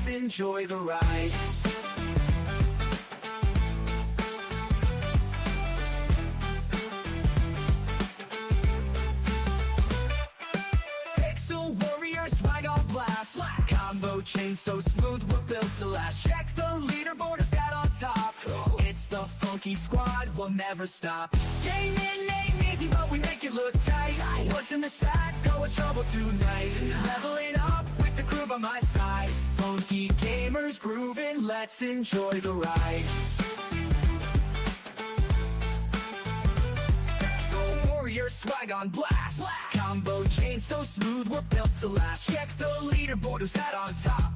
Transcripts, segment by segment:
let's enjoy the ride. Pixel Warriors, swag on blast. Combo chain so smooth, we're built to last. Check the leaderboard, is that on top? It's the funky squad, we'll never stop. Gaming ain't easy, but we make it look tight. What's in the sack? Going trouble tonight. Leveling up with the crew by my side. Funky gamers grooving, let's enjoy the ride. Pixel Warrior swag on blast. Combo chain so smooth, we're built to last. Check the leaderboard, who's that on top?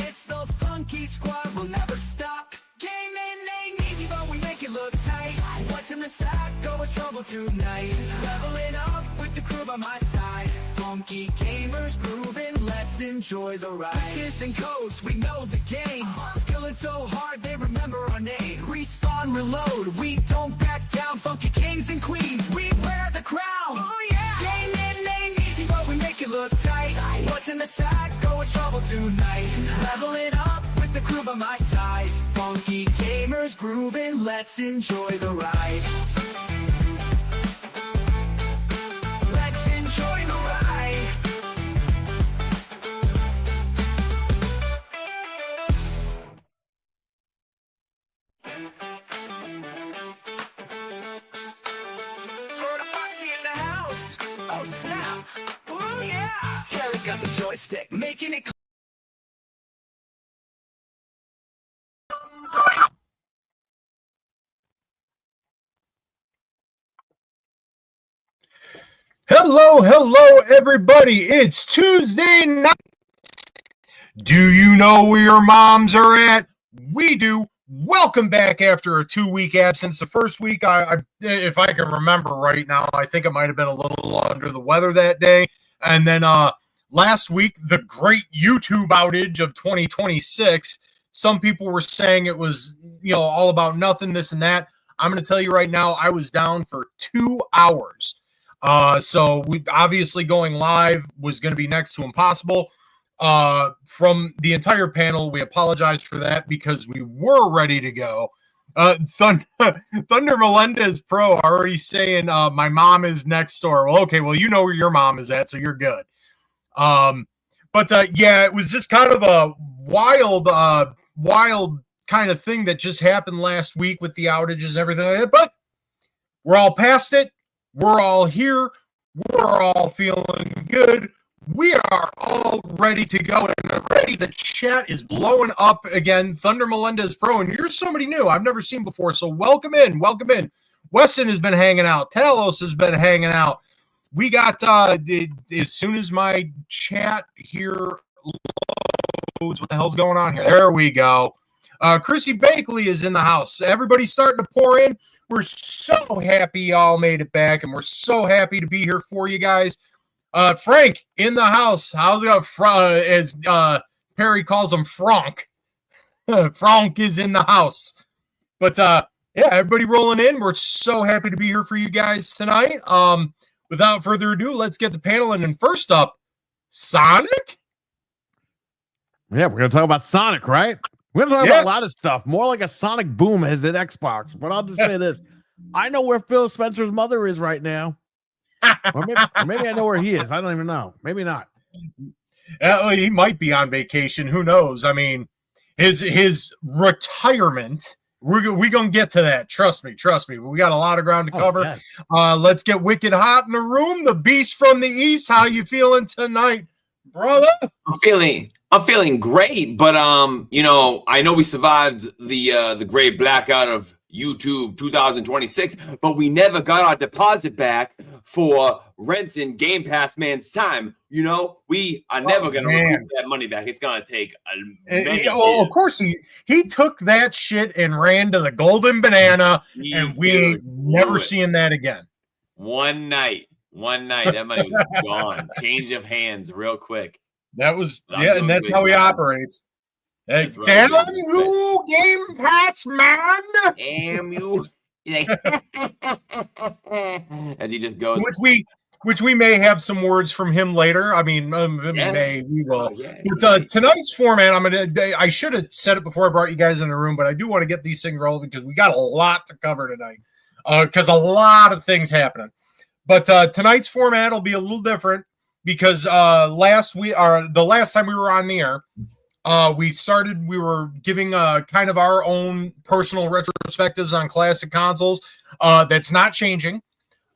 It's the funky squad, we'll never stop. Gaming ain't easy, but we make it look tight. What's in the sack? Going trouble tonight. Leveling up with the crew by my side. Funky gamers grooving, let's enjoy the ride. Pitches and codes, we know the game. Skilling so hard, they remember our name. Respawn, reload, we don't back down. Funky kings and queens, we wear the crown. Oh yeah! Gaming ain't easy, but we make it look tight. What's in the sack? Going trouble tonight. Leveling up with the crew by my side. Funky gamers grooving, let's enjoy the ride. Let's enjoy the ride. Heard a Foxy in the house. Oh snap. Oh yeah. Carrie's got the joystick, making it. Hello, everybody. It's Tuesday night. Do you know where your moms are at? We do. Welcome back after a 2-week absence. The first week, if I can remember right now, I think it might have been a little under the weather that day. And then last week, the great YouTube outage of 2026. Some people were saying it was, all about nothing, this and that. I'm going to tell you right now, I was down for 2 hours. So we obviously going live was going to be next to impossible. From the entire panel, we apologize for that because we were ready to go. Thunder Melendez Pro already saying, my mom is next door. Well, okay, well, you know where your mom is at, so you're good. But yeah, it was just kind of a wild kind of thing that just happened last week with the outages and everything like that. But we're all past it. We're all here. We're all feeling good. We are all ready to go and ready. The chat is blowing up again. Thunder Melendez Pro, and you're somebody new I've never seen before. So welcome in. Weston has been hanging out. Talos has been hanging out. We got as soon as my chat here loads, what the hell's going on here? There we go. Chrissy Bakley is in the house. Everybody's starting to pour in. We're so happy y'all made it back, and we're so happy to be here for you guys. Frank in the house. How's it going? As Perry calls him, Frank. Frank is in the house. But yeah, everybody rolling in. We're so happy to be here for you guys tonight. Without further ado, let's get the panel in. And first up, Sonic. Yeah, we're gonna talk about Sonic, right? We're going to talk about a lot of stuff, more like a Sonic boom as an Xbox. But I'll just say this. I know where Phil Spencer's mother is right now. or maybe I know where he is. I don't even know. Maybe not. He might be on vacation. Who knows? I mean, his retirement, we're going to get to that. Trust me. We got a lot of ground to cover. Yes. Let's get wicked hot in the room. The beast from the east. How you feeling tonight, brother? I'm feeling great, but I know we survived the great blackout of YouTube 2026, but we never got our deposit back for renting Game Pass Man's time. We are never going to recoup that money back. It's going to take of course he took that shit and ran to the Golden Banana, and we ain't never seeing that again. One night, that money was gone. Change of hands real quick. That was, and that's how he operates. Damn you, Game Pass Man! Damn you. As he just goes. Which which we may have some words from him later. I mean, we will. But tonight's format, I should have said it before I brought you guys in the room, but I do want to get these things rolling because we got a lot to cover tonight. Because a lot of things happening. But tonight's format will be a little different because the last time we were on the air, we were giving kind of our own personal retrospectives on classic consoles. That's not changing.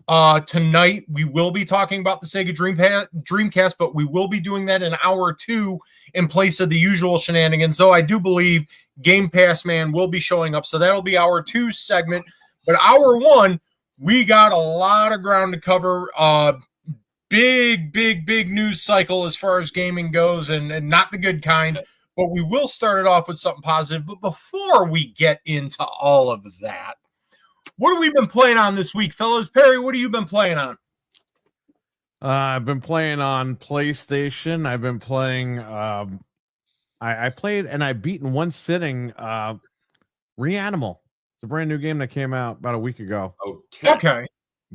Tonight we will be talking about the Sega Dreamcast, but we will be doing that in hour 2 in place of the usual shenanigans. Though I do believe Game Pass Man will be showing up, so that'll be hour 2 segment. But hour 1, we got a lot of ground to cover. Big news cycle as far as gaming goes, and not the good kind. But we will start it off with something positive. But before we get into all of that, what have we been playing on this week, fellas? Perry, what have you been playing on? I've been playing on PlayStation. I've been playing. I played and I beat in one sitting. Reanimal. It's a brand new game that came out about a week ago. Okay.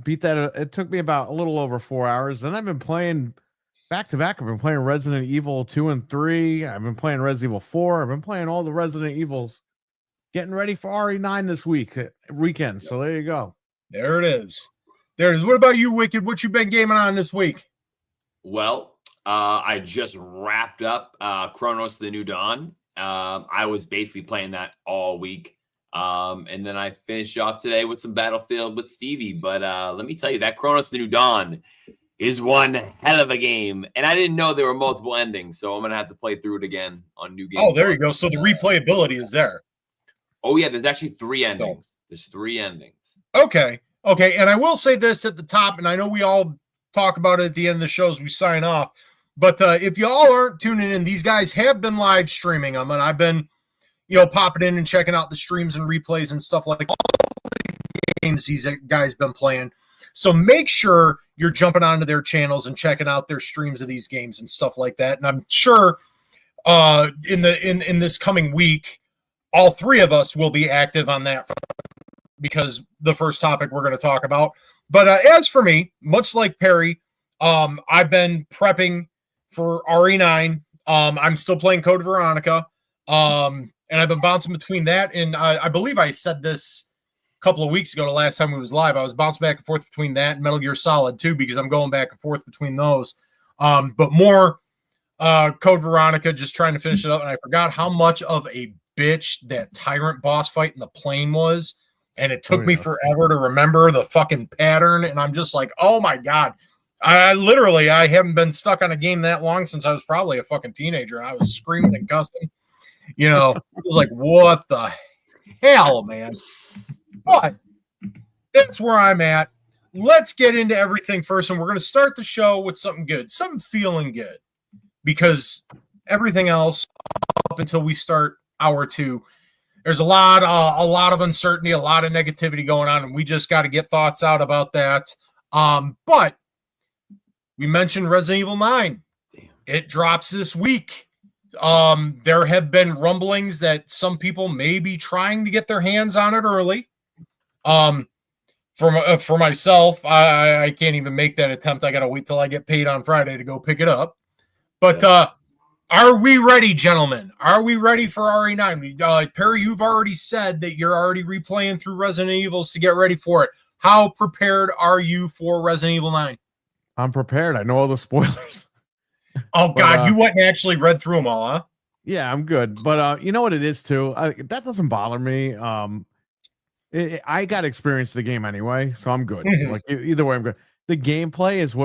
Beat that. It took me about a little over 4 hours. Then I've been playing back to back. I've been playing Resident Evil 2 and 3. I've been playing Resident Evil 4. I've been playing all the Resident Evils. Getting ready for RE9 this weekend. So there you go. There it is. What about you, Wicked? What you been gaming on this week? Well, I just wrapped up Chronos: The New Dawn. I was basically playing that all week. And then I finished off today with some Battlefield with Stevie. But let me tell you, that Chronos: The New Dawn is one hell of a game. And I didn't know there were multiple endings, so I'm going to have to play through it again on New Game. Oh, there you go. So the replayability is there. Oh, yeah, there's actually 3 endings. There's 3 endings. Okay. And I will say this at the top, and I know we all talk about it at the end of the show as we sign off, but if y'all aren't tuning in, these guys have been live streaming them, and I've been, popping in and checking out the streams and replays and stuff like all the games these guys been playing. So make sure you're jumping onto their channels and checking out their streams of these games and stuff like that. And I'm sure in this coming week, all 3 of us will be active on that because the first topic we're going to talk about. But as for me, much like Perry, I've been prepping for RE9. I'm still playing Code Veronica. And I've been bouncing between that and I believe I said this a couple of weeks ago, the last time we was live. I was bouncing back and forth between that and Metal Gear Solid 2 because I'm going back and forth between those. But more Code Veronica, just trying to finish it up. And I forgot how much of a bitch that tyrant boss fight in the plane was, and it took me forever to remember the fucking pattern, and I'm just like, oh my god, I haven't been stuck on a game that long since I was probably a fucking teenager, and I was screaming and cussing, it was like, what the hell, man. But that's where I'm at. Let's get into everything first, and we're going to start the show with something good, something feeling good, because everything else up until we start hour 2, there's a lot of uncertainty, a lot of negativity going on, and we just got to get thoughts out about that. But we mentioned Resident Evil 9. Damn. It drops this week. There have been rumblings that some people may be trying to get their hands on it early. For myself, I can't even make that attempt. I got to wait till I get paid on Friday to go pick it up. But are we ready, gentlemen? Are we ready for RE9? Perry, you've already said that you're already replaying through Resident Evils to get ready for it. How prepared are you for Resident Evil 9? I'm prepared. I know all the spoilers. Oh, God, you went and actually read through them all, huh? Yeah, I'm good. But you know what it is, too? That doesn't bother me. I got experience the game anyway, so I'm good. Like either way, I'm good. The gameplay is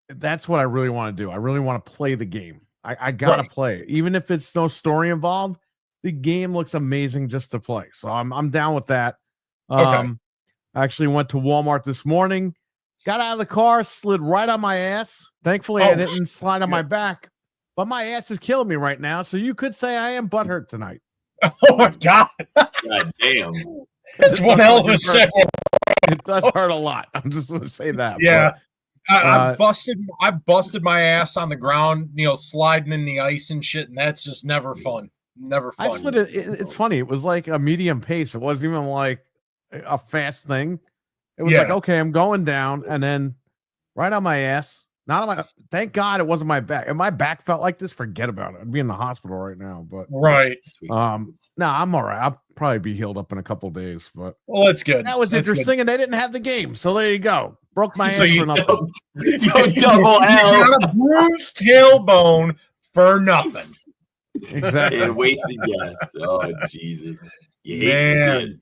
that's what I really want to do. I really want to play the game. I gotta play it. Even if it's no story involved, the game looks amazing just to play. So I'm down with that. I actually went to Walmart this morning, got out of the car, slid right on my ass. Thankfully, I didn't slide on my back, but my ass is killing me right now. So you could say I am butthurt tonight. Oh my god! God damn! It's one hell of a segue. It does hurt a lot. I'm just going to say that. Yeah. But, I busted my ass on the ground, sliding in the ice and shit, and that's just never fun. Never fun. I slid it's funny. It was like a medium pace. It wasn't even like a fast thing. It was like, okay, I'm going down, and then right on my ass. Not on my. Thank God it wasn't my back. If my back felt like this, forget about it. I'd be in the hospital right now. But Right. no, I'm all right. I'll probably be healed up in a couple of days. But Well, that's good. that was That's interesting, good. and they didn't have the game, so there you go. Broke my ass So for nothing. So double You L. got a bruised tailbone for nothing. Exactly. And wasted gas. Oh Jesus! You hate to Man. see it.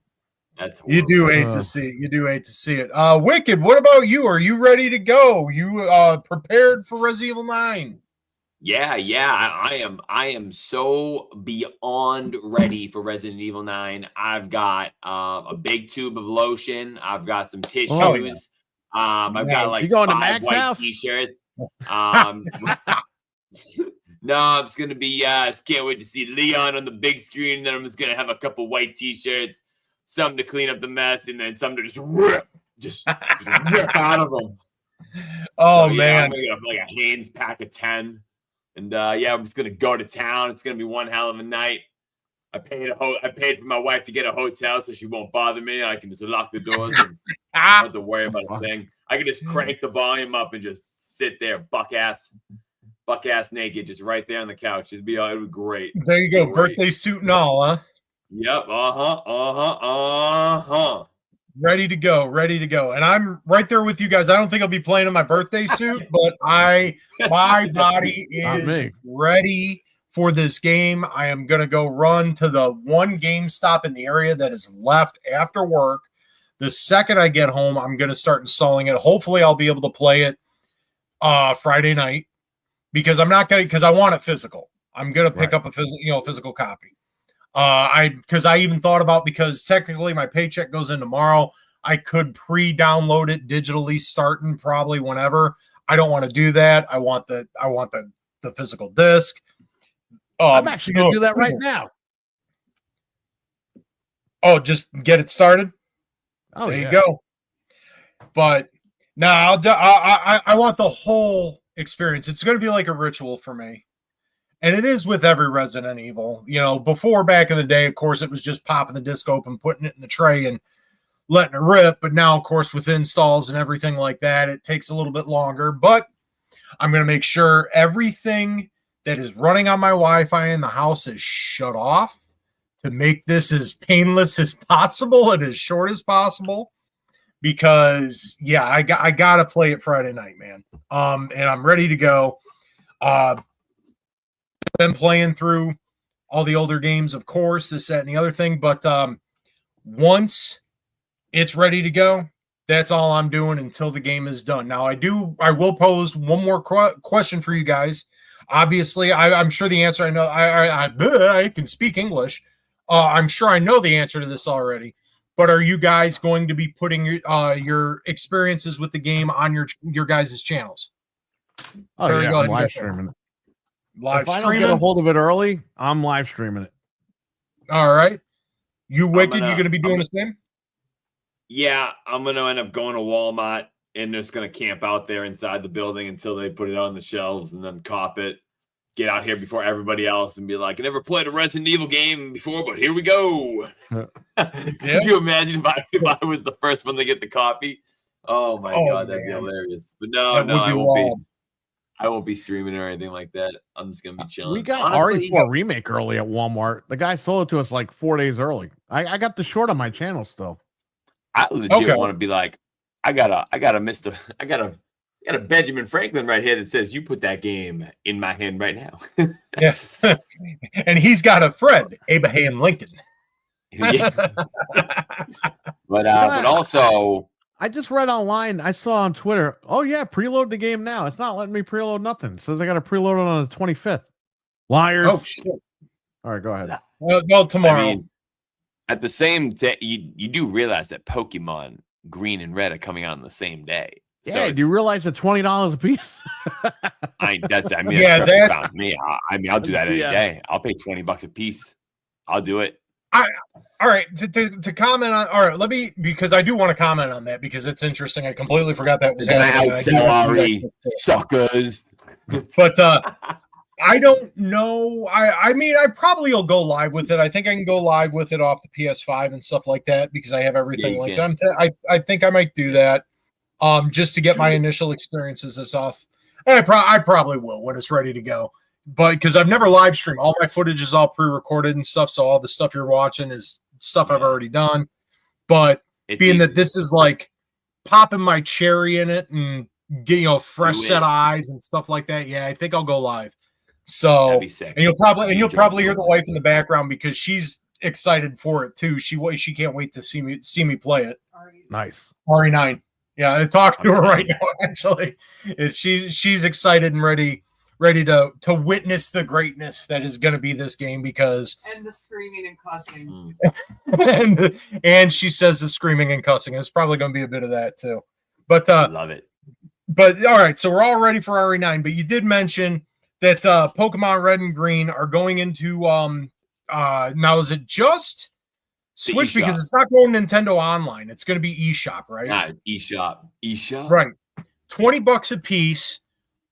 That's horrible. You do hate to see it. You do hate to see it. Wicked, what about you? Are you ready to go? You prepared for Resident Evil 9? Yeah. I am so beyond ready for Resident Evil 9. I've got a big tube of lotion. I've got some tissues. Oh, yeah. I've got like You going to 5 Mac's white house? t-shirts. No, I'm just gonna be can't wait to see Leon on the big screen. And then I'm just gonna have a couple white t-shirts, something to clean up the mess, and then something to just rip out of them. Oh, so, man. I'm gonna get like a Hanes pack of 10. And I'm just gonna go to town. It's gonna be one hell of a night. I paid for my wife to get a hotel so she won't bother me. I can just lock the doors and I don't have to worry about a thing. I can just crank the volume up and just sit there, buck ass naked, just right there on the couch. It would be great. There you go. Great. Birthday suit and all, huh? Yep. Ready to go. And I'm right there with you guys. I don't think I'll be playing in my birthday suit, but my body is ready for this game. I am going to go run to the one GameStop in the area that is left after work. The second I get home, I'm going to start installing it. Hopefully I'll be able to play it Friday night because I want it physical. I'm going to pick up a physical copy. I even thought about, because technically my paycheck goes in tomorrow, I could pre-download it digitally starting probably whenever. I don't want to do that. I want the physical disc. I'm actually going to do that right now. Oh, just get it started. Oh, there you go. But now I want the whole experience. It's going to be like a ritual for me. And it is with every Resident Evil. Before, back in the day, of course, it was just popping the disc open, putting it in the tray and letting it rip. But now, of course, with installs and everything like that, it takes a little bit longer. But I'm going to make sure everything that is running on my Wi-Fi in the house is shut off to make this as painless as possible and as short as possible. Because, yeah, I got to play it Friday night, man. And I'm ready to go. Been playing through all the older games, of course, this, that, and the other thing. But once it's ready to go, that's all I'm doing until the game is done. Now, I will pose one more question for you guys. Obviously, I'm sure the answer I know. I can speak English. I'm sure I know the answer to this already. But are you guys going to be putting your experiences with the game on your guys' channels? Oh, yeah, I'm live streaming it. Live if I streaming? don't get a hold of it early, I'm live streaming it. All right. You Wicked, you going to be doing the same? Yeah, I'm going to end up going to Walmart and just going to camp out there inside the building until they put it on the shelves and then cop it. Get out here before everybody else and be like, I never played a Resident Evil game before, but here we go. Could you imagine if I was the first one to get the copy? Oh, my God, that'd be hilarious. But no, I won't be streaming or anything like that. I'm just going to be chilling. We got RE4 Remake early at Walmart. The guy sold it to us like 4 days early. I got the short on my channel still. I legit want to be like, I got a Benjamin Franklin right here that says you put that game in my hand right now. Yes. And he's got a friend, Abraham Lincoln. But also, I just read online, I saw on Twitter, oh yeah, preload the game now. It's not letting me preload nothing. It says I got to preload it on the 25th. Liars. Oh shit. All right, go ahead. Well, tomorrow. I mean, at the same day, you do realize that Pokemon Green and Red are coming out on the same day. Yeah, So do you realize they're $20 a piece? that's me. I'll do that any day. I'll pay $20 a piece. I'll do it. All right, to comment on. All right, because I do want to comment on that because it's interesting. I completely forgot that was happening. Suckers. But I don't know. I mean, I probably will go live with it. I think I can go live with it off the PS5 and stuff like that because I have everything like that. I think I might do that. just to get my initial experiences this off. And I probably will when it's ready to go. But because I've never live streamed, all my footage is all pre-recorded and stuff. So all the stuff you're watching is stuff I've already done. But being that this is like popping my cherry in it and get fresh set of eyes and stuff like that, yeah, I think I'll go live. So and you'll probably hear the wife in the background because she's excited for it too. She can't wait to see me play it. Nice. RE9. Yeah, I'm talking to her right now. Actually, she's excited and ready to witness the greatness that is going to be this game and the screaming and cussing. and she says the screaming and cussing. It's probably going to be a bit of that too. But love it. But all right, so we're all ready for RE9. But you did mention that Pokemon Red and Green are going into now is it just Switch because it's not going Nintendo Online. It's going to be eShop, right? Yeah, eShop. Right. $20 a piece.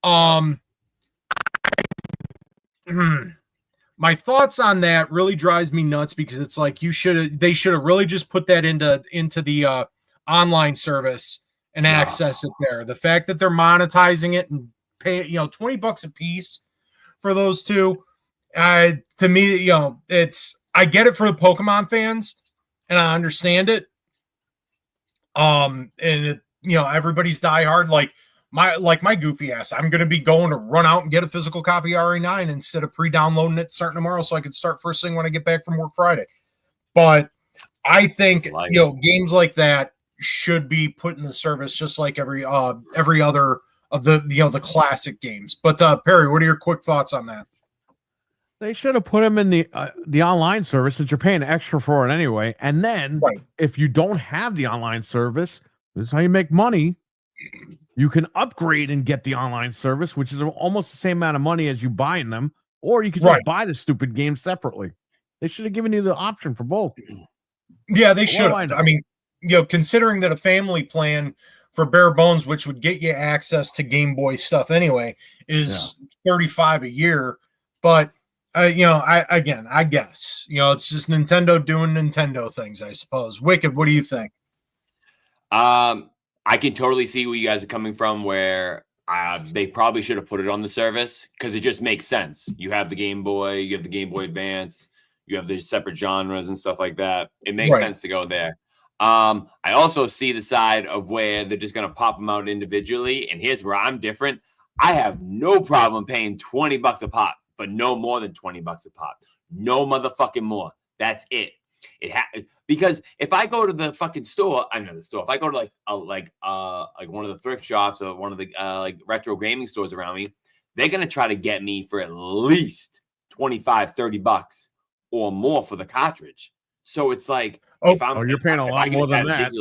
My thoughts on that really drives me nuts because it's like they should have really just put that into the online service and access it there. The fact that they're monetizing it and pay $20 a piece for those two, to me, I get it for the Pokemon fans and I understand it. And everybody's diehard like my goofy ass. I'm going to be going to run out and get a physical copy of RE9 instead of pre-downloading it starting tomorrow so I can start first thing when I get back from work Friday. But I think, games like that should be put in the service just like every other of the classic games. But Perry, what are your quick thoughts on that? They should have put them in the online service since you're paying extra for it anyway. And then if you don't have the online service, this is how you make money. You can upgrade and get the online service, which is almost the same amount of money as you buying them, or you can just buy the stupid game separately. They should have given you the option for both. Yeah, they should. I mean, considering that a family plan for bare bones, which would get you access to Game Boy stuff anyway, is $35 a year. But I guess it's just Nintendo doing Nintendo things, I suppose. Wicked, what do you think? I can totally see where you guys are coming from, where they probably should have put it on the service because it just makes sense. You have the Game Boy, you have the Game Boy Advance, you have the separate genres and stuff like that. It makes sense to go there. I also see the side of where they're just going to pop them out individually. And here's where I'm different. I have no problem paying $20 a pop, but no more than $20 a pop. No motherfucking more. That's it. Because if I go to the fucking store, if I go to like one of the thrift shops or one of the like retro gaming stores around me, they're gonna try to get me for at least $25-$30 or more for the cartridge. So it's like, you're paying a lot more than that.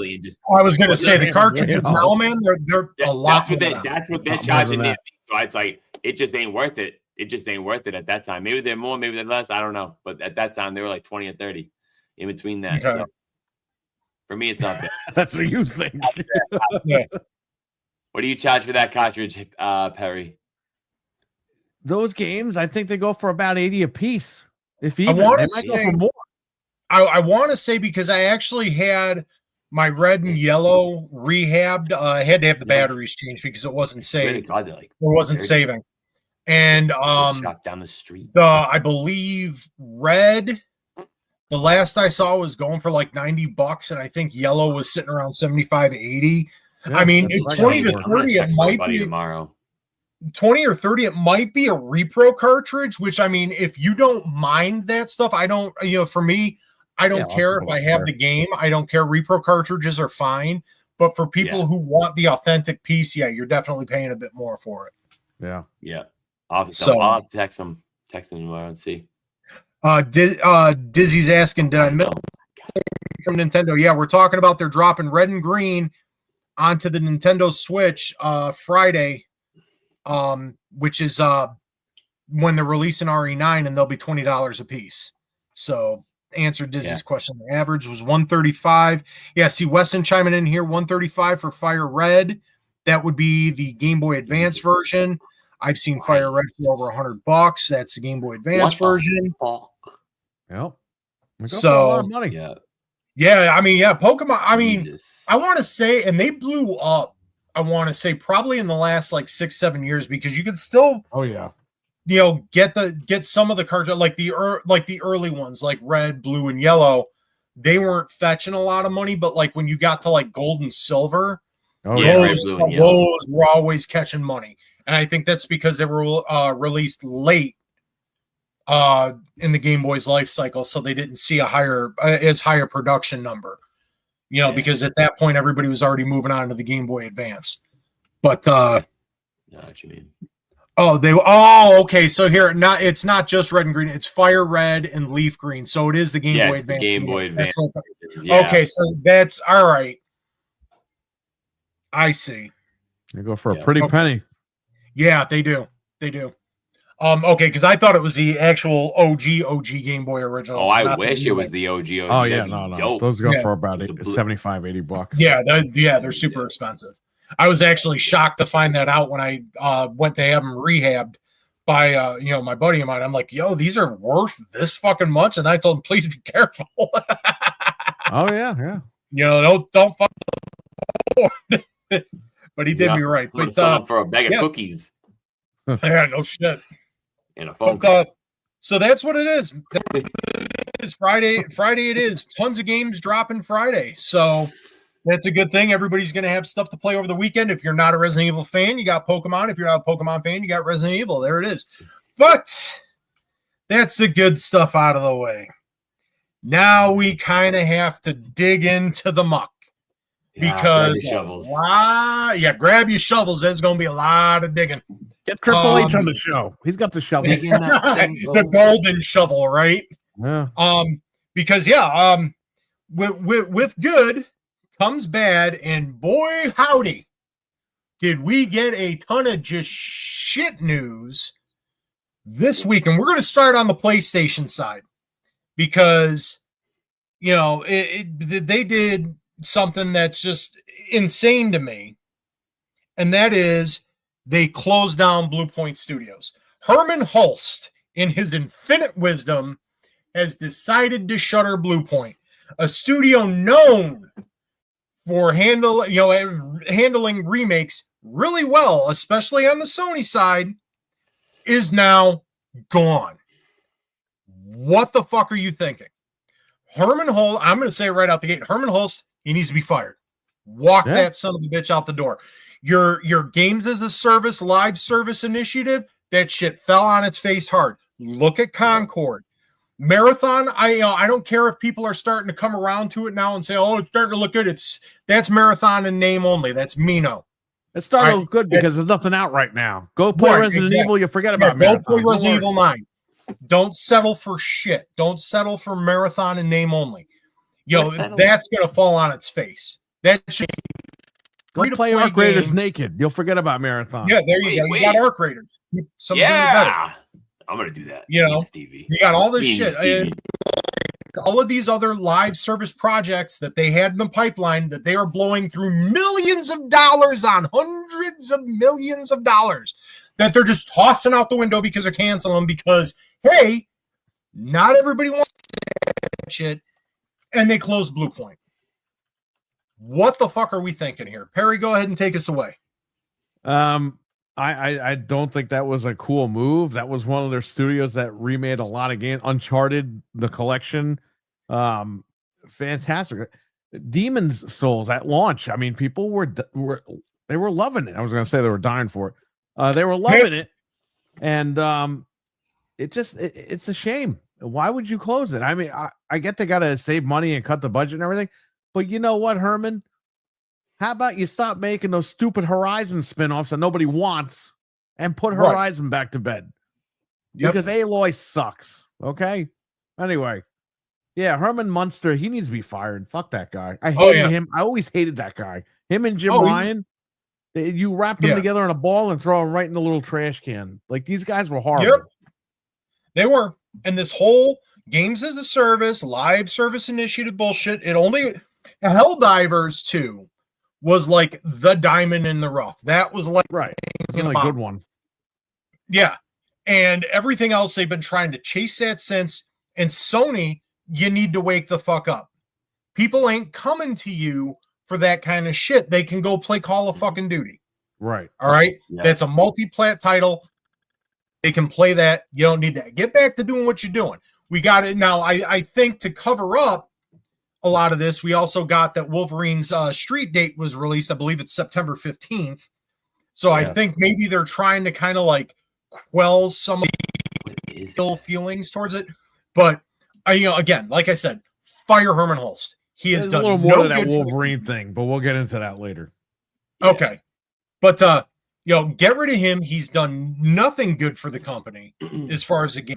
I was gonna say the cartridges now, man, they're a lot. That's what they're charging me. So it's like it just ain't worth it. It just ain't worth it at that time. Maybe they're more, maybe they're less. I don't know. But at that time, they were like 20 or 30 in between that. Okay. So for me, it's not bad. That's what you think. What do you charge for that cartridge, Perry? Those games, I think they go for about 80 a piece. If even, they might go for more. I want to say because I actually had my red and yellow rehabbed. I had to have the batteries changed because it wasn't saved. It wasn't saving. And shot down the street. I believe red, the last I saw was going for like $90, and I think yellow was sitting around 75 to 80. Yeah, I mean, 20 to 30, it might be tomorrow. 20 or 30, it might be a repro cartridge, which I mean, if you don't mind that stuff, I don't, for me, I don't care if I have the game. I don't care. Repro cartridges are fine. But for people who want the authentic piece, you're definitely paying a bit more for it. Yeah. Yeah. I'll text him tomorrow and see. Dizzy's asking, did I miss from Nintendo? Yeah, we're talking about they're dropping red and green onto the Nintendo Switch Friday, which is when they're releasing RE9, and they'll be $20 a piece. So answer Dizzy's question. The average was $135. Yeah, see Wesson chiming in here, $135 for Fire Red. That would be the Game Boy Advance version. I've seen Fire Red for over $100. That's the Game Boy Advance version. Yep. So a lot of money. Yeah. I mean, Pokemon. I mean, I want to say, and they blew up I want to say probably in the last like 6-7 years, because you could still, Oh yeah. get some of the cards like the early ones like red, blue, and yellow. They weren't fetching a lot of money, but like when you got to like gold and silver, Oh Yeah, yeah. right, blue and yellow. those were always catching money. And I think that's because they were released late in the Game Boy's life cycle, so they didn't see a higher production number. Because at that point everybody was already moving on to the Game Boy Advance. But know what you mean. Okay. So here, it's not just red and green; it's fire red and leaf green. So it is the Game Boy It's the Advance. Game Boy Advance. Yeah. Okay, so that's all right. I see. They go for a pretty penny. Yeah, they do. Okay, because I thought it was the actual OG Game Boy original. Oh, I wish it was the OG. Oh yeah, no. Dope. Those go for about $75-$80. Yeah, they're super expensive. I was actually shocked to find that out when I went to have them rehabbed by my buddy of mine. I'm like, yo, these are worth this fucking much, and I told him, please be careful. Oh yeah. Don't fuck. But he did me right. I'm But sell them for a bag of cookies. Yeah, no shit. And a phone call. But, so that's what it is. It's Friday. Friday it is. Tons of games dropping Friday. So that's a good thing. Everybody's going to have stuff to play over the weekend. If you're not a Resident Evil fan, you got Pokemon. If you're not a Pokemon fan, you got Resident Evil. There it is. But that's the good stuff out of the way. Now we kind of have to dig into the muck. Because grab your shovels. Grab your shovels. There's going to be a lot of digging. Get Triple H on the show. He's got the shovel. The golden shovel, right? Yeah. Because with good comes bad, and boy howdy, did we get a ton of just shit news this week. And we're going to start on the PlayStation side because they did something that's just insane to me, and that is they closed down Bluepoint Studios. Herman Hulst, in his infinite wisdom, has decided to shutter Bluepoint, a studio known for handling remakes really well, especially on the Sony side, is now gone. What the fuck are you thinking? Herman Hulst, I'm going to say it right out the gate, Herman Hulst, he needs to be fired. Walk that son of a bitch out the door. Your games as a service, live service initiative, that shit fell on its face hard. Look at Concord. Marathon, I don't care if people are starting to come around to it now and say, oh, it's starting to look good. That's Marathon in name only. That's Mino. It's starting to look good because there's nothing out right now. Go play Resident Evil, you forget about Marathon. Go play Resident Evil 9. Don't settle for shit. Don't settle for Marathon in name only. That's going to fall on its face. That shit. Go play Arc Raiders naked. You'll forget about Marathon. Yeah, there you go. You got Arc Raiders. I'm going to do that. You got all this shit. All of these other live service projects that they had in the pipeline that they are blowing through millions of dollars on, hundreds of millions of dollars, that they're just tossing out the window because they're canceling them because, hey, not everybody wants that shit. And they closed Bluepoint. What the fuck are we thinking here? Perry, go ahead and take us away. I don't think that was a cool move. That was one of their studios that remade a lot of games. Uncharted, the collection, fantastic. Demon's Souls at launch. I mean, people were loving it. I was going to say they were dying for it. They were loving it, and it's a shame. Why would you close it? I mean, I get they got to save money and cut the budget and everything, but you know what, Herman? How about you stop making those stupid Horizon spinoffs that nobody wants and put Horizon back to bed? Because Aloy sucks. Okay. Anyway, Herman Munster, he needs to be fired. Fuck that guy. I hated him. I always hated that guy. Him and Jim Ryan. You wrap them together in a ball and throw them right in the little trash can. Like, these guys were horrible. Yep. They were. And this whole games as a service, live service initiative bullshit, Helldivers 2 was like the diamond in the rough. That was like the only good one. Yeah. And everything else, they've been trying to chase that since. And Sony, you need to wake the fuck up. People ain't coming to you for that kind of shit, they can go play Call of fucking Duty. Right. All right. Yeah. That's a multi-plat title. They can play that. You don't need that. Get back to doing what you're doing. We got it now. I think to cover up a lot of this, we also got that Wolverine's street date was released. I believe it's September 15th. So I think maybe they're trying to kind of like quell some of the ill feelings towards it. But again, like I said, fire Herman Hulst. He has done a little more no of that good Wolverine thing, but we'll get into that later. Okay. But get rid of him. He's done nothing good for the company as far as the game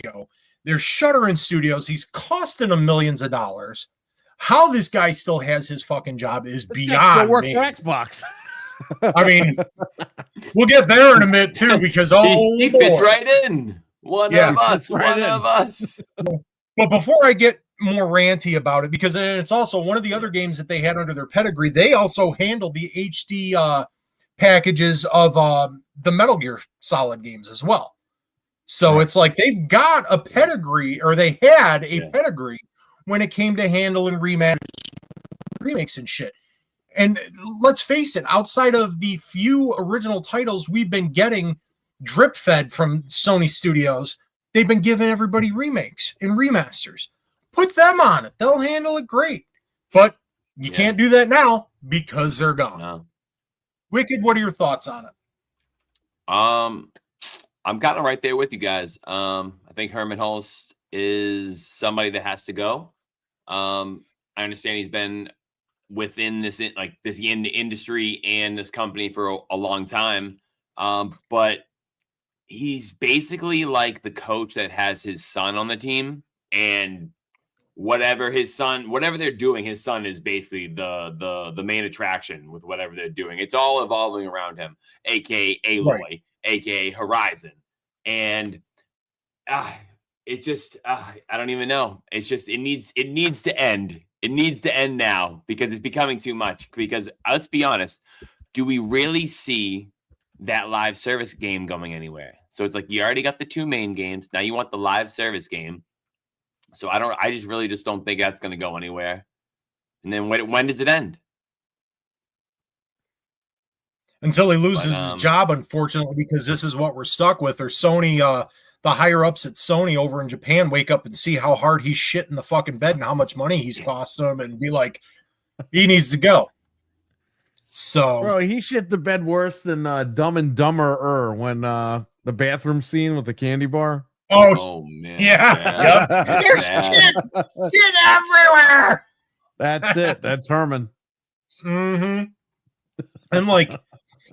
go. They're shuttering studios. He's costing them millions of dollars. How this guy still has his fucking job is beyond work me. for Xbox. I mean, we'll get there in a minute too, because he fits right in. One of us. But before I get more ranty about it, because it's also one of the other games that they had under their pedigree, they also handled the HD packages of the Metal Gear Solid games as well. So it's like they've got a pedigree, or they had a pedigree when it came to handling remakes and shit. And let's face it, outside of the few original titles we've been getting drip fed from Sony Studios, they've been giving everybody remakes and remasters. Put them on it. They'll handle it great. But you can't do that now because they're gone. No. Wicked, what are your thoughts on it? I'm kind of right there with you guys. I think Herman Hulst is somebody that has to go. I understand he's been within this industry and this company for a long time. But he's basically like the coach that has his son on the team, and whatever they're doing, his son is basically the main attraction with whatever they're doing. It's all evolving around him, aka Aloy, aka Horizon. And it just I don't even know. It's just it needs to end. It needs to end now because it's becoming too much. Because let's be honest, do we really see that live service game going anywhere? So it's like you already got the two main games. Now you want the live service game. So I just really don't think that's going to go anywhere. And then when does it end? Until he loses his job, unfortunately, because this is what we're stuck with. Or Sony, the higher ups at Sony over in Japan wake up and see how hard he's shit in the fucking bed and how much money he's cost them, and be like, he needs to go. So, bro, he shit the bed worse than Dumb and Dumber when the bathroom scene with the candy bar. Oh man, yeah. There's shit everywhere. That's it. That's Herman. Mm-hmm. And like,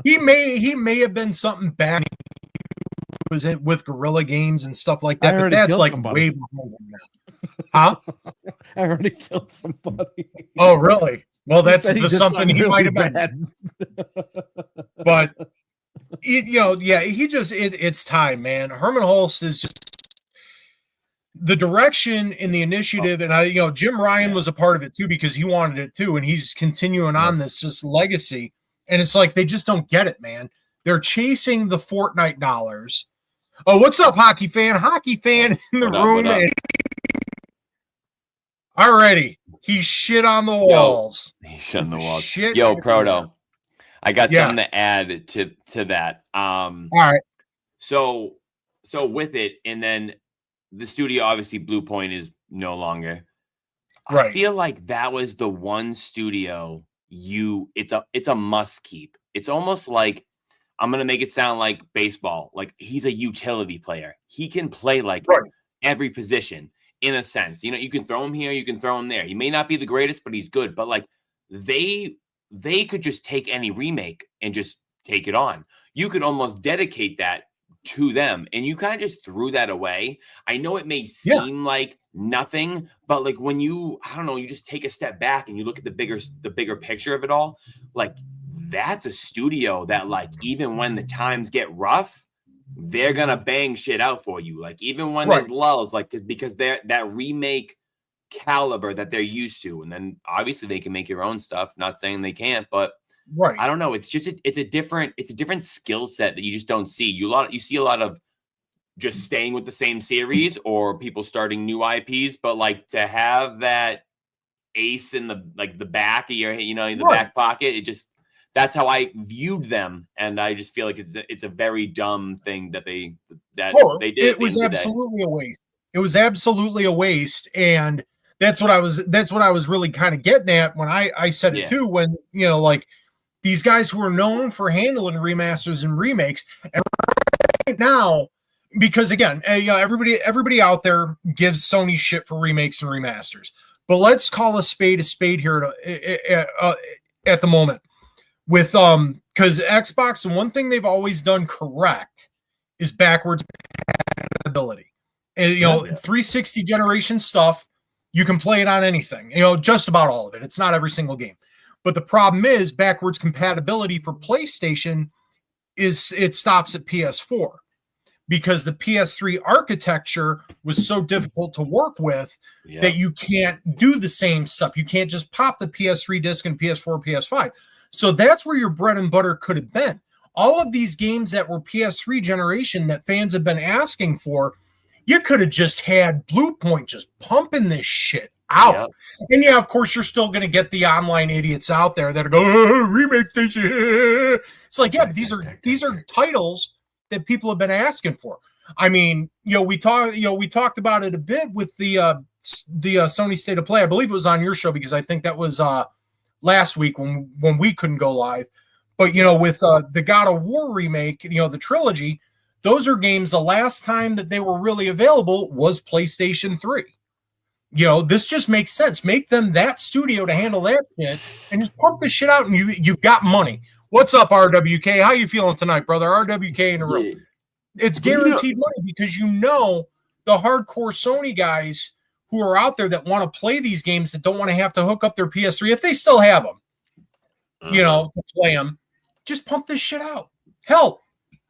he may have been something bad. He was in with Guerrilla Games and stuff like that, but that's like way behind him now. Huh? I already killed somebody. Oh, really? Well, that's something he really might have bad. been. But it's time, man. Herman Hulst is just the direction in the initiative, and Jim Ryan was a part of it too because he wanted it too, and he's continuing on this just legacy. And it's like they just don't get it, man. They're chasing the Fortnite dollars. Oh, what's up, hockey fan? Hockey fan in the room. Alrighty. He shit on the walls. He shit on the walls. Shit. Yo, Proto. I got something to add to that. All right. So with it, and then the studio, obviously Bluepoint is no longer. Right. I feel like that was the one studio it's a must keep. It's almost like, I'm going to make it sound like baseball. Like he's a utility player. He can play like every position in a sense. You can throw him here, you can throw him there. He may not be the greatest, but he's good. But like they could just take any remake and just take it on. You could almost dedicate that to them, and you kind of just threw that away. I know it may seem like nothing, but like when you just take a step back and you look at the bigger picture of it all, like that's a studio that like even when the times get rough, they're gonna bang shit out for you. Like even when there's lulls, like because they're that remake caliber that they're used to, and then obviously they can make your own stuff. Not saying they can't, but I don't know. It's just it's a different skill set that you just don't see. You see a lot of just staying with the same series or people starting new IPs, but like to have that ace in the back of your, in the back pocket. It just, that's how I viewed them, and I just feel like it's a very dumb thing that they did. It was absolutely a waste. It was absolutely a waste, and that's what I was really kind of getting at when I said it too. When like these guys who are known for handling remasters and remakes, and right now, because again, everybody out there gives Sony shit for remakes and remasters, but let's call a spade here at the moment. With because Xbox, the one thing they've always done correct is backwards compatibility. And 360 generation stuff, you can play it on anything, just about all of it. It's not every single game. But the problem is backwards compatibility for PlayStation it stops at PS4 because the PS3 architecture was so difficult to work with that you can't do the same stuff. You can't just pop the PS3 disc and PS4, PS5. So that's where your bread and butter could have been. All of these games that were PS3 generation that fans have been asking for, you could have just had Bluepoint just pumping this shit out. Yep. And of course, you're still going to get the online idiots out there that are going, remake this. It's like, but these are titles that people have been asking for. I mean, we talked about it a bit with the Sony State of Play. I believe it was on your show because I think that was last week when we couldn't go live. But with the God of War remake, the trilogy, those are games the last time that they were really available was PlayStation 3. This just makes sense. Make them that studio to handle that shit and just pump this shit out, and you've got money. What's up, RWK? How you feeling tonight, brother? RWK in the room. It's guaranteed money because the hardcore Sony guys who are out there that want to play these games that don't want to have to hook up their PS3 if they still have them, to play them. Just pump this shit out. Hell,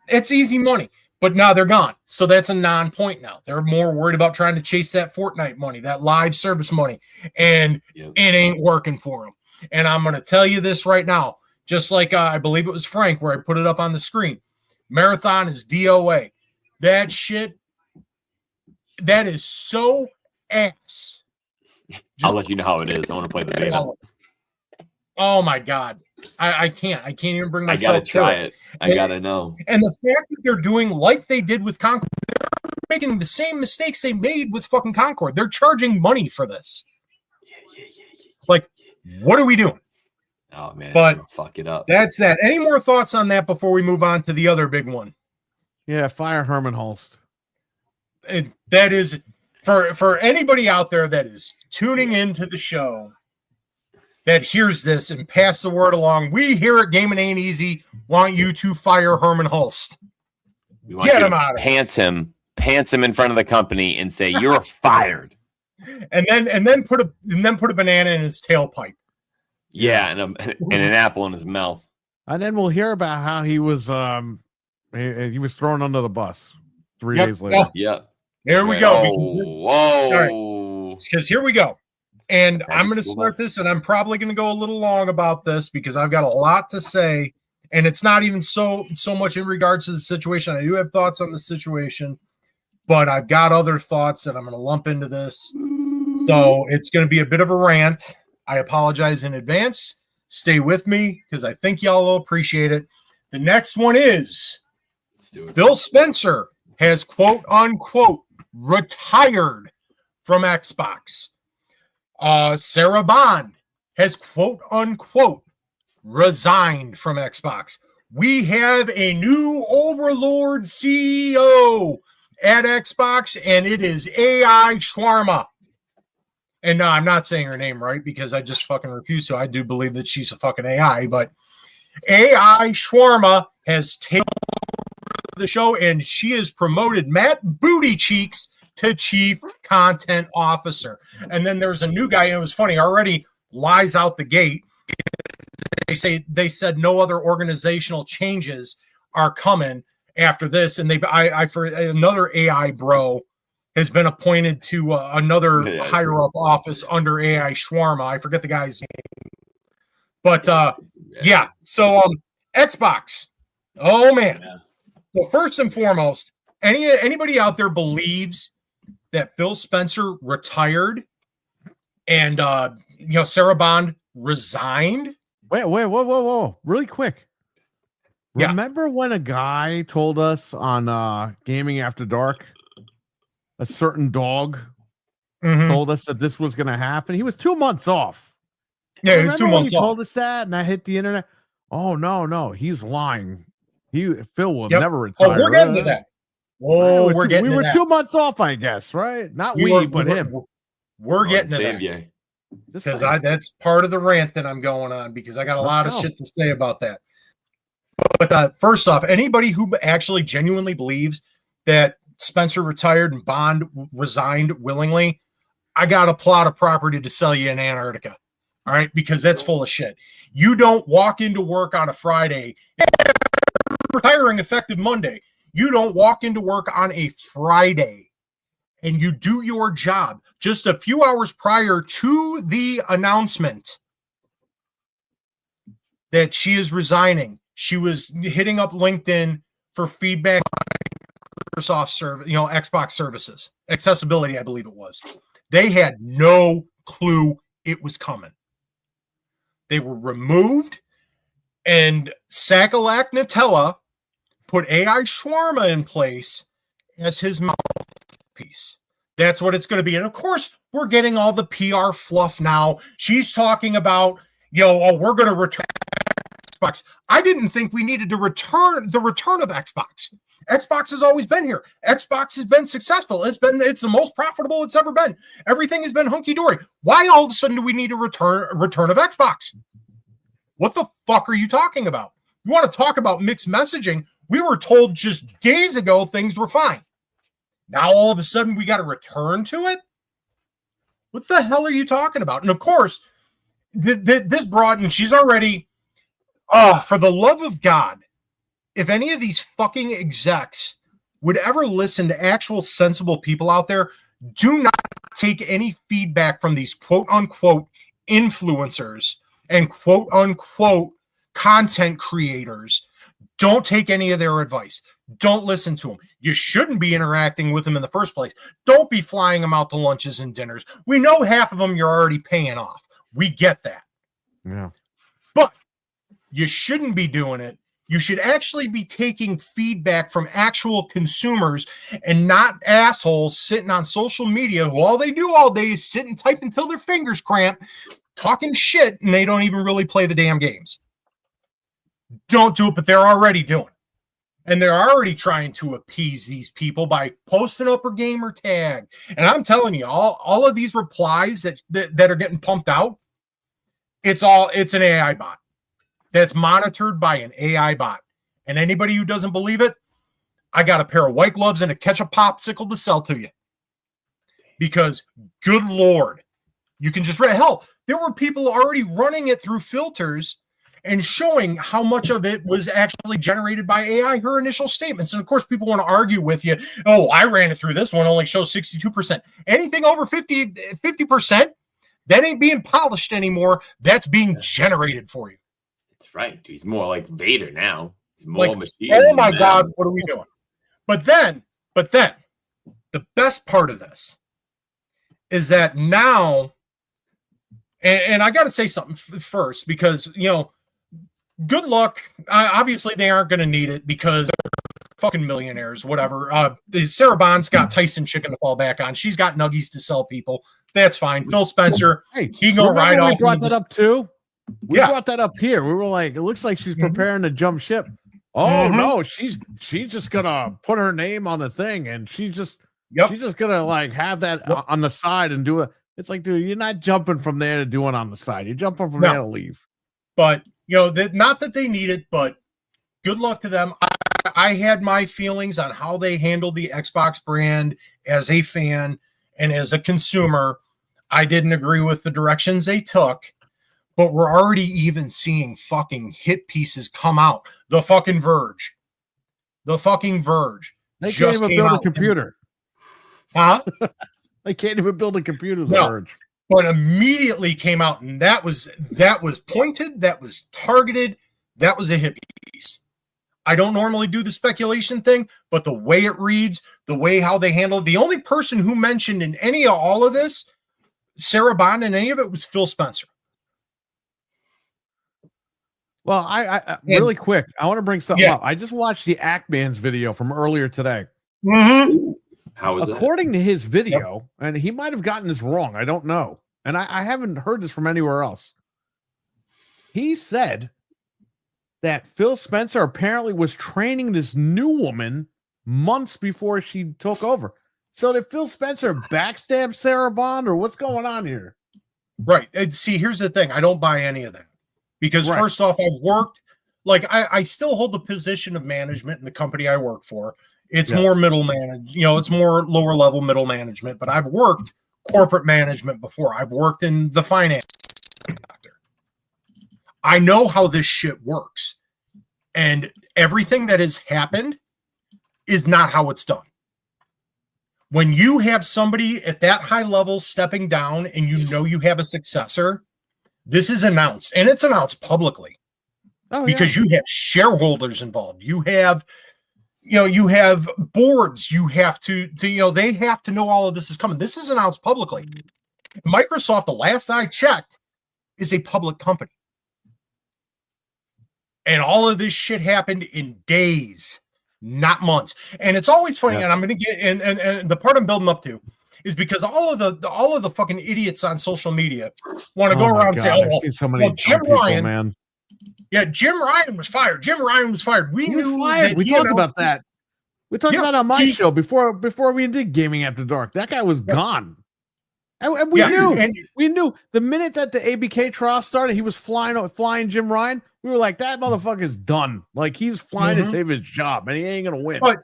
it's easy money. But now they're gone. So that's a non-point now. They're more worried about trying to chase that Fortnite money, that live service money. And it ain't working for them. And I'm going to tell you this right now. Just like I believe it was Frank where I put it up on the screen. Marathon is DOA. That shit, that is so ass. I'll let you know how it is. I want to play the beta. Oh my God. I can't even bring myself. I gotta try it. I gotta know. And the fact that they're doing like they did with Concord, they're making the same mistakes they made with fucking Concord. They're charging money for this. Like, what are we doing? Oh man, but fuck it up. That's that. Any more thoughts on that before we move on to the other big one? Yeah, fire Herman Hulst. That is for anybody out there that is tuning into the show that hears this and pass the word along. We here at Gaming Ain't Easy want you to fire Herman Hulst. We want Get him out. Pants him in front of the company and say you're fired. And then put a banana in his tailpipe. Yeah, and an apple in his mouth. And then we'll hear about how he was he was thrown under the bus 3 days later. Yep. There we go. Whoa. Because here we go. And I'm going to start this, and I'm probably going to go a little long about this because I've got a lot to say, and it's not even so much in regards to the situation. I do have thoughts on the situation, but I've got other thoughts that I'm going to lump into this. So it's going to be a bit of a rant. I apologize in advance. Stay with me because I think y'all will appreciate it. The next one is Phil Spencer has quote unquote retired from Xbox. Sarah Bond has quote unquote resigned from Xbox. We have a new overlord CEO at Xbox, and it is AI Shawarma. And no, I'm not saying her name right because I just fucking refuse to. I do believe that she's a fucking AI, but AI Shawarma has taken over the show, and she has promoted Matt Booty Cheeks to Chief Content Officer. And then there's a new guy, and it was funny, already lies out the gate. They said no other organizational changes are coming after this, and for another AI bro has been appointed to another higher up office under AI Shawarma. I forget the guy's name, but yeah. So Xbox. Oh man. Yeah. So first and foremost, anybody out there believes that Phil Spencer retired and Sarah Bond resigned. Wait, whoa. Really quick. Yeah. Remember when a guy told us on Gaming After Dark, a certain dog told us that this was going to happen? He was 2 months off. Yeah, remember 2 when months he off. told us that, and I hit the internet? Oh, no, he's lying. Phil will Yep. never retire. Oh, we're getting to that. Whoa, we we're getting to were that. 2 months off, I guess, right? Not but him. We're getting to same, that. yeah. Because that's part of the rant that I'm going on, because I got a lot of shit to say about that. But first off, anybody who actually genuinely believes that Spencer retired and Bond resigned willingly, I got a plot of property to sell you in Antarctica. All right, because that's full of shit. You don't walk into work on a Friday, retiring effective Monday. You don't walk into work on a Friday and you do your job. Just a few hours prior to the announcement that she is resigning, she was hitting up LinkedIn for feedback on Microsoft service, Xbox services, accessibility, I believe it was. They had no clue it was coming. They were removed, and Sakalak Nutella put AI Shawarma in place as his mouthpiece. That's what it's going to be. And of course, we're getting all the PR fluff now. She's talking about, we're going to return Xbox. I didn't think we needed to return the return of Xbox. Xbox has always been here. Xbox has been successful. It's the most profitable it's ever been. Everything has been hunky-dory. Why all of a sudden do we need a return of Xbox? What the fuck are you talking about? You want to talk about mixed messaging? We were told just days ago things were fine. Now all of a sudden we got to return to it? What the hell are you talking about? And of course, this broad, and she's already, for the love of God, if any of these fucking execs would ever listen to actual sensible people out there, do not take any feedback from these quote unquote influencers and quote unquote content creators. Don't take any of their advice. Don't listen to them. You shouldn't be interacting with them in the first place. Don't be flying them out to lunches and dinners. We know half of them you're already paying off. We get that. Yeah. But you shouldn't be doing it. You should actually be taking feedback from actual consumers and not assholes sitting on social media who all they do all day is sit and type until their fingers cramp, talking shit, and they don't even really play the damn games. Don't do it, but they're already doing it. And they're already trying to appease these people by posting up a gamer tag. And I'm telling you, all of these replies that are getting pumped out, it's an AI bot that's monitored by an AI bot. And anybody who doesn't believe it, I got a pair of white gloves and a ketchup popsicle to sell to you. Because, good Lord, you can just hell, there were people already running it through filters and showing how much of it was actually generated by AI, her initial statements. And of course, people want to argue with you. Oh, I ran it through this one, only shows 62%. Anything over 50%, that ain't being polished anymore. That's being generated for you. That's right. He's more like Vader now. He's more Like, machine. oh my God, what are we doing? But then, the best part of this is that now, and I got to say something first, because, good luck. Obviously, they aren't going to need it because they're fucking millionaires, whatever. Sarah Bond's got Tyson chicken to fall back on. She's got nuggies to sell people. That's fine. Phil Spencer, Hey, he can go right off. We brought that up too. We Yeah. brought that up here. We were like, it looks like she's preparing to jump ship. Oh no, she's just gonna put her name on the thing, and she's just gonna like have that on the side and do it. It's like, dude, you're not jumping from there to do it on the side. You're jumping from there to leave. But not that they need it, but good luck to them. I had my feelings on how they handled the Xbox brand as a fan and as a consumer. I didn't agree with the directions they took, but we're already even seeing fucking hit pieces come out. The fucking Verge. They can't even build a computer. Huh? They can't even build a computer. No. Verge. But immediately came out, and that was pointed, that was targeted, that was a hit piece. I don't normally do the speculation thing, but the way it reads, the way how they handle it, the only person who mentioned in any of all of this Sarah Bond in any of it. It was Phil Spencer. Well, I really quick, I want to bring something up. I just watched the Ackman's video from earlier today. Mm-hmm. How is According to his video, and he might have gotten this wrong, I don't know, and I haven't heard this from anywhere else. He said that Phil Spencer apparently was training this new woman months before she took over. So did Phil Spencer backstab Sarah Bond, or what's going on here? Right. And see, here's the thing. I don't buy any of that. Because first off, I've worked, like I still hold the position of management in the company I work for. It's more middle management, it's more lower level middle management, but I've worked corporate management before. I've worked in the finance sector. I know how this shit works. And everything that has happened is not how it's done. When you have somebody at that high level stepping down and you have a successor, this is announced, and it's announced publicly because you have shareholders involved. You have boards. You have to they have to know all of this is coming. This is announced publicly. Microsoft, the last I checked, is a public company. And all of this shit happened in days, not months. And it's always funny, and I'm going to get and the part I'm building up to is because all of the fucking idiots on social media want to go around and say, Jim Ryan, man. Yeah, Jim Ryan was fired. Jim Ryan was fired. We knew fired. We talked about that. We talked about it on my show before we did Gaming After Dark. That guy was gone. And we knew the minute that the ABK trial started, he was flying Jim Ryan. We were like, that motherfucker's done. Like, he's flying to save his job, and he ain't gonna win. But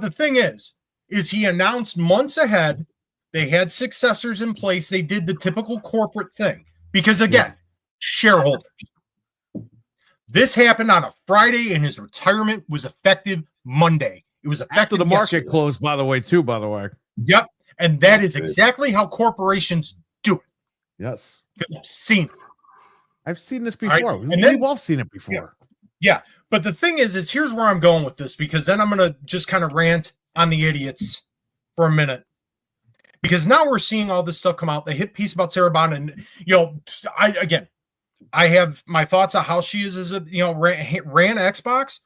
the thing is he announced months ahead. They had successors in place. They did the typical corporate thing because, again, shareholders. This happened on a Friday, and his retirement was effective Monday. It was effective after the market closed, by the way. Yep, and that is exactly how corporations do it. Yes, because I've seen it. I've seen this before. Right? And then, we've all seen it before. Yeah. But the thing is here's where I'm going with this, because then I'm going to just kind of rant on the idiots for a minute. Because now we're seeing all this stuff come out. The hit piece about Sarah Bond, and I have my thoughts on how she is as a ran Xbox.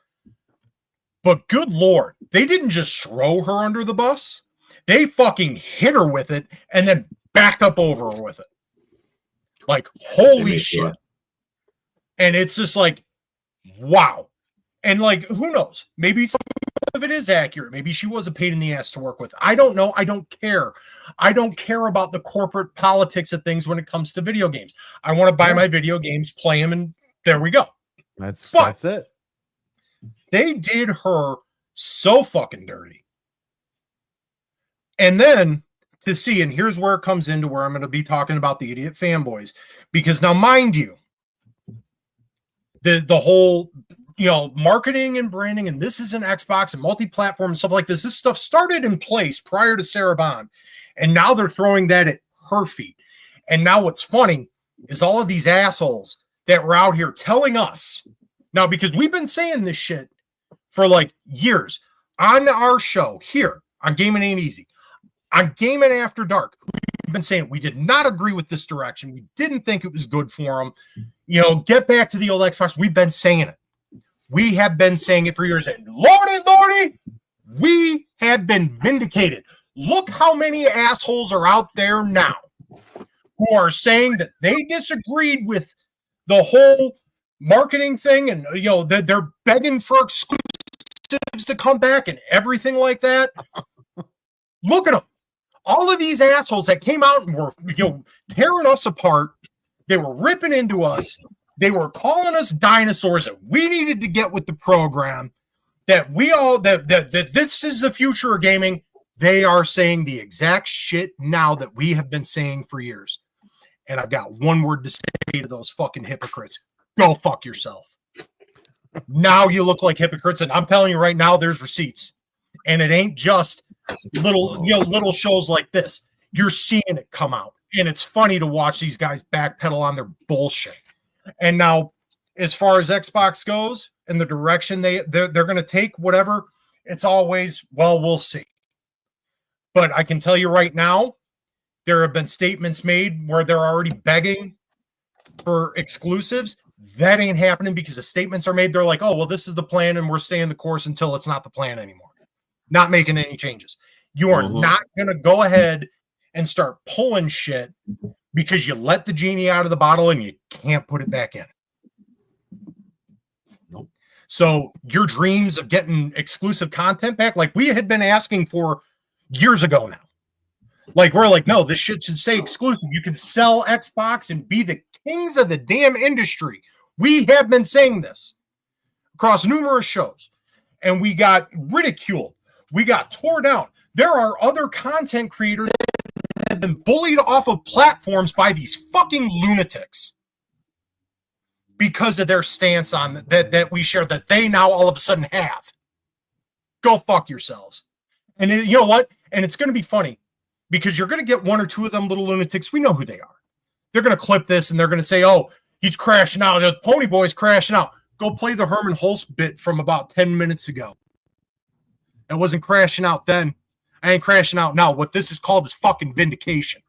But good Lord, they didn't just throw her under the bus. They fucking hit her with it and then backed up over her with it. Like, holy shit. And it's just like, wow. And like, who knows? Maybe some of it is accurate. Maybe she was a pain in the ass to work with. I don't know. I don't care. I don't care about the corporate politics of things when it comes to video games. I want to buy my video games, play them, and there we go. That's it. They did her so fucking dirty. And then to see, and here's where it comes into where I'm going to be talking about the idiot fanboys, because now, mind you, the whole marketing and branding, and this is an Xbox and multi-platform and stuff like this. This stuff started in place prior to Sarah Bond, and now they're throwing that at her feet. And now what's funny is all of these assholes that were out here telling us now, because we've been saying this shit for like years on our show here on Gaming Ain't Easy, on Gaming After Dark. We've been saying we did not agree with this direction. We didn't think it was good for them. Get back to the old Xbox. We've been saying it. We have been saying it for years. And Lordy, we have been vindicated. Look how many assholes are out there now who are saying that they disagreed with the whole marketing thing, and that they're begging for exclusives to come back and everything like that. Look at them. All of these assholes that came out and were tearing us apart. They were ripping into us. They were calling us dinosaurs, that we needed to get with the program, that that this is the future of gaming. They are saying the exact shit now that we have been saying for years. And I've got one word to say to those fucking hypocrites. Go fuck yourself. Now you look like hypocrites, and I'm telling you right now, there's receipts. And it ain't just little shows like this. You're seeing it come out. And it's funny to watch these guys backpedal on their bullshit. And now, as far as Xbox goes and the direction they're going to take, whatever, it's always, well, we'll see. But I can tell you right now, There have been statements made where they're already begging for exclusives. That ain't happening because the statements are made. They're like, oh, well, this is the plan and we're staying the course until it's not the plan anymore. Not making any changes. You are not going to go ahead and start pulling shit because you let the genie out of the bottle and you can't put it back in. Nope. So your dreams of getting exclusive content back, like we had been asking for years ago now. Like, we're like, no, this shit should stay exclusive. You can sell Xbox and be the kings of the damn industry. We have been saying this across numerous shows, and we got ridiculed. We got torn down. There are other content creators that have been bullied off of platforms by these fucking lunatics because of their stance on that we share, that they now all of a sudden have. Go fuck yourselves. And you know what? And it's going to be funny because you're going to get one or two of them little lunatics. We know who they are. They're going to clip this and they're going to say, oh, he's crashing out. The Pony Boy's crashing out. Go play the Herman Hulst bit from about 10 minutes ago. I wasn't crashing out then. I ain't crashing out now. What this is called is fucking vindication.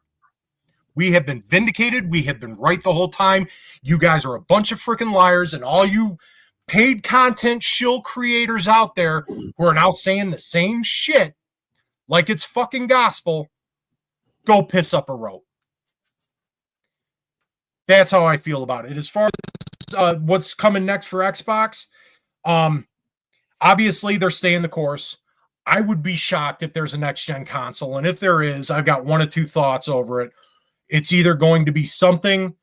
We have been vindicated. We have been right the whole time. You guys are a bunch of freaking liars, and all you paid content shill creators out there who are now saying the same shit like it's fucking gospel, go piss up a rope. That's how I feel about it. As far as what's coming next for Xbox, obviously they're staying the course. I would be shocked if there's a next-gen console, and if there is, I've got one or two thoughts over it. It's either going to be something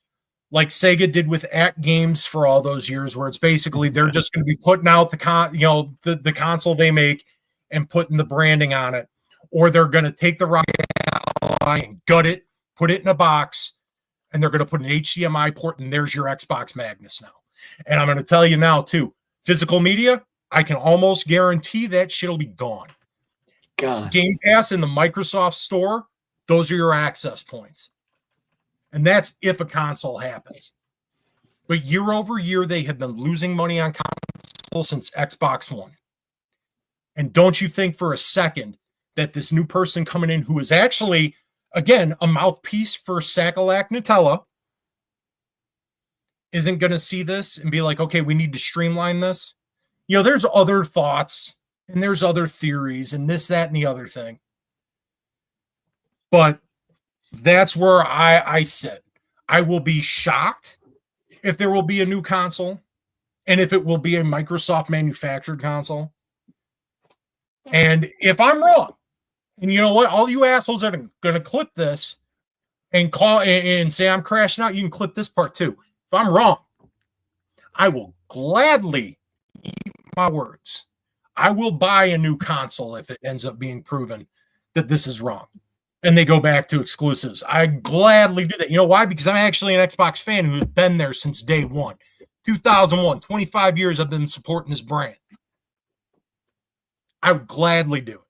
like Sega did with At Games for all those years, where it's basically they're just going to be putting out the console they make and putting the branding on it, or they're going to take the Rocket Ally and gut it, put it in a box, and they're going to put an HDMI port, and there's your Xbox Magnus now. And I'm going to tell you now, too, physical media, I can almost guarantee that shit will be gone. God. Game Pass in the Microsoft Store, those are your access points. And that's if a console happens. But year over year, they have been losing money on console since Xbox One. And don't you think for a second that this new person coming in who is actually, again, a mouthpiece for Sacalac Nutella isn't going to see this and be like, okay, we need to streamline this? You know, there's other thoughts and there's other theories and this, that, and the other thing. But that's where I sit. I will be shocked if there will be a new console and if it will be a Microsoft manufactured console. And if I'm wrong, and you know what, all you assholes that are going to clip this and call and say I'm crashing out, you can clip this part too. If I'm wrong, I will gladly eat my words. I will buy a new console if it ends up being proven that this is wrong and they go back to exclusives. I gladly do that. You know why? Because I'm actually an Xbox fan who's been there since day one. 2001, 25 years I've been supporting this brand. I would gladly do it.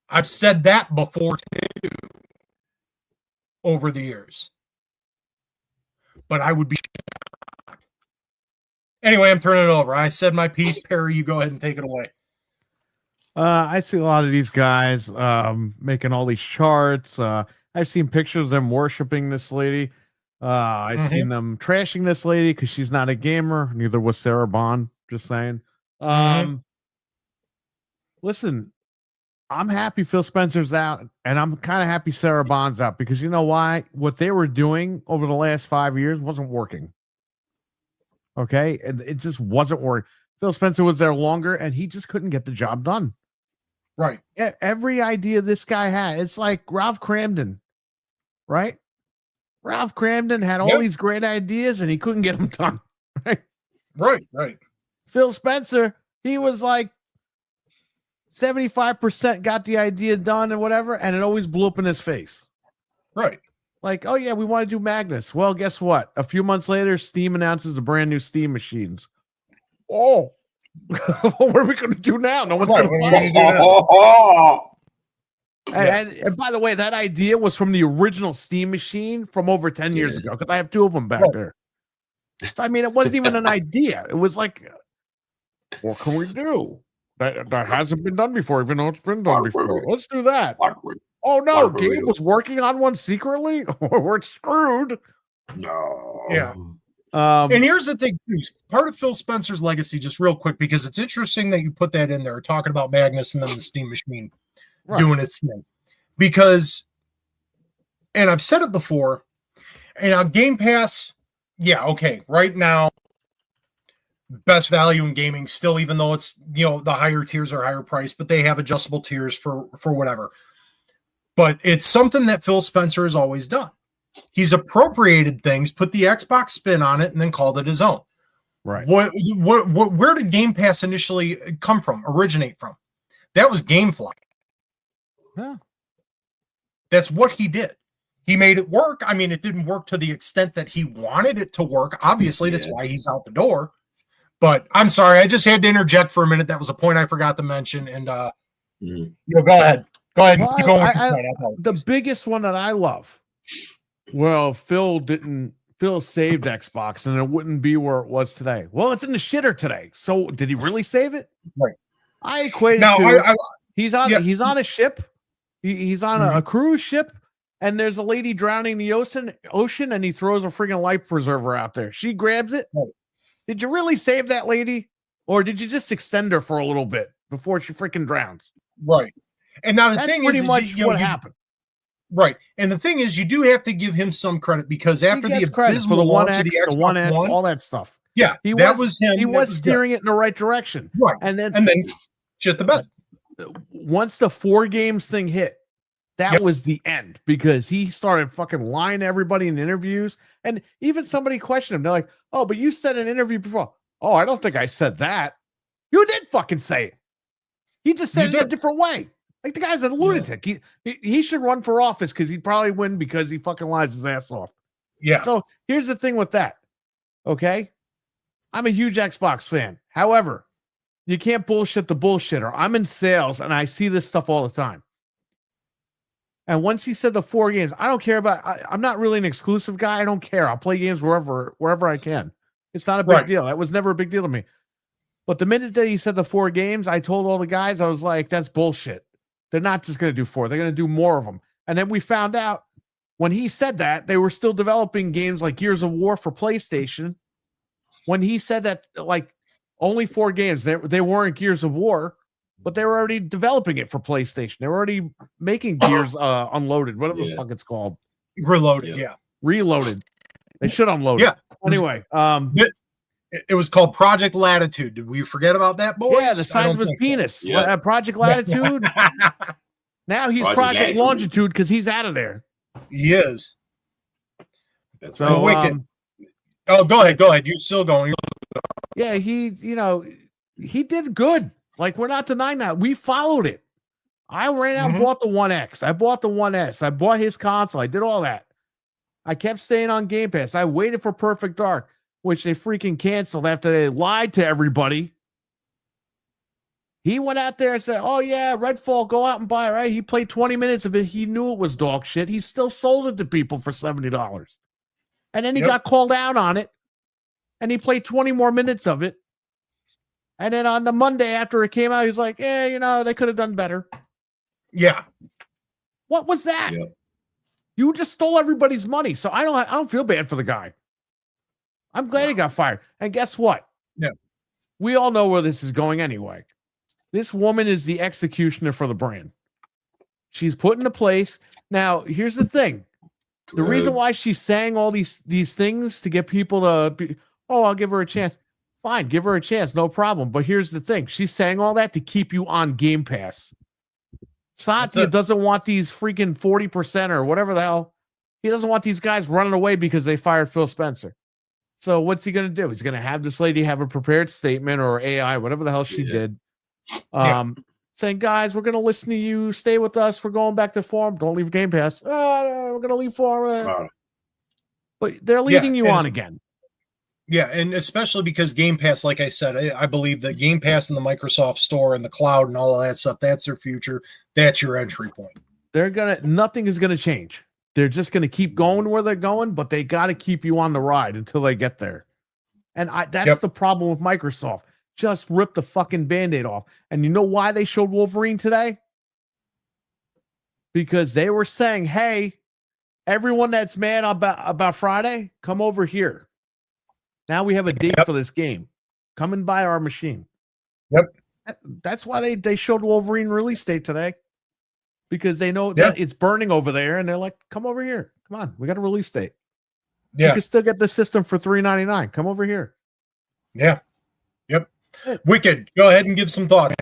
I've said that before too over the years. But I would be shocked. Anyway, I'm turning it over. I said my piece. Perry, you go ahead and take it away. I see a lot of these guys making all these charts. I've seen pictures of them worshiping this lady. I've seen them trashing this lady because she's not a gamer. Neither was Sarah Bond. Just saying. Listen, I'm happy Phil Spencer's out, and I'm kind of happy Sarah Bond's out because you know why? What they were doing over the last 5 years wasn't working. Okay, it just wasn't working. Phil Spencer was there longer, and he just couldn't get the job done. Right. Every idea this guy had, it's like Ralph Cramden, right? Ralph Cramden had all these great ideas, and he couldn't get them done. Right. Phil Spencer, he was like 75% got the idea done and whatever, and it always blew up in his face. Right. Like, oh yeah, we want to do Magnus. Well, guess what? A few months later, Steam announces the brand new Steam machines. Oh, what are we going to do now? No one's going to And by the way, that idea was from the original Steam machine from over 10 years ago, because I have two of them back there. So, I mean, it wasn't even an idea. It was like, what can we do? That hasn't been done before, even though it's been done before. Let's do that. Oh no, Water Gabe burrito. was working on one secretly, or we're screwed. No. Yeah. And here's the thing, too. Part of Phil Spencer's legacy, just real quick, because it's interesting that you put that in there, talking about Magnus and then the Steam Machine doing its thing. Because, and I've said it before, and Game Pass, yeah, okay, right now, best value in gaming still, even though it's, the higher tiers are higher price, but they have adjustable tiers for whatever. But it's something that Phil Spencer has always done. He's appropriated things, put the Xbox spin on it, and then called it his own. Right. Where did Game Pass initially originate from? That was GameFly. Yeah. That's what he did. He made it work. I mean, it didn't work to the extent that he wanted it to work. Obviously, that's why he's out the door. But I'm sorry, I just had to interject for a minute. That was a point I forgot to mention. And go ahead. Go ahead. Well, keep going with your point. The biggest one that I love. Well, Phil saved Xbox and it wouldn't be where it was today. Well, it's in the shitter today. So did he really save it? Right. I equate now, to he's on a ship. He's on a cruise ship, and there's a lady drowning in the ocean, and he throws a freaking life preserver out there. She grabs it. Right. Did you really save that lady? Or did you just extend her for a little bit before she freaking drowns? Right. And now That's pretty much what happened. Right. And the thing is, you do have to give him some credit, because after the credit for the One X, the One S, all that stuff. Yeah, that was him. He was steering it in the right direction. Right. And then shit the bed. Once the 4 games thing hit, that was the end, because he started fucking lying to everybody in interviews. And even somebody questioned him. They're like, oh, but you said in an interview before. Oh, I don't think I said that. You did fucking say it. He just said it in a different way. Like, the guy's a lunatic. He should run for office, because he'd probably win, because he fucking lies his ass off. Yeah. So here's the thing with that. Okay. I'm a huge Xbox fan. However, you can't bullshit the bullshitter. I'm in sales and I see this stuff all the time. And once he said the 4 games, I don't care about, I'm not really an exclusive guy. I don't care. I'll play games wherever I can. It's not a big deal. That was never a big deal to me. But the minute that he said the 4 games, I told all the guys, I was like, that's bullshit. They're not just going to do 4. They're going to do more of them. And then we found out when he said that, they were still developing games like Gears of War for PlayStation. When he said that, like, only 4 games, they weren't Gears of War, but they were already developing it for PlayStation. They were already making Gears Unloaded, whatever the fuck it's called. Reloaded, Reloaded. They should unload it. Anyway, it was called Project Latitude. Did we forget about that, boys? Yeah, the size of his penis. So. Yeah. Project Latitude. Now he's Project Longitude, because he's out of there. He is. That's so wicked. Go ahead. You're still going. Yeah, he did good. Like, we're not denying that. We followed it. I ran out and bought the One X. I bought the One S. I bought his console. I did all that. I kept staying on Game Pass. I waited for Perfect Dark, which they freaking canceled after they lied to everybody. He went out there and said, oh, yeah, Redfall, go out and buy it, right? He played 20 minutes of it. He knew it was dog shit. He still sold it to people for $70. And then he got called out on it. And he played 20 more minutes of it. And then on the Monday after it came out, he's like, they could have done better. Yeah. What was that? Yeah. You just stole everybody's money. So I don't feel bad for the guy. I'm glad he got fired. And guess what? Yeah. We all know where this is going anyway. This woman is the executioner for the brand. She's put into place. Now, here's the thing. The reason why she's saying all these things to get people to be, I'll give her a chance. Fine, give her a chance, no problem. But here's the thing. She's saying all that to keep you on Game Pass. Satya doesn't want these freaking 40% or whatever the hell. He doesn't want these guys running away because they fired Phil Spencer. So what's he going to do? He's going to have this lady have a prepared statement or AI, whatever the hell she did. Saying, guys, we're going to listen to you. Stay with us. We're going back to Forum. Don't leave Game Pass. We're going to leave Forum. But they're leading you on again. Yeah, and especially because Game Pass, like I said, I believe that Game Pass and the Microsoft Store and the cloud and all of that stuff, that's their future. That's your entry point. Nothing is going to change. They're just going to keep going where they're going, but they got to keep you on the ride until they get there. And that's the problem with Microsoft. Just rip the fucking Band-Aid off. And you know why they showed Wolverine today? because they were saying, hey, everyone that's mad about Friday, come over here. Now we have a date for this game. Come and buy our machine. Yep. That's why they showed Wolverine release date today, because they know that it's burning over there, and they're like, come over here. Come on, we got a release date. Yeah. You can still get the system for $399. Come over here. Yeah. Yep. Wicked. Go ahead and give some thought.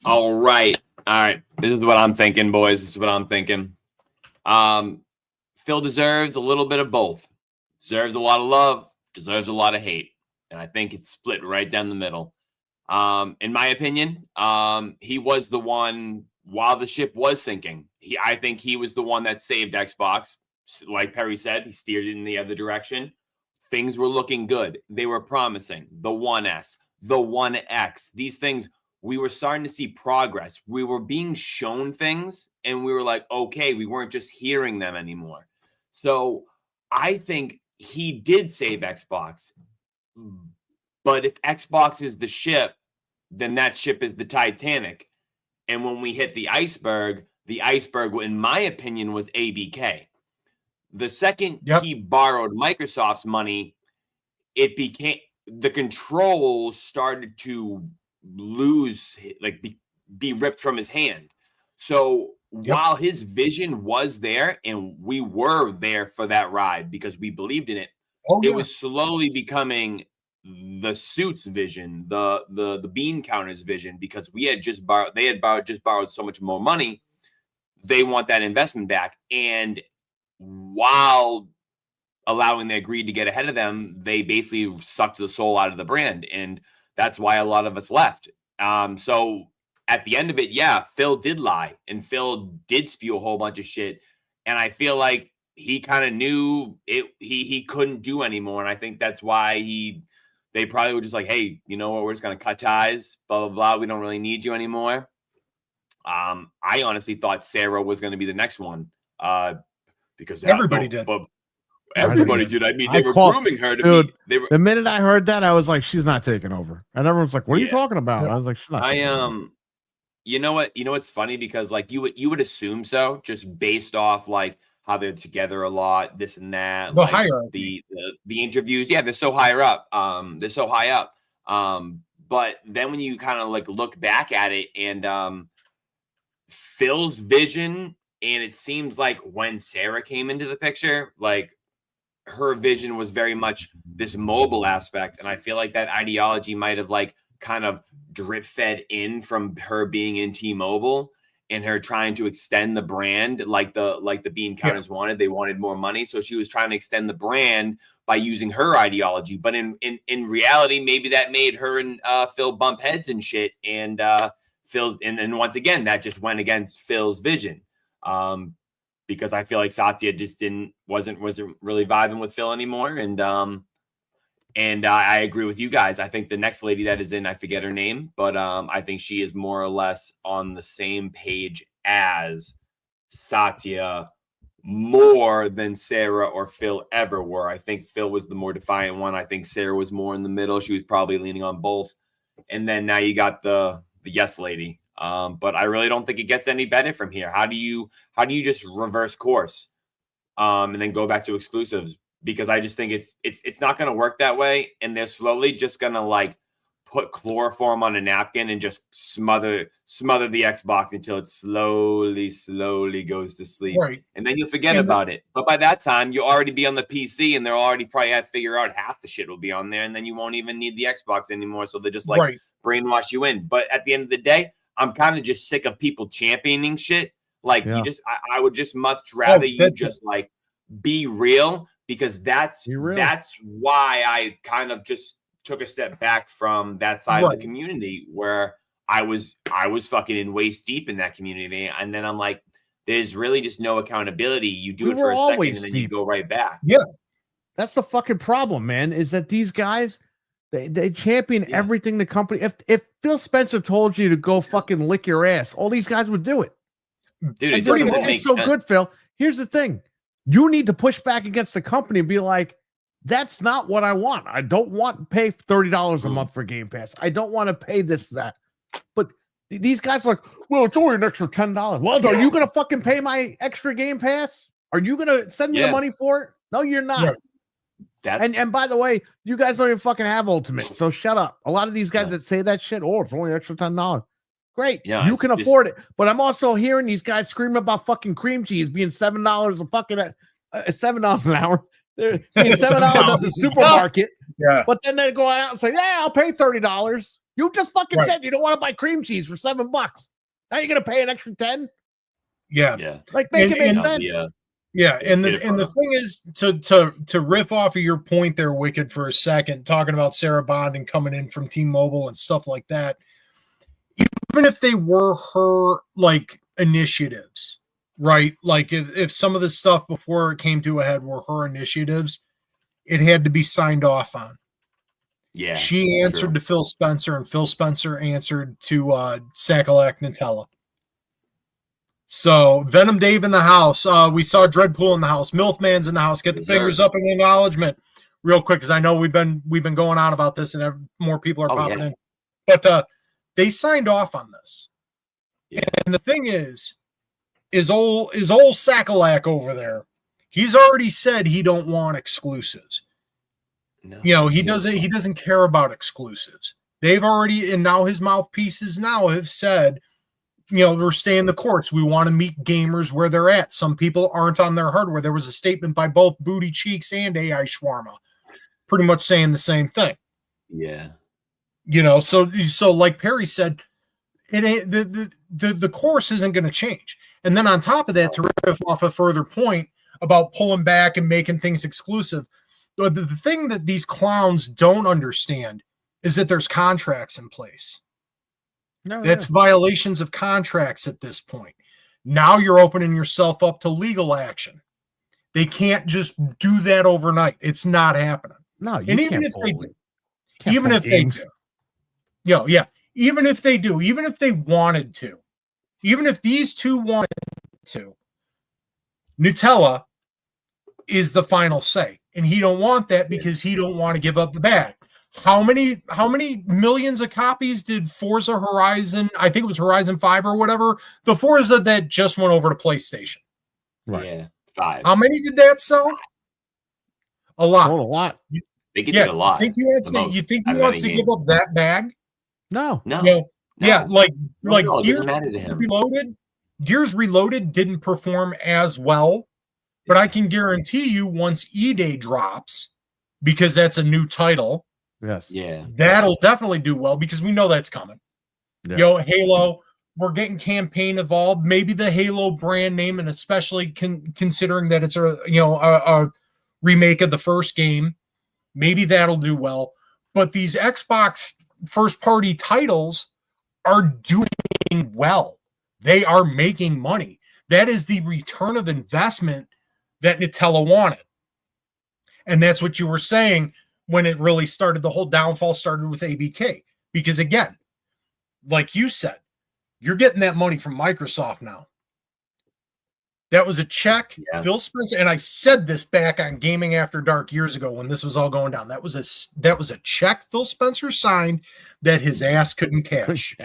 All right. This is what I'm thinking, boys. This is what I'm thinking. Phil deserves a little bit of both. Deserves a lot of love, deserves a lot of hate. And I think it's split right down the middle. In my opinion, he was the one while the ship was sinking. I think he was the one that saved Xbox. Like Perry said, he steered it in the other direction. Things were looking good. They were promising. The 1S, the 1X, these things, we were starting to see progress. We were being shown things, and we were like, okay, we weren't just hearing them anymore. So I think he did save Xbox. But if Xbox is the ship, then that ship is the Titanic. And when we hit the iceberg, in my opinion, was ABK. The second he borrowed Microsoft's money, it became the controls started to lose, like be ripped from his hand. So while his vision was there, and we were there for that ride because we believed in it, it was slowly becoming the suit's vision, the bean counter's vision, because we had just borrowed, borrowed so much more money. They want that investment back. And while allowing their greed to get ahead of them, they basically sucked the soul out of the brand. And that's why a lot of us left. So at the end of it, Phil did lie, and Phil did spew a whole bunch of shit. And I feel like he kind of knew he couldn't do anymore. And I think that's why they probably were just like, hey, you know what? We're just going to cut ties, blah, blah, blah. We don't really need you anymore. I honestly thought Sarah was going to be the next one. Because everybody did. But everybody did. I mean, they were grooming her to be. The minute I heard that, I was like, she's not taking over. And everyone's like, what are you talking about? I was like, she's not taking over. You know what? You know what's funny? Because like you would assume so, just based off like how they're together a lot, this and that. The hierarchy. The interviews, they're so higher up. They're so high up. But then when you kind of like look back at it, and Phil's vision, and it seems like when Sarah came into the picture, like her vision was very much this mobile aspect. And I feel like that ideology might have like kind of drip fed in from her being in T-Mobile and her trying to extend the brand like the bean counters wanted. They wanted more money. So she was trying to extend the brand by using her ideology. But in reality, maybe that made her and Phil bump heads and shit. And Phil's and once again, that just went against Phil's vision. Because I feel like Satya just wasn't really vibing with Phil anymore. And I agree with you guys. I think the next lady that is in, I forget her name, but I think she is more or less on the same page as Satya, more than Sarah or Phil ever were. I think Phil was the more defiant one. I think Sarah was more in the middle. She was probably leaning on both. And then now you got the yes lady. But I really don't think it gets any better from here. How do you just reverse course and then go back to exclusives? Because I just think it's not going to work that way. And they're slowly just going to like put chloroform on a napkin and just smother the Xbox until it slowly goes to sleep. Right. And then you'll forget about it. But by that time, you'll already be on the PC, and they'll already probably have to figure out half the shit will be on there. And then you won't even need the Xbox anymore. So they're just like brainwash you in. But at the end of the day, I'm kind of just sick of people championing shit. Like I would just much rather you just like be real, because that's why I kind of just took a step back from that side of the community, where I was fucking in waist deep in that community. And then I'm like, there's really just no accountability. You do it for a second and then you go right back. Yeah. That's the fucking problem, man, is that these guys, they champion everything the company. If Phil Spencer told you to go fucking lick your ass, all these guys would do it. Dude, it doesn't make so sense. Good, Phil. Here's the thing. You need to push back against the company and be like, that's not what I want. I don't want to pay $30 a month for Game Pass. I don't want to pay this, that. But These guys are like, well, it's only an extra $10. Well, are you gonna fucking pay my extra Game Pass? Are you gonna send me the money for it? No, you're not. Right. And by the way, you guys don't even fucking have Ultimate, so shut up. A lot of these guys that say that shit, it's only an extra $10. Great, you can afford it. But I'm also hearing these guys screaming about fucking cream cheese being $7 a fucking $7 an hour. They're being $7 at the supermarket. Yeah. But then they go out and say, yeah, I'll pay $30. You just fucking said you don't want to buy cream cheese for $7. Now you're gonna pay an extra 10? Yeah. Like make it make sense. Yeah, and the thing is to riff off of your point there, Wicked, for a second, talking about Sarah Bond and coming in from T-Mobile and stuff like that. Even if they were her like initiatives, right? Like if some of the stuff before it came to a head were her initiatives, it had to be signed off on. Yeah, she answered to Phil Spencer, and Phil Spencer answered to Sacalak Nutella. So Venom Dave in the house. We saw Dreadpool in the house. Milfman's in the house. Get the fingers up in acknowledgement, real quick, because I know we've been going on about this, and more people are popping in. But they signed off on this, and the thing is old Sacalak over there. He's already said he don't want exclusives. No, he doesn't care about exclusives. They've already, and now his mouthpieces now have said, we're staying the course. We want to meet gamers where they're at. Some people aren't on their hardware. There was a statement by both Booty Cheeks and AI Shawarma, pretty much saying the same thing. Yeah. So like Perry said, it ain't the course isn't going to change. And then on top of that, to riff off a further point about pulling back and making things exclusive, the thing that these clowns don't understand is that there's contracts in place. That's violations of contracts at this point. Now you're opening yourself up to legal action. They can't just do that overnight. It's not happening. No, and even if they do, even if they do, even if they wanted to, even if these two wanted to, Nutella is the final say, and he don't want that because he don't want to give up the bag. How many millions of copies did Forza Horizon, I think it was Horizon 5 or whatever, the Forza that just went over to PlayStation? Right. Yeah, 5. How many did that sell? A lot. A lot. They get a lot. You think he wants to give up that bag? No. Yeah, like Gears Reloaded. Gears Reloaded didn't perform as well, but I can guarantee you once E-Day drops, because that's a new title. Yes. Yeah. That'll definitely do well because we know that's coming. Yeah. Halo, we're getting campaign evolved. Maybe the Halo brand name, and especially considering that it's a remake of the first game, maybe that'll do well. But these Xbox first party titles are doing well. They are making money. That is the return of investment that Nutella wanted. And that's what you were saying when it really started. The whole downfall started with ABK. Because again, like you said, you're getting that money from Microsoft now. That was a check. Yeah. Phil Spencer, and I said this back on Gaming After Dark years ago when this was all going down. That was a check Phil Spencer signed that his ass couldn't cash.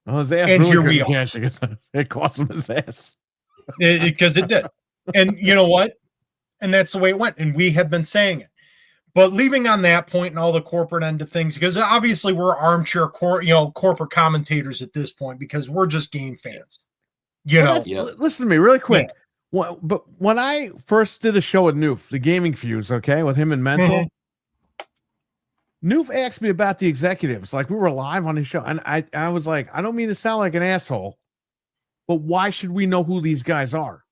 Well, his ass and really here we are. Cash. It cost him his ass. Because it did. And you know what? And that's the way it went. And we have been saying it. But leaving on that point and all the corporate end of things, because obviously we're armchair corporate commentators at this point because we're just game fans. Listen to me really quick. Yeah. But when I first did a show with Noof, the Gaming Fuse, with him and Mental, Noof asked me about the executives. Like, we were live on his show, and I was like, I don't mean to sound like an asshole, but why should we know who these guys are?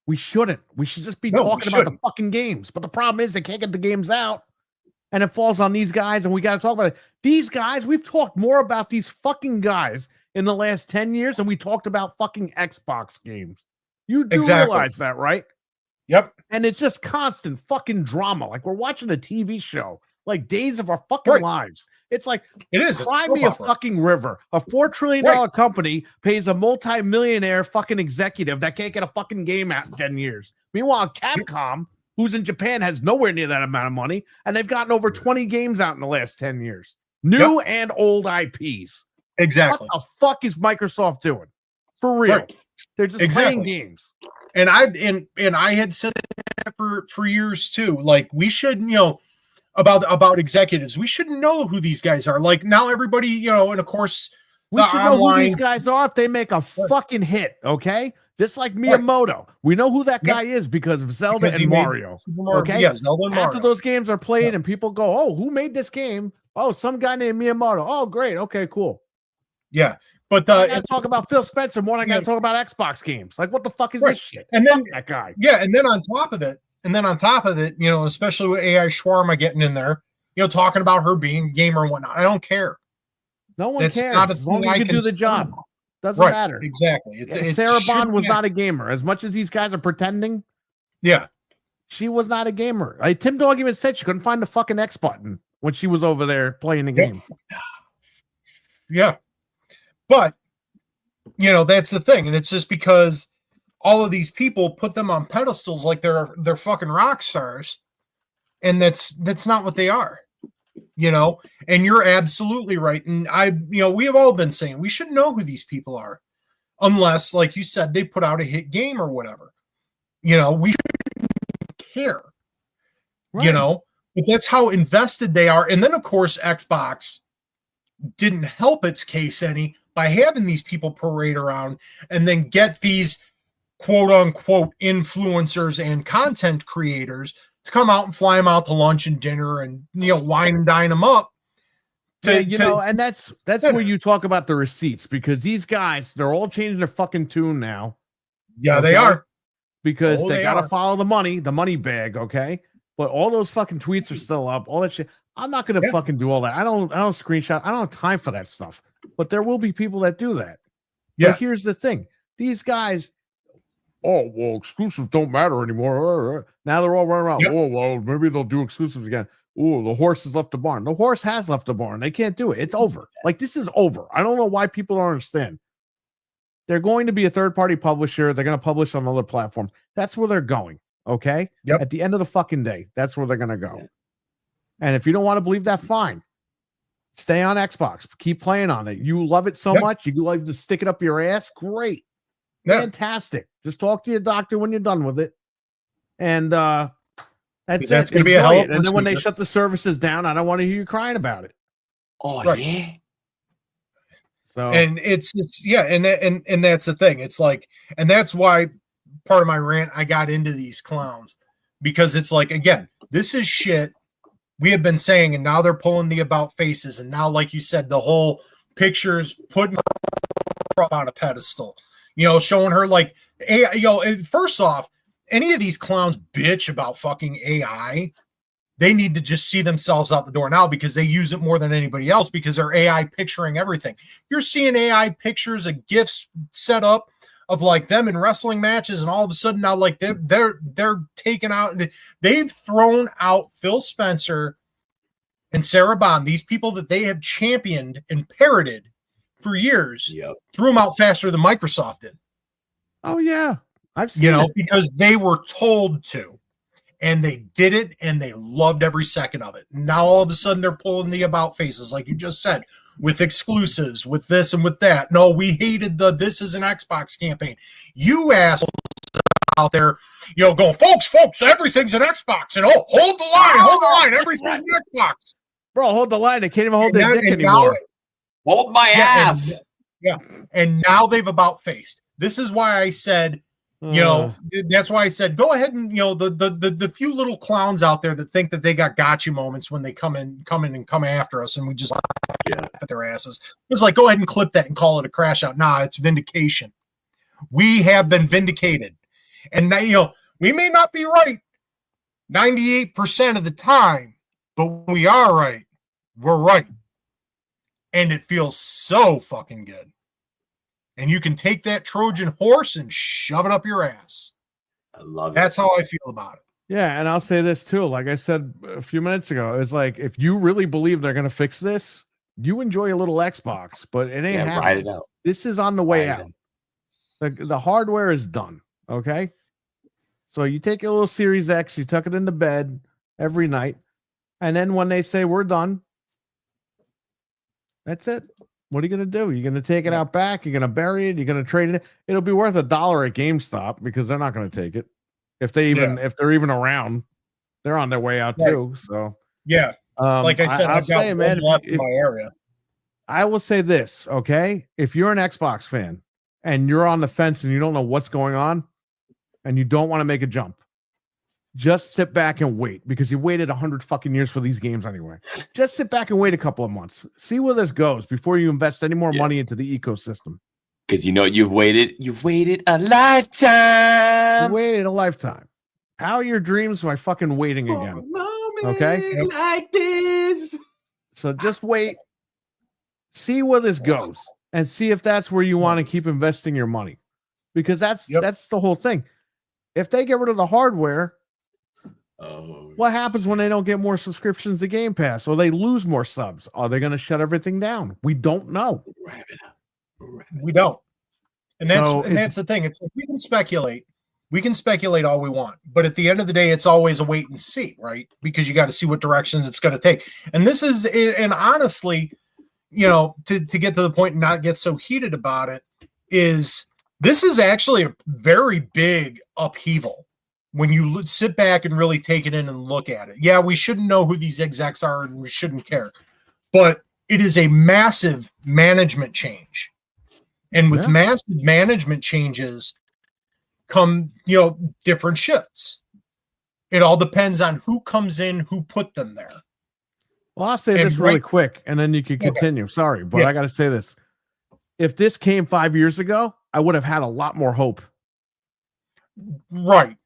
We shouldn't. We should just be talking about the fucking games. But the problem is they can't get the games out, and it falls on these guys, and we got to talk about it. These guys, we've talked more about these fucking guys in the last 10 years than we talked about fucking Xbox games. You do realize that, right? Yep. And it's just constant fucking drama. Like, we're watching a TV show. Like days of our fucking lives. It's like, it is. Cry me a fucking river. A $4 trillion company pays a multi-millionaire fucking executive that can't get a fucking game out in 10 years. Meanwhile, Capcom, who's in Japan, has nowhere near that amount of money, and they've gotten over 20 games out in the last 10 years. New and old IPs. Exactly. What the fuck is Microsoft doing? For real. Right. They're just Exactly. playing games. And I had said that for years too. Like, we should, about executives, we should know who these guys are. Like, now everybody, and of course, We should know who these guys are if they make a fucking hit, okay? Just like Miyamoto. We know who that guy is because of Zelda and Mario. Okay? Yeah, Zelda and Mario. After those games are played and people go, oh, who made this game? Oh, some guy named Miyamoto. Oh, great. Okay, cool. Yeah. But I gotta talk about Phil Spencer more than I gotta talk about Xbox games. Like, what the fuck is this shit? And then that guy. Yeah, and then on top of it, especially with AI Shawarma getting in there, talking about her being a gamer and whatnot. I don't care. No one cares. Not as long as you can do the job. Doesn't matter. Exactly. Sarah Bond was not a gamer. As much as these guys are pretending. Yeah. She was not a gamer. Tim Dog even said she couldn't find the fucking X button when she was over there playing the game. Yeah. But, that's the thing. And it's just because all of these people put them on pedestals like they're fucking rock stars. And that's not what they are. And you're absolutely right. And we have all been saying we should know who these people are, unless, like you said, they put out a hit game or whatever. We shouldn't care, right. But that's how invested they are. And then, of course, Xbox didn't help its case any by having these people parade around and then get these quote unquote influencers and content creators to come out and fly them out to lunch and dinner and wine and dine them up. And that's where you talk about the receipts, because these guys, they're all changing their fucking tune now. Yeah, okay? They are. Because they gotta follow the money bag, okay? But all those fucking tweets are still up, all that shit. I'm not gonna fucking do all that. I don't screenshot. I don't have time for that stuff. But there will be people that do that. Yeah. But here's the thing: these guys, oh well, exclusives don't matter anymore. Now they're all running around. Yep. Oh well, maybe they'll do exclusives again. Oh, the horse has left the barn. The horse has left the barn. They can't do it. It's over. Like, this is over. I don't know why people don't understand. They're going to be a third-party publisher. They're going to publish on other platforms. That's where they're going. Okay. Yep. At the end of the fucking day, that's where they're going to go. Yeah. And if you don't want to believe that, fine. Stay on Xbox. Keep playing on it. You love it so much. You like to stick it up your ass. Great. Fantastic. Just talk to your doctor when you're done with it. And that's going to be a hell of a And then when they shut the services down, I don't want to hear you crying about it. Oh, yeah. So, and it's and that's the thing. It's like, and that's why part of my rant, I got into these clowns, because it's like, again, this is shit we have been saying, and now they're pulling the about faces, and now, like you said, the whole pictures putting her up on a pedestal, showing her like, first off, any of these clowns bitch about fucking AI, they need to just see themselves out the door now, because they use it more than anybody else, because they're AI picturing everything. You're seeing AI pictures of GIFs set up of like them in wrestling matches, and all of a sudden now, like, they're taking out, they've thrown out Phil Spencer and Sarah Bond, these people that they have championed and parroted for years, threw them out faster than Microsoft did. Oh yeah, I've seen it. Because they were told to, and they did it, and they loved every second of it. Now all of a sudden they're pulling the about faces, like you just said, with exclusives, with this and with that. No, we hated this is an Xbox campaign. You assholes out there, going, folks, everything's an Xbox, and hold the line, everything's an Xbox. Bro, hold the line. They can't even hold their dick anymore. Hold my ass. And now they've about faced. This is why I said, that's why I said, go ahead and, the few little clowns out there that think that they got gotcha moments when they come in and come after us, and we just laugh at their asses. It's like, go ahead and clip that and call it a crash out. Nah, it's vindication. We have been vindicated. And now, we may not be right 98% of the time, but when we are right, we're right. And it feels so fucking good. And you can take that Trojan horse and shove it up your ass. I love it. That's how I feel about it. Yeah, and I'll say this too. Like I said a few minutes ago, it's like, if you really believe they're going to fix this, you enjoy a little Xbox, but it ain't happening. Ride it out. This is on the way out. The hardware is done, okay? So you take a little Series X, you tuck it in the bed every night, and then when they say we're done, That's it. What are you going to do? You're going to take it out back. You're going to bury it. You're going to trade it. It'll be worth $1 at GameStop because they're not going to take it. If they're even around, they're on their way out too. So yeah, like I said, I've got one left in my area. I will say this, okay? If you're an Xbox fan and you're on the fence and you don't know what's going on and you don't want to make a jump, just sit back and wait because you waited 100 fucking years for these games anyway. Just sit back and wait a couple of months. See where this goes before you invest any more money into the ecosystem. Because you've waited a lifetime. You waited a lifetime. Power your dreams by fucking waiting again. Okay? Like this. So just wait. See where this goes and see if that's where you want to keep investing your money. Because that's the whole thing. If they get rid of the hardware, what happens when they don't get more subscriptions to Game Pass or they lose more subs? Are they going to shut everything down? We don't know. We don't. And that's the thing. It's like we can speculate. We can speculate all we want, but at the end of the day, it's always a wait and see, right? Because you got to see what direction it's going to take. And this is, and honestly, to get to the point and not get so heated about it, this is actually a very big upheaval when you sit back and really take it in and look at it. Yeah, we shouldn't know who these execs are and we shouldn't care, but it is a massive management change. And with massive management changes come, different shifts. It all depends on who comes in, who put them there. Well, I'll say this really quick, and then you can continue. Okay. Sorry, but I got to say this. If this came 5 years ago, I would have had a lot more hope. Right.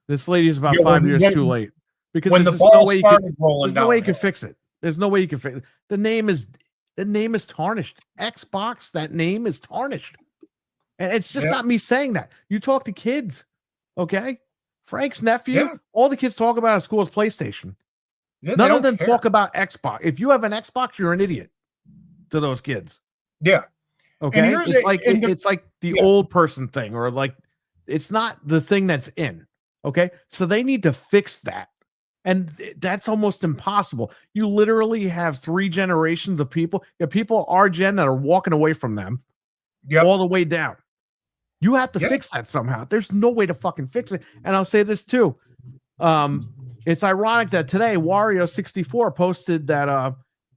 This lady's about 5 years too late. Because there's no way you can fix it. There's no way you can fix it. The name is tarnished. Xbox, that name is tarnished. And it's just not me saying that. You talk to kids, okay? Frank's nephew, all the kids talk about at school is PlayStation. Yeah, none of them talk about Xbox. If you have an Xbox, you're an idiot to those kids. Yeah. Okay. It's like the old person thing, or like it's not the thing that's in. Okay. So they need to fix that. And that's almost impossible. You literally have 3 generations of people. People our gen that are walking away from them all the way down. You have to fix that somehow. There's no way to fucking fix it. And I'll say this too. It's ironic that today Wario64 posted that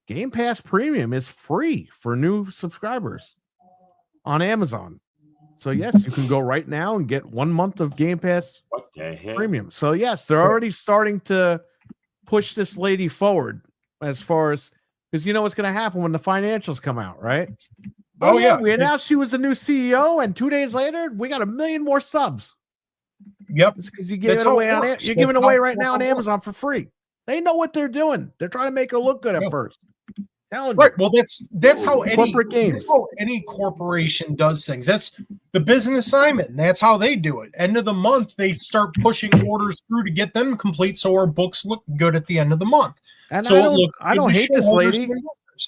Game Pass Premium is free for new subscribers on Amazon. So yes, you can go right now and get 1 month of Game Pass Premium. So yes, they're already starting to push this lady forward as far as, because you know what's going to happen when the financials come out, right? Oh yeah, we announced she was the new CEO, and 2 days later, we got 1 million more subs. Yep, it's because you give it away on it. You're giving it away right now on Amazon for free. They know what they're doing. They're trying to make her look good at first. Right. Well, that's how any corporation does things. That's the business assignment, and that's how they do it. End of the month, they start pushing orders through to get them complete, so our books look good at the end of the month. And so I don't hate this lady.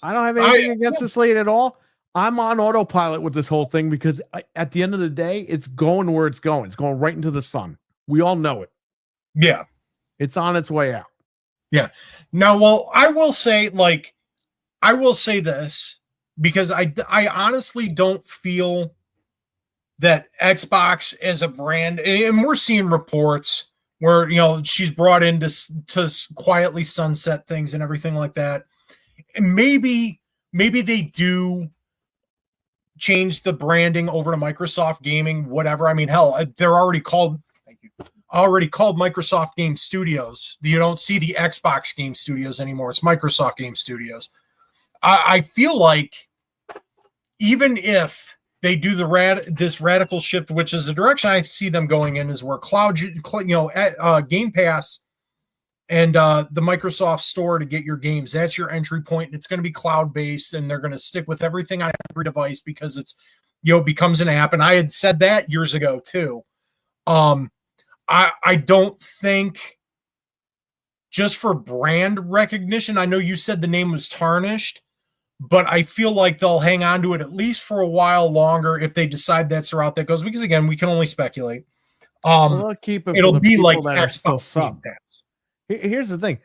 I don't have anything against this lady at all. I'm on autopilot with this whole thing because at the end of the day, it's going where it's going. It's going right into the sun. We all know it. Yeah. It's on its way out. Yeah. Now, well, I will say this because I honestly don't feel that Xbox as a brand, and we're seeing reports where, she's brought in to quietly sunset things and everything like that. And maybe they do change the branding over to Microsoft Gaming, whatever. I mean, hell, they're already called Microsoft Game Studios. You don't see the Xbox Game Studios anymore. It's Microsoft Game Studios. I feel like even if they do this radical shift, which is the direction I see them going in, is where Game Pass and the Microsoft Store to get your games, that's your entry point. It's going to be cloud-based, and they're going to stick with everything on every device because it's, becomes an app. And I had said that years ago too. I don't think just for brand recognition, I know you said the name was tarnished, but I feel like they'll hang on to it at least for a while longer if they decide that's the route that goes, because again, we can only speculate. It'll be like Xbox. Here's the thing.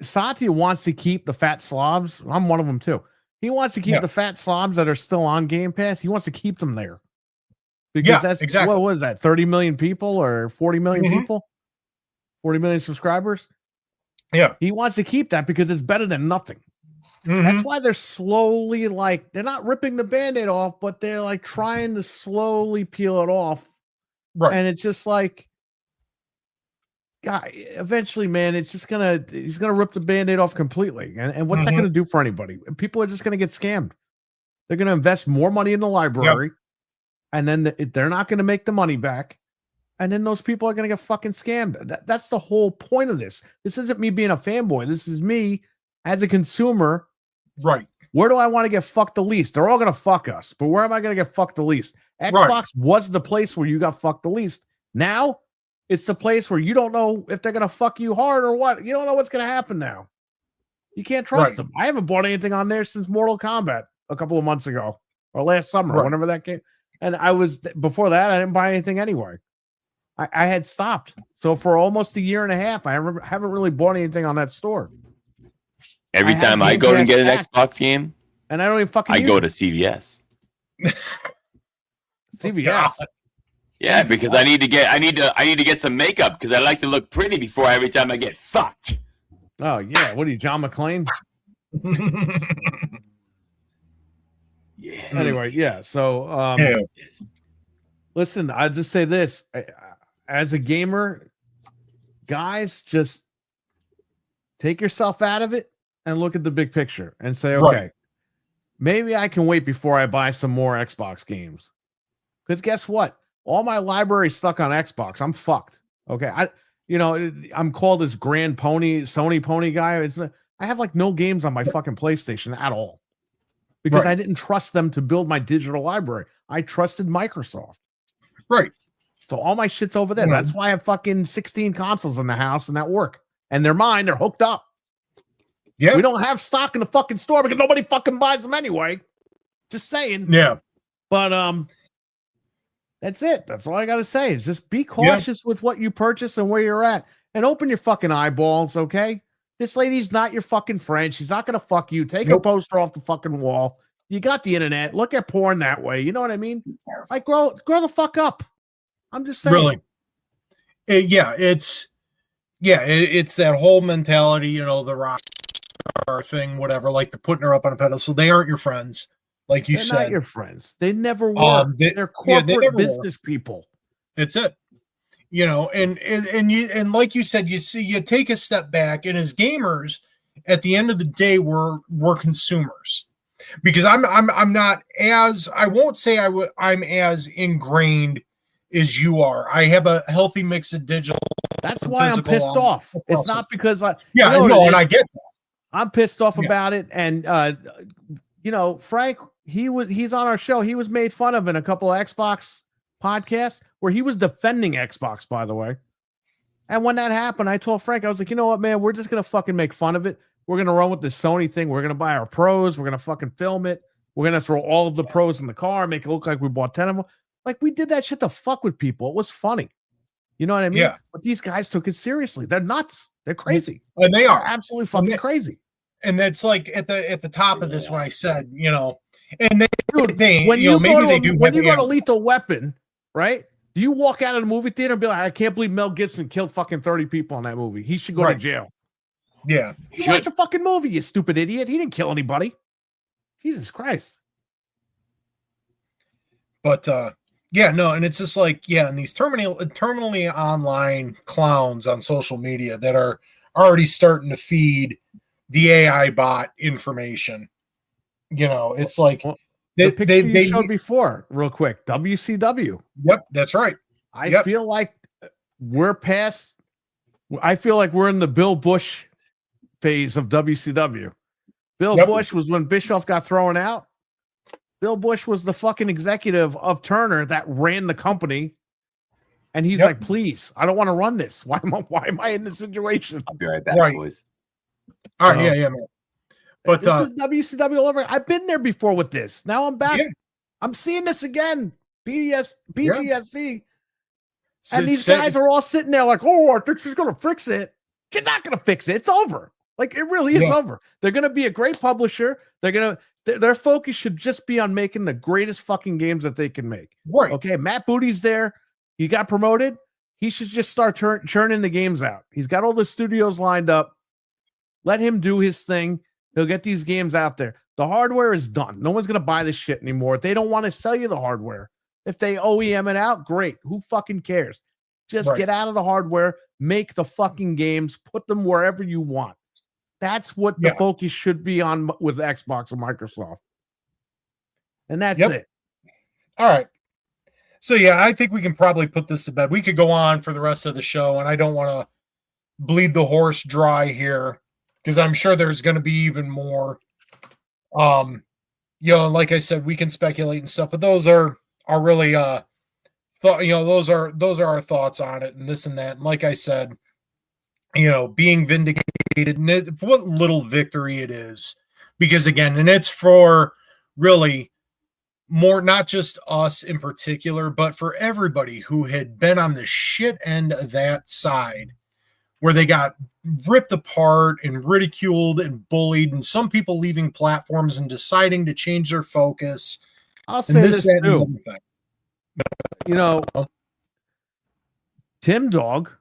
Satya wants to keep the fat Slavs. I'm one of them too. He wants to keep Yeah. the fat slobs that are still on Game Pass. He wants to keep them there. Because that's exactly. what was that? 30 million people or 40 million Mhm. people? 40 million subscribers? Yeah. He wants to keep that because it's better than nothing. Mhm. That's why they're slowly like they're not ripping the band-aid off, but they're like trying to slowly peel it off. Right. And it's just like God, eventually, man, he's gonna rip the band-aid off completely. And what's that gonna do for anybody? People are just gonna get scammed. They're gonna invest more money in the library, and then they're not gonna make the money back. And then those people are gonna get fucking scammed. That's the whole point of this. This isn't me being a fanboy. This is me as a consumer. Right. Where do I want to get fucked the least? They're all gonna fuck us, but where am I gonna get fucked the least? Xbox was the place where you got fucked the least. Now it's the place where you don't know if they're gonna fuck you hard or what. You don't know what's gonna happen now. You can't trust them. I haven't bought anything on there since Mortal Kombat a couple of months ago or last summer, whenever that came. And before that, I didn't buy anything anyway. I had stopped. So for almost a year and a half, I haven't really bought anything on that store. Every time I go and get an Xbox game, and I don't even fucking I go to CVS. CVS. Yeah, because I need to get some makeup because I like to look pretty before every time I get fucked. Oh yeah, what are you, John McClane? Yeah. Anyway, yeah. So listen, I'll just say this. As a gamer, guys, just take yourself out of it and look at the big picture and say, okay, maybe I can wait before I buy some more Xbox games. Because guess what? All my library's stuck on Xbox. I'm fucked. Okay. I'm called this Grand Pony, Sony Pony guy. I have like no games on my fucking PlayStation at all. Because I didn't trust them to build my digital library. I trusted Microsoft. Right. So all my shit's over there. That's why I have fucking 16 consoles in the house and that work. And they're mine. They're hooked up. Yeah. We don't have stock in the fucking store because nobody fucking buys them anyway. Just saying. Yeah. But that's it. That's all I got to say is just be cautious with what you purchase and where you're at. And open your fucking eyeballs, okay? This lady's not your fucking friend. She's not going to fuck you. Take a poster off the fucking wall. You got the internet. Look at porn that way. You know what I mean? Like, grow the fuck up. I'm just saying. Really? It's that whole mentality, the rock star thing, whatever, like the putting her up on a pedestal. They aren't your friends. Like you said. They're not your friends. They never were. They're corporate business people. It's it. And like you said, you take a step back, and as gamers, at the end of the day, we're consumers. Because I'm not as, I won't say I'm as ingrained as you are. I have a healthy mix of digital. That's why I'm pissed off. It's not because and I get that. I'm pissed off about it. And Frank, he's on our show. He was made fun of in a couple of Xbox podcasts where he was defending Xbox, by the way. And when that happened, I told Frank, I was like, you know what, man, we're just gonna fucking make fun of it. We're gonna run with this Sony thing. We're gonna buy our pros. We're gonna fucking film it. We're gonna throw all of the pros in the car, make it look like we bought 10 of them. Like we did that shit to fuck with people. It was funny. You know what I mean? Yeah. But these guys took it seriously. They're nuts. They're crazy. And they are absolutely fucking crazy. And that's like at the top of this when I said, and when you go to Lethal Weapon, right? Do you walk out of the movie theater and be like, I can't believe Mel Gibson killed fucking 30 people in that movie. He should go to jail. Yeah. You watch a fucking movie, you stupid idiot. He didn't kill anybody. Jesus Christ. But and it's just like, and these terminally online clowns on social media that are already starting to feed the AI bot information. It's like they showed before, real quick. WCW. Yep, that's right. I feel like we're past. I feel like we're in the Bill Bush phase of WCW. Bill Bush was when Bischoff got thrown out. Bill Bush was the fucking executive of Turner that ran the company. And he's like, please, I don't want to run this. Why am I in this situation? I'll be right back, boys. All right, man. But this is WCW all over. I've been there before with this. Now I'm back. Yeah. I'm seeing this again. PTSD. And these guys are all sitting there like, oh, I think she's going to fix it. She's not going to fix it. It's over. Like, it really is over. They're going to be a great publisher. They're Their focus should just be on making the greatest fucking games that they can make. Right. Okay, Matt Booty's there. He got promoted. He should just start churning the games out. He's got all the studios lined up. Let him do his thing. He'll get these games out there. The hardware is done. No one's going to buy this shit anymore. They don't want to sell you the hardware. If they OEM it out, great. Who fucking cares? Just get out of the hardware, make the fucking games, put them wherever you want. That's what the focus should be on with Xbox and Microsoft. And that's it. All right. So, yeah, I think we can probably put this to bed. We could go on for the rest of the show, and I don't want to bleed the horse dry here because I'm sure there's going to be even more. Like I said, we can speculate and stuff, but those are really those are our thoughts on it and this and that. And like I said, being vindicated and what little victory it is, because again, and it's for really more, not just us in particular, but for everybody who had been on the shit end of that side where they got ripped apart and ridiculed and bullied, and some people leaving platforms and deciding to change their focus. I'll say this too. Tim Dog,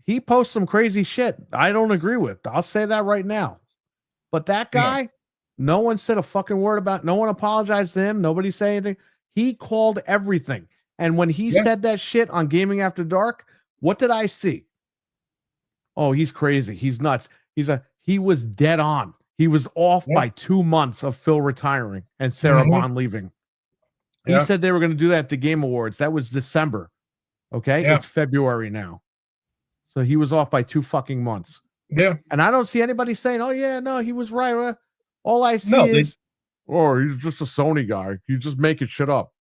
he posts some crazy shit I don't agree with. I'll say that right now. But that guy, no one said a fucking word about it. No one apologized to him. Nobody said anything. He called everything. And when he said that shit on Gaming After Dark, what did I see? Oh, he's crazy. He's nuts. He was dead on. He was off by 2 months of Phil retiring and Sarah Bond leaving. He said they were going to do that at the Game Awards. That was December. Okay? It's February now. So he was off by 2 fucking months. Yeah. And I don't see anybody saying, oh, yeah, no, he was right. All I see is, he's just a Sony guy. He's just making shit up.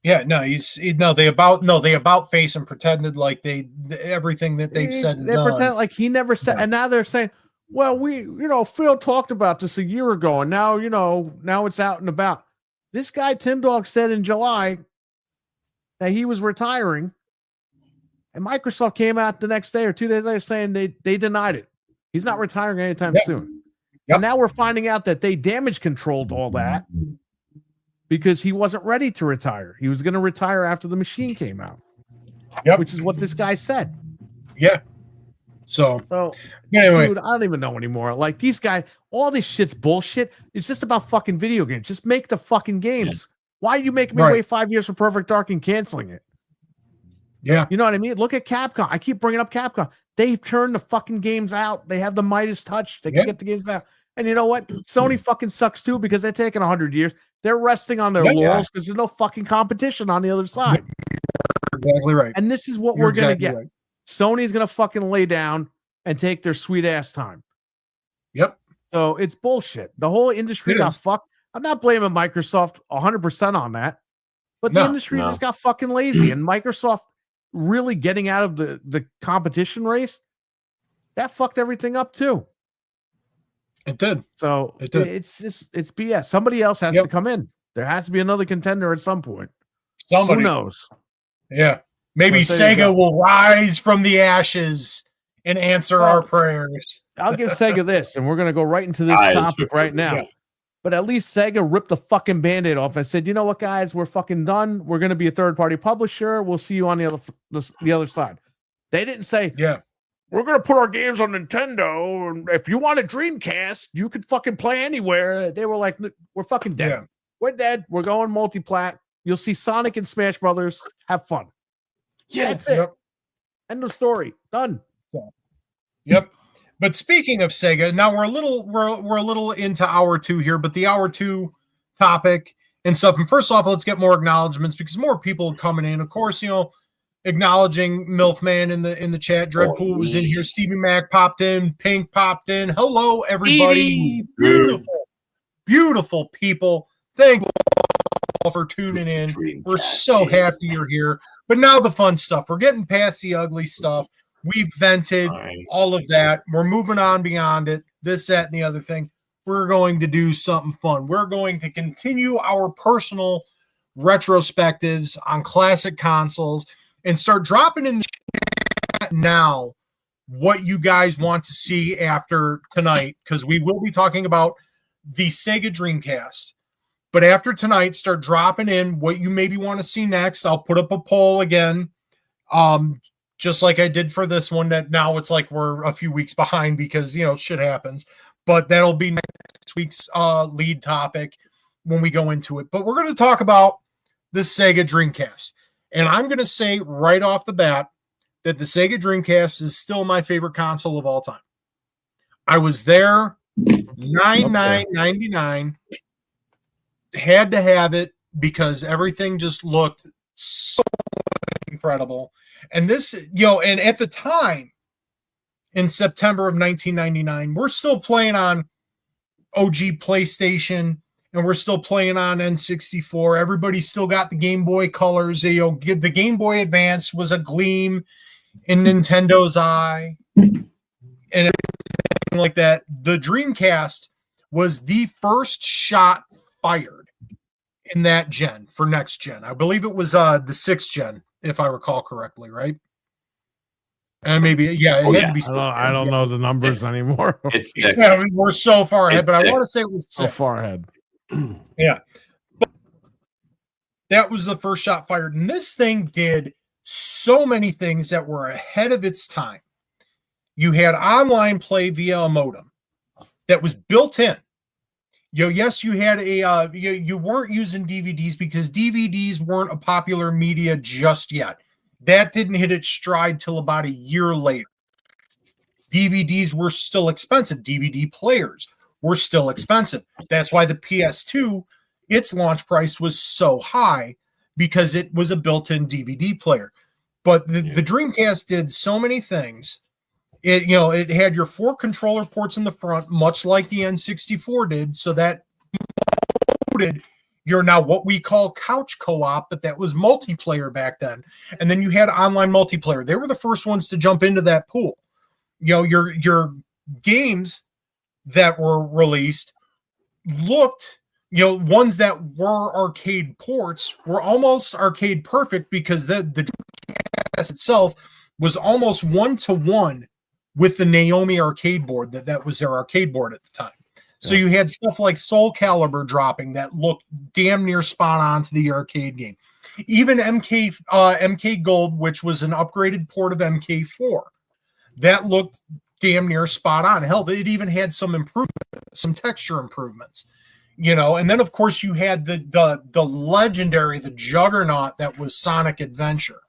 Yeah, no, they about face and pretended like everything that they've said. They pretend like he never said, and now they're saying, well, Phil talked about this a year ago, and now, now it's out and about. This guy, Tim Dog, said in July that he was retiring, and Microsoft came out the next day or 2 days later saying they denied it. He's not retiring anytime soon. Yep. And now we're finding out that they damage controlled all that because he wasn't ready to retire. He was going to retire after the machine came out. Yep. Which is what this guy said. Yeah. So anyway, dude, I don't even know anymore. Like these guys, all this shit's bullshit. It's just about fucking video games. Just make the fucking games. Why are you making me wait 5 years for Perfect Dark and canceling it? Yeah. You know what I mean? Look at Capcom. I keep bringing up Capcom. They've turned the fucking games out. They have the Midas touch. They can get the games out. And you know what? Sony fucking sucks too because they're taking 100 years. They're resting on their laurels because there's no fucking competition on the other side. Exactly right. And this is what we're going to get. Right. Sony's going to fucking lay down and take their sweet ass time. Yep. So it's bullshit. The whole industry got fucked. I'm not blaming Microsoft 100% on that. But the industry just got fucking lazy. And Microsoft really getting out of the competition race, that fucked everything up too. It did. So it's BS. Somebody else has to come in. There has to be another contender at some point. Somebody. Who knows? Yeah. Maybe Sega will rise from the ashes and answer our prayers. I'll give Sega this, and we're going to go right into this topic right now. Yeah. But at least Sega ripped the fucking Band-Aid off and said, you know what, guys? We're fucking done. We're going to be a third-party publisher. We'll see you on the other side. They didn't say, we're going to put our games on Nintendo, and if you want a Dreamcast, you could fucking play anywhere. They were like, we're fucking dead. Yeah. We're dead. We're going multi-plat. You'll see Sonic and Smash Brothers. Have fun. Yeah, that's it. End of story. Done. Yep. But speaking of Sega, now we're a little into hour 2 here, but the hour 2 topic and stuff. And first off, let's get more acknowledgments because more people are coming in. Of course, acknowledging Milfman in the chat. Dreadpool was in here. Stevie Mac popped in. Pink popped in. Hello, everybody. Beautiful people. Thank you for tuning in. We're so happy you're here. But now the fun stuff. We're getting past the ugly stuff. We've vented all of that. We're moving on beyond it. This, that, and the other thing. We're going to do something fun. We're going to continue our personal retrospectives on classic consoles and start dropping in the chat now what you guys want to see after tonight, because we will be talking about the Sega Dreamcast. But after tonight, start dropping in what you maybe want to see next. I'll put up a poll again, just like I did for this one. That now it's like we're a few weeks behind because shit happens. But that'll be next week's lead topic when we go into it. But we're going to talk about the Sega Dreamcast, and I'm going to say right off the bat that the Sega Dreamcast is still my favorite console of all time. I was there, $99.99. Had to have it because everything just looked so incredible. And this, and at the time, in September of 1999, we're still playing on OG PlayStation, and we're still playing on N64. Everybody still got the Game Boy colors. The Game Boy Advance was a gleam in Nintendo's eye, and everything like that. The Dreamcast was the first shot fired in that gen for next gen. I believe it was the 6th gen, if I recall correctly, right? And maybe, it had to be. I don't know the numbers anymore. It's we're so far ahead, but I want to say it was 6. So far ahead. Yeah. But that was the first shot fired. And this thing did so many things that were ahead of its time. You had online play via a modem that was built in. Yes, you had you weren't using DVDs because DVDs weren't a popular media just yet. That didn't hit its stride till about a year later. DVDs were still expensive. DVD players were still expensive. That's why the PS2, its launch price was so high because it was a built-in DVD player. But the Dreamcast did so many things. It had your 4 controller ports in the front, much like the N64 did, so that included your now what we call couch co-op, but that was multiplayer back then. And then you had online multiplayer. They were the first ones to jump into that pool. Your games that were released looked, ones that were arcade ports were almost arcade perfect because the Dreamcast itself was almost 1-to-1 with the Naomi arcade board. That was their arcade board at the time. So you had stuff like Soul Calibur dropping that looked damn near spot on to the arcade game. Even MK Gold, which was an upgraded port of MK4, that looked damn near spot on. Hell, it even had some improvements, some texture improvements. And then of course you had the legendary, the juggernaut that was Sonic Adventure.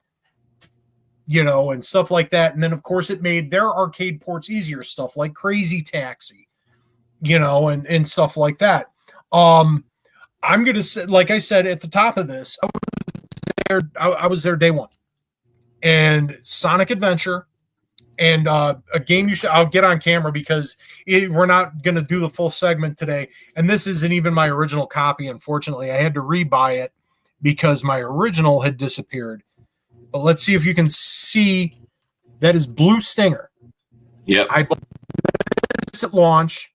And stuff like that. And then of course it made their arcade ports easier, stuff like Crazy Taxi. And stuff like that. I'm going to say, like I said at the top of this, I was there day one. And Sonic Adventure and a game I'll get on camera because we're not going to do the full segment today. And this isn't even my original copy, unfortunately. I had to rebuy it because my original had disappeared. But let's see if you can see that is Blue Stinger. Yeah. I bought this at launch.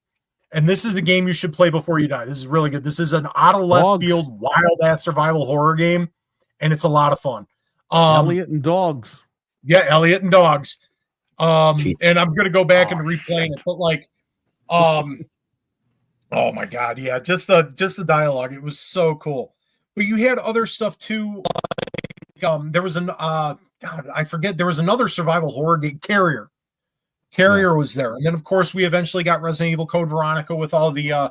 And this is a game you should play before you die. This is really good. This is an out of left field, wild ass survival horror game, and it's a lot of fun. Elliot and Dogs. Yeah, Elliot and Dogs. And I'm gonna go back and replaying it, but oh my god, yeah, just the dialogue. It was so cool. But you had other stuff too. There was I forget. There was another survival horror game, Carrier. Carrier was there. And then, of course, we eventually got Resident Evil Code Veronica with all the,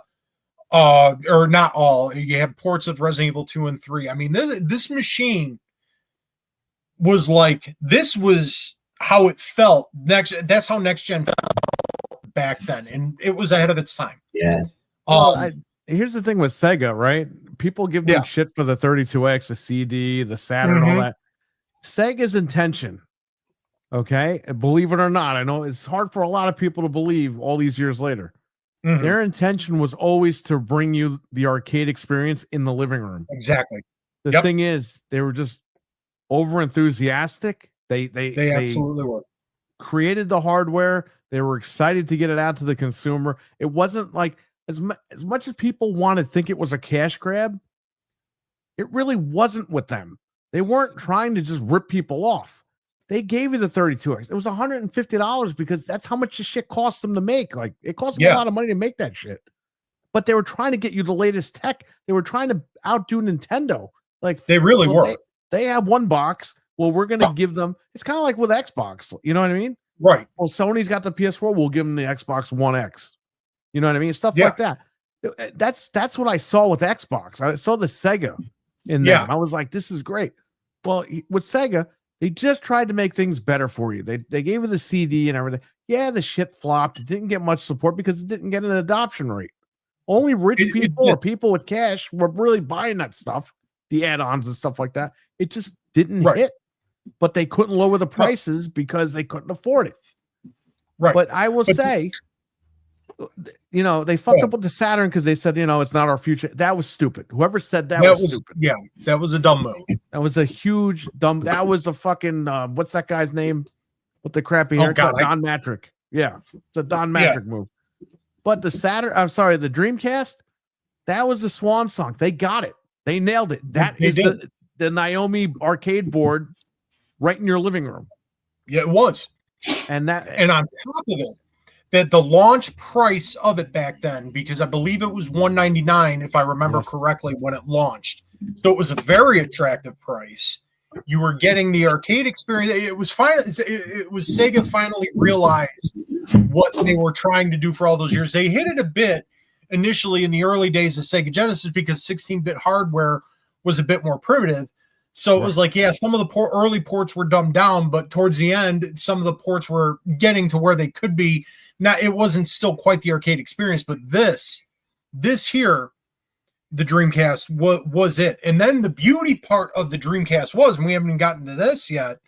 or not all. You have ports of Resident Evil 2 and 3. I mean, this machine was this was how it felt. That's how Next Gen felt back then. And it was ahead of its time. Yeah. Here's the thing with Sega, right? People give them shit for the 32X, the CD, the Saturn, all that. Sega's intention, okay, believe it or not, I know it's hard for a lot of people to believe all these years later. Their intention was always to bring you the arcade experience in the living room. Exactly. The thing is, they were just over enthusiastic. They absolutely were. Created the hardware. They were excited to get it out to the consumer. It wasn't like as much as people want to think it was a cash grab. It really wasn't with them. They weren't trying to just rip people off. They gave you the 32X. It was $150 because that's how much the shit cost them to make. Like, it cost them a lot of money to make that shit. but they were trying to get you the latest tech. They were trying to outdo Nintendo. Like They really were. They have one box. Well, we're going to give them. It's kind of like with Xbox. You know what I mean? Right. Well, Sony's got the PS4. We'll give them the Xbox One X. You know what I mean? Stuff like that. That's what I saw with Xbox. I saw the Sega in there. I was like, this is great. Well, with Sega, they just tried to make things better for you. They gave you the CD and everything. Yeah, the shit flopped. It didn't get much support because it didn't get an adoption rate. Only rich people or people with cash were really buying that stuff, the add-ons and stuff like that. It just didn't hit. But they couldn't lower the prices because they couldn't afford it. Right. But I will say, you know, they fucked up with the Saturn because they said, you know, it's not our future. That was stupid. Whoever said that was stupid. Yeah, that was a dumb move. That was a huge dumb. That was a fucking what's that guy's name with the crappy haircut? Don Matrick. Yeah, it's a Don Matrick move. But the Saturn, I'm sorry, the Dreamcast, that was the swan song. They got it. They nailed it. That is the Naomi arcade board right in your living room. Yeah, it was. And on top of it, that the launch price of it back then, because I believe it was $199 if I remember correctly when it launched. So it was a very attractive price. You were getting the arcade experience. It was Sega finally realized what they were trying to do for all those years. They hit it a bit initially in the early days of Sega Genesis because 16-bit hardware was a bit more primitive. So it was like, some of the early ports were dumbed down, but towards the end, some of the ports were getting to where they could be. Now, it wasn't still quite the arcade experience, but this here, the Dreamcast was it. And then the beauty part of the Dreamcast was, and we haven't even gotten to this yet,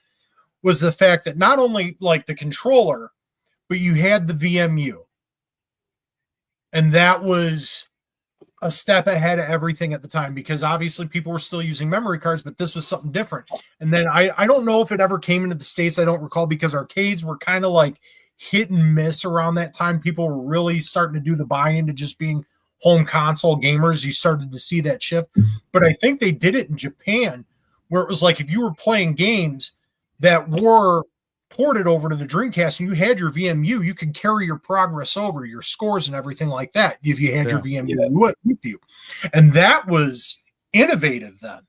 was the fact that not only like the controller, but you had the VMU. And that was a step ahead of everything at the time because obviously people were still using memory cards, but this was something different. And then I don't know if it ever came into the States. I don't recall because arcades were kind of like hit and miss around that time. People were really starting to do the buy-in to just being home console gamers. You started to see that shift. But I think they did it in Japan where it was like if you were playing games that were ported over to the Dreamcast and you had your VMU, you could carry your progress over, your scores and everything like that if you had your VMU with you. And that was innovative then.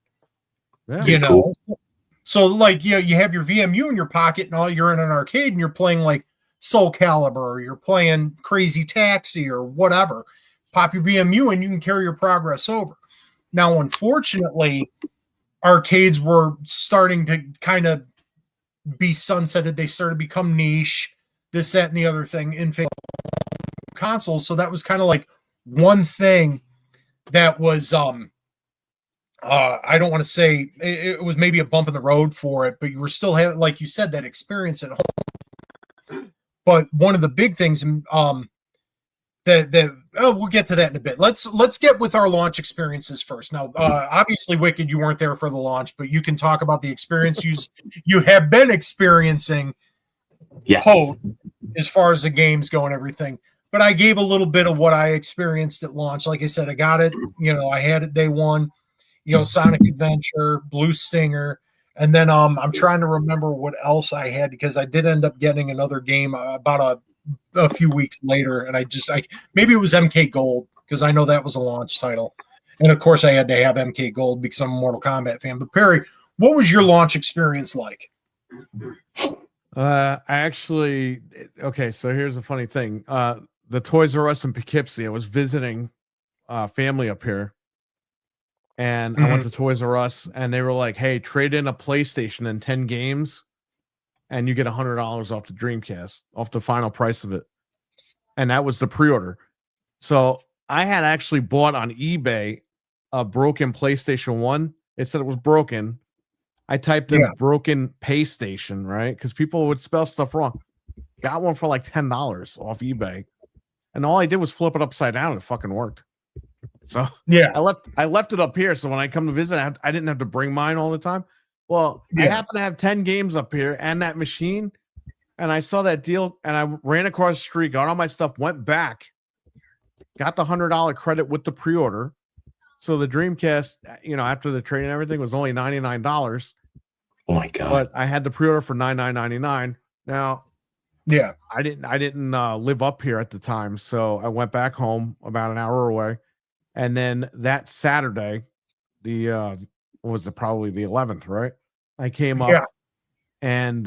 Yeah, you know? Cool. So like you have your VMU in your pocket and all you're in an arcade and you're playing like Soul Calibur or you're playing Crazy Taxi or whatever. Pop your VMU and you can carry your progress over. Now, unfortunately, arcades were starting to kind of be sunsetted. They started to become niche, this, that, and the other thing in favor of consoles. So that was kind of like one thing that was, I don't want to say it was maybe a bump in the road for it, but you were still having, like you said, that experience at home. But one of the big things, we'll get to that in a bit. Let's get with our launch experiences first. Now, obviously, Wicked, you weren't there for the launch, but you can talk about the experience you have been experiencing as far as the games go and everything. But I gave a little bit of what I experienced at launch. Like I said, I got it. You know, I had it day one. You know, Sonic Adventure, Blue Stinger, and then I'm trying to remember what else I had because I did end up getting another game about a few weeks later, and I maybe it was MK Gold because I know that was a launch title, and of course I had to have MK Gold because I'm a Mortal Kombat fan. But Perry, what was your launch experience like? I actually so here's a funny thing. The Toys R Us in Poughkeepsie, I was visiting family up here, and I went to Toys R Us, and they were like, "Hey, trade in a PlayStation and 10 games." And you get $100 off the Dreamcast, off the final price of it. And that was the pre-order. So I had actually bought on eBay a broken PlayStation 1. It said it was broken. I typed in broken PlayStation, right? Because people would spell stuff wrong. Got one for like $10 off eBay. And all I did was flip it upside down and it fucking worked. So I left it up here. So when I come to visit, I didn't have to bring mine all the time. Well, I happen to have 10 games up here and that machine, and I saw that deal, and I ran across the street, got all my stuff, went back, got the $100 credit with the pre-order. So the Dreamcast, you know, after the trade and everything, was only $99. Oh my god! But I had the pre-order for $99.99. Now, Yeah. I didn't live up here at the time, so I went back home about an hour away, and then that Saturday, the what was it, probably the 11th, right? I came up Yeah. and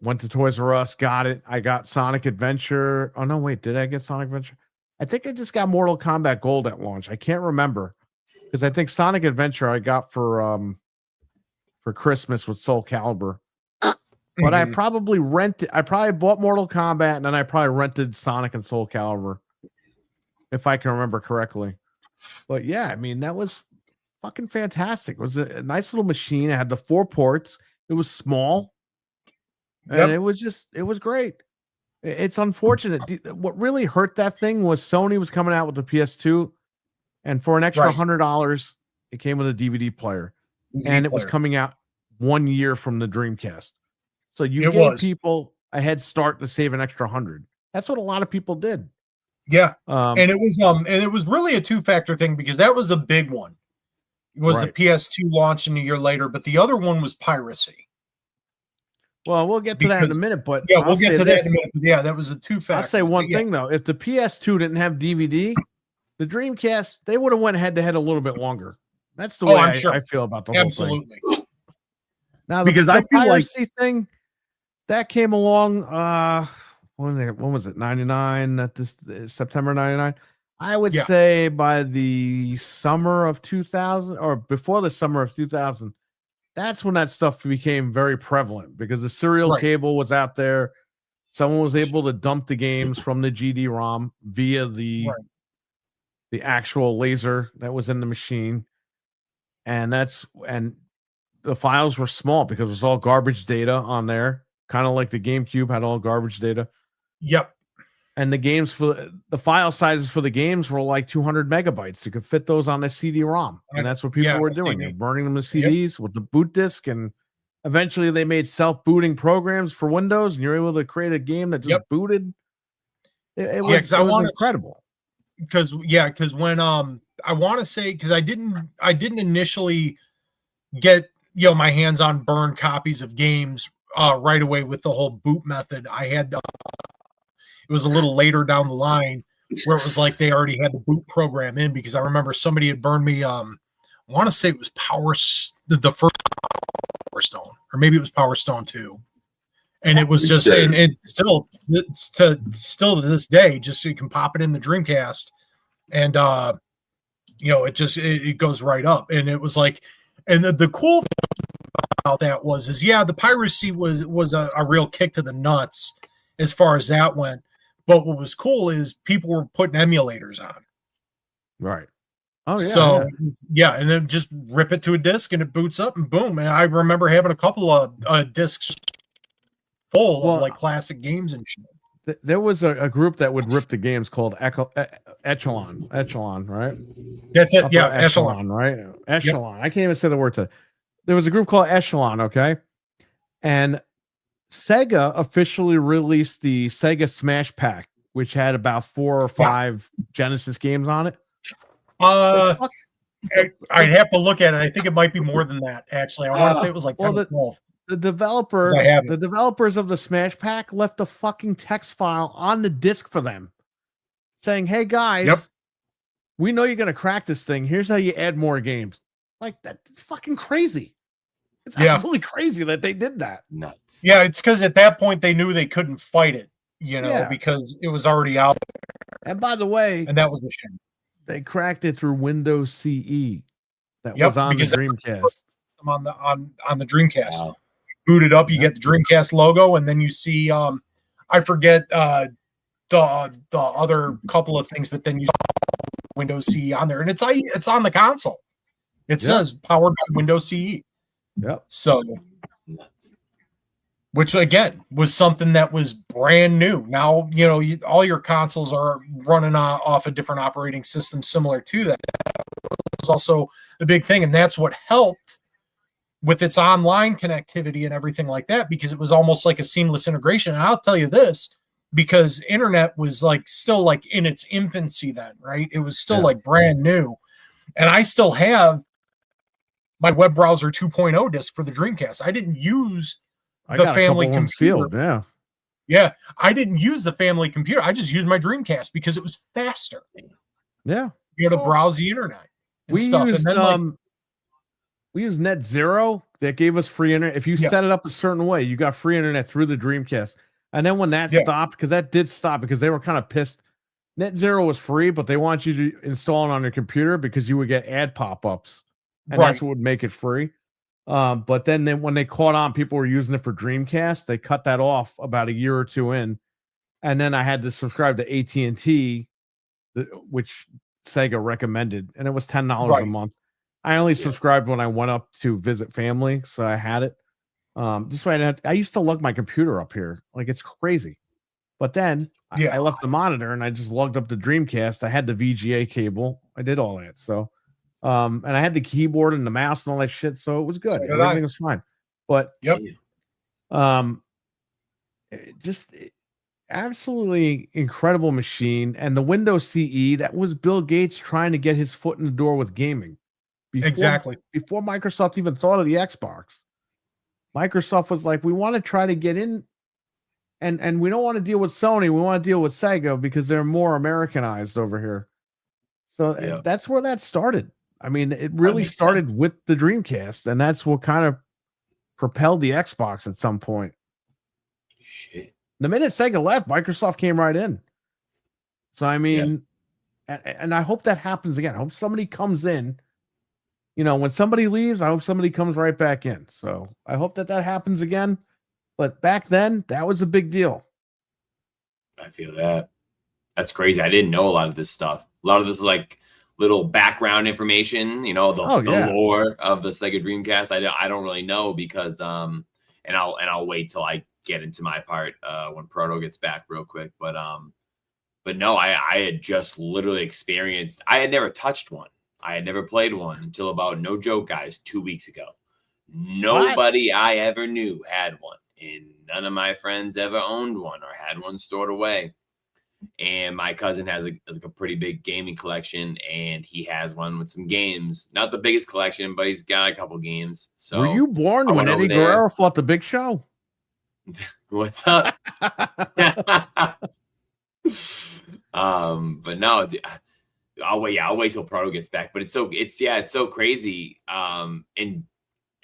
went to Toys R Us, got it. I got Sonic Adventure. Oh no, wait, did I get Sonic Adventure? I think I just got Mortal Kombat Gold at launch. I can't remember because I think Sonic Adventure I got for Christmas with Soul Calibur. But I probably bought Mortal Kombat and then I probably rented Sonic and Soul Calibur, if I can remember correctly. But yeah, I mean, that was fucking fantastic. It was a nice little machine. It had the 4 ports. It was small. And it was great. It's unfortunate. What really hurt that thing was Sony was coming out with the PS2, and for an extra $100, it came with a DVD player. And it was coming out 1 year from the Dreamcast. So you gave people a head start to save an extra $100. That's what a lot of people did. Yeah. And it was really a 2-factor thing because that was a big one. It was the PS2 launching a year later, but the other one was piracy. Well, we'll get to that in a minute, but yeah, we'll get to that in a minute. Yeah, that was a 2-factor. I'll say one thing though: if the PS2 didn't have DVD, the Dreamcast they would have went head to head a little bit longer. That's the way I feel about the whole thing. Now, because the piracy thing that came along, when was it? 99? That this September 99. I would say by the summer of 2000 or before the summer of 2000, that's when that stuff became very prevalent because the serial cable was out there. Someone was able to dump the games from the GD-ROM via the actual laser that was in the machine. And the files were small because it was all garbage data on there, kind of like the GameCube had all garbage data. Yep. And the file sizes for the games were like 200 megabytes. You could fit those on the CD-ROM, and that's what people were doing. They're burning them to CDs with the boot disk, and eventually they made self-booting programs for Windows, and you're able to create a game that just booted. It was incredible. Because when I want to say because I didn't initially get my hands on burned copies of games right away with the whole boot method. I had it was a little later down the line where it was like they already had the boot program in because I remember somebody had burned me. I want to say it was the first Power Stone, or maybe it was Power Stone 2. And it was just, and it's still to this day, just you can pop it in the Dreamcast, and it goes right up. And it was like, and the cool thing about that was the piracy was a real kick to the nuts as far as that went. But what was cool is people were putting emulators on. Right. Oh, yeah. So, and then just rip it to a disc and it boots up and boom. And I remember having a couple of discs full of like classic games and shit. There was a group that would rip the games called Echelon, right? That's it. Upper Echelon, right? Echelon. Yep. I can't even say the word there was a group called Echelon, okay? And Sega officially released the Sega Smash Pack, which had about 4 or 5 Genesis games on it. I'd have to look at it. I think it might be more than that, actually. I want to say it was like 10 or 12. The developers of the Smash Pack left a fucking text file on the disc for them saying, hey guys, we know you're going to crack this thing. Here's how you add more games. Like, that's fucking crazy. It's absolutely crazy that they did that. Nuts. Yeah, it's because at that point they knew they couldn't fight it, because it was already out there. And by the way, and that was a shame. They cracked it through Windows CE. That was on the Dreamcast. On the Dreamcast. Wow. Boot it up, you get the Dreamcast logo, and then you see I forget the other couple of things, but then you see Windows CE on there, and it's on the console. It says powered by Windows CE. Yep. So, which again was something that was brand new. Now all your consoles are running off a different operating system similar to that. It's also a big thing, and that's what helped with its online connectivity and everything like that, because it was almost like a seamless integration. And I'll tell you this, because internet was still in its infancy then, right? It was still brand new, and I still have my web browser 2.0 disk for the Dreamcast. I didn't use the family computer. Sealed, Yeah, I didn't use the family computer. I just used my Dreamcast because it was faster. Yeah. You had to browse the internet and We stuff. used And then we used Net Zero that gave us free internet. If you Yeah. set it up a certain way, you got free internet through the Dreamcast. And then when that Yeah. stopped, because that did stop because they were kind of pissed. Net Zero was free, but they want you to install it on your computer because you would get ad pop-ups. And that's what would make it free. But then when they caught on, people were using it for Dreamcast. They cut that off about a year or two in. And then I had to subscribe to AT&T, which Sega recommended. And it was $10 a month. I only subscribed when I went up to visit family. So I had it. This way I used to lug my computer up here. Like, it's crazy. But then I left the monitor and I just lugged up the Dreamcast. I had the VGA cable. I did all that. So and I had the keyboard and the mouse and all that shit, so it was good. Everything was fine. But just absolutely incredible machine. And the Windows CE, that was Bill Gates trying to get his foot in the door with gaming. Before Microsoft even thought of the Xbox. Microsoft was like, we want to try to get in, and we don't want to deal with Sony. We want to deal with Sega because they're more Americanized over here. So that's where that started. I mean, it really started with the Dreamcast, and that's what kind of propelled the Xbox at some point. Shit. The minute Sega left, Microsoft came right in. So, I mean, and I hope that happens again. I hope somebody comes in. You know, when somebody leaves, I hope somebody comes right back in. So I hope that happens again. But back then, that was a big deal. I feel that. That's crazy. I didn't know a lot of this stuff. A lot of this is like little background information, you know, the lore of the Sega Dreamcast. I don't really know because and I'll wait till I get into my part when Proto gets back real quick. But no, I had just literally experienced. I had never touched one. I had never played one until about, no joke, guys, 2 weeks ago. Nobody I ever knew had one, and none of my friends ever owned one or had one stored away. And my cousin has a pretty big gaming collection, and he has one with some games. Not the biggest collection, but he's got a couple games. So, were you born when Eddie Guerrero fought the Big Show? What's up? But no, I'll wait till Proto gets back. But it's so crazy. And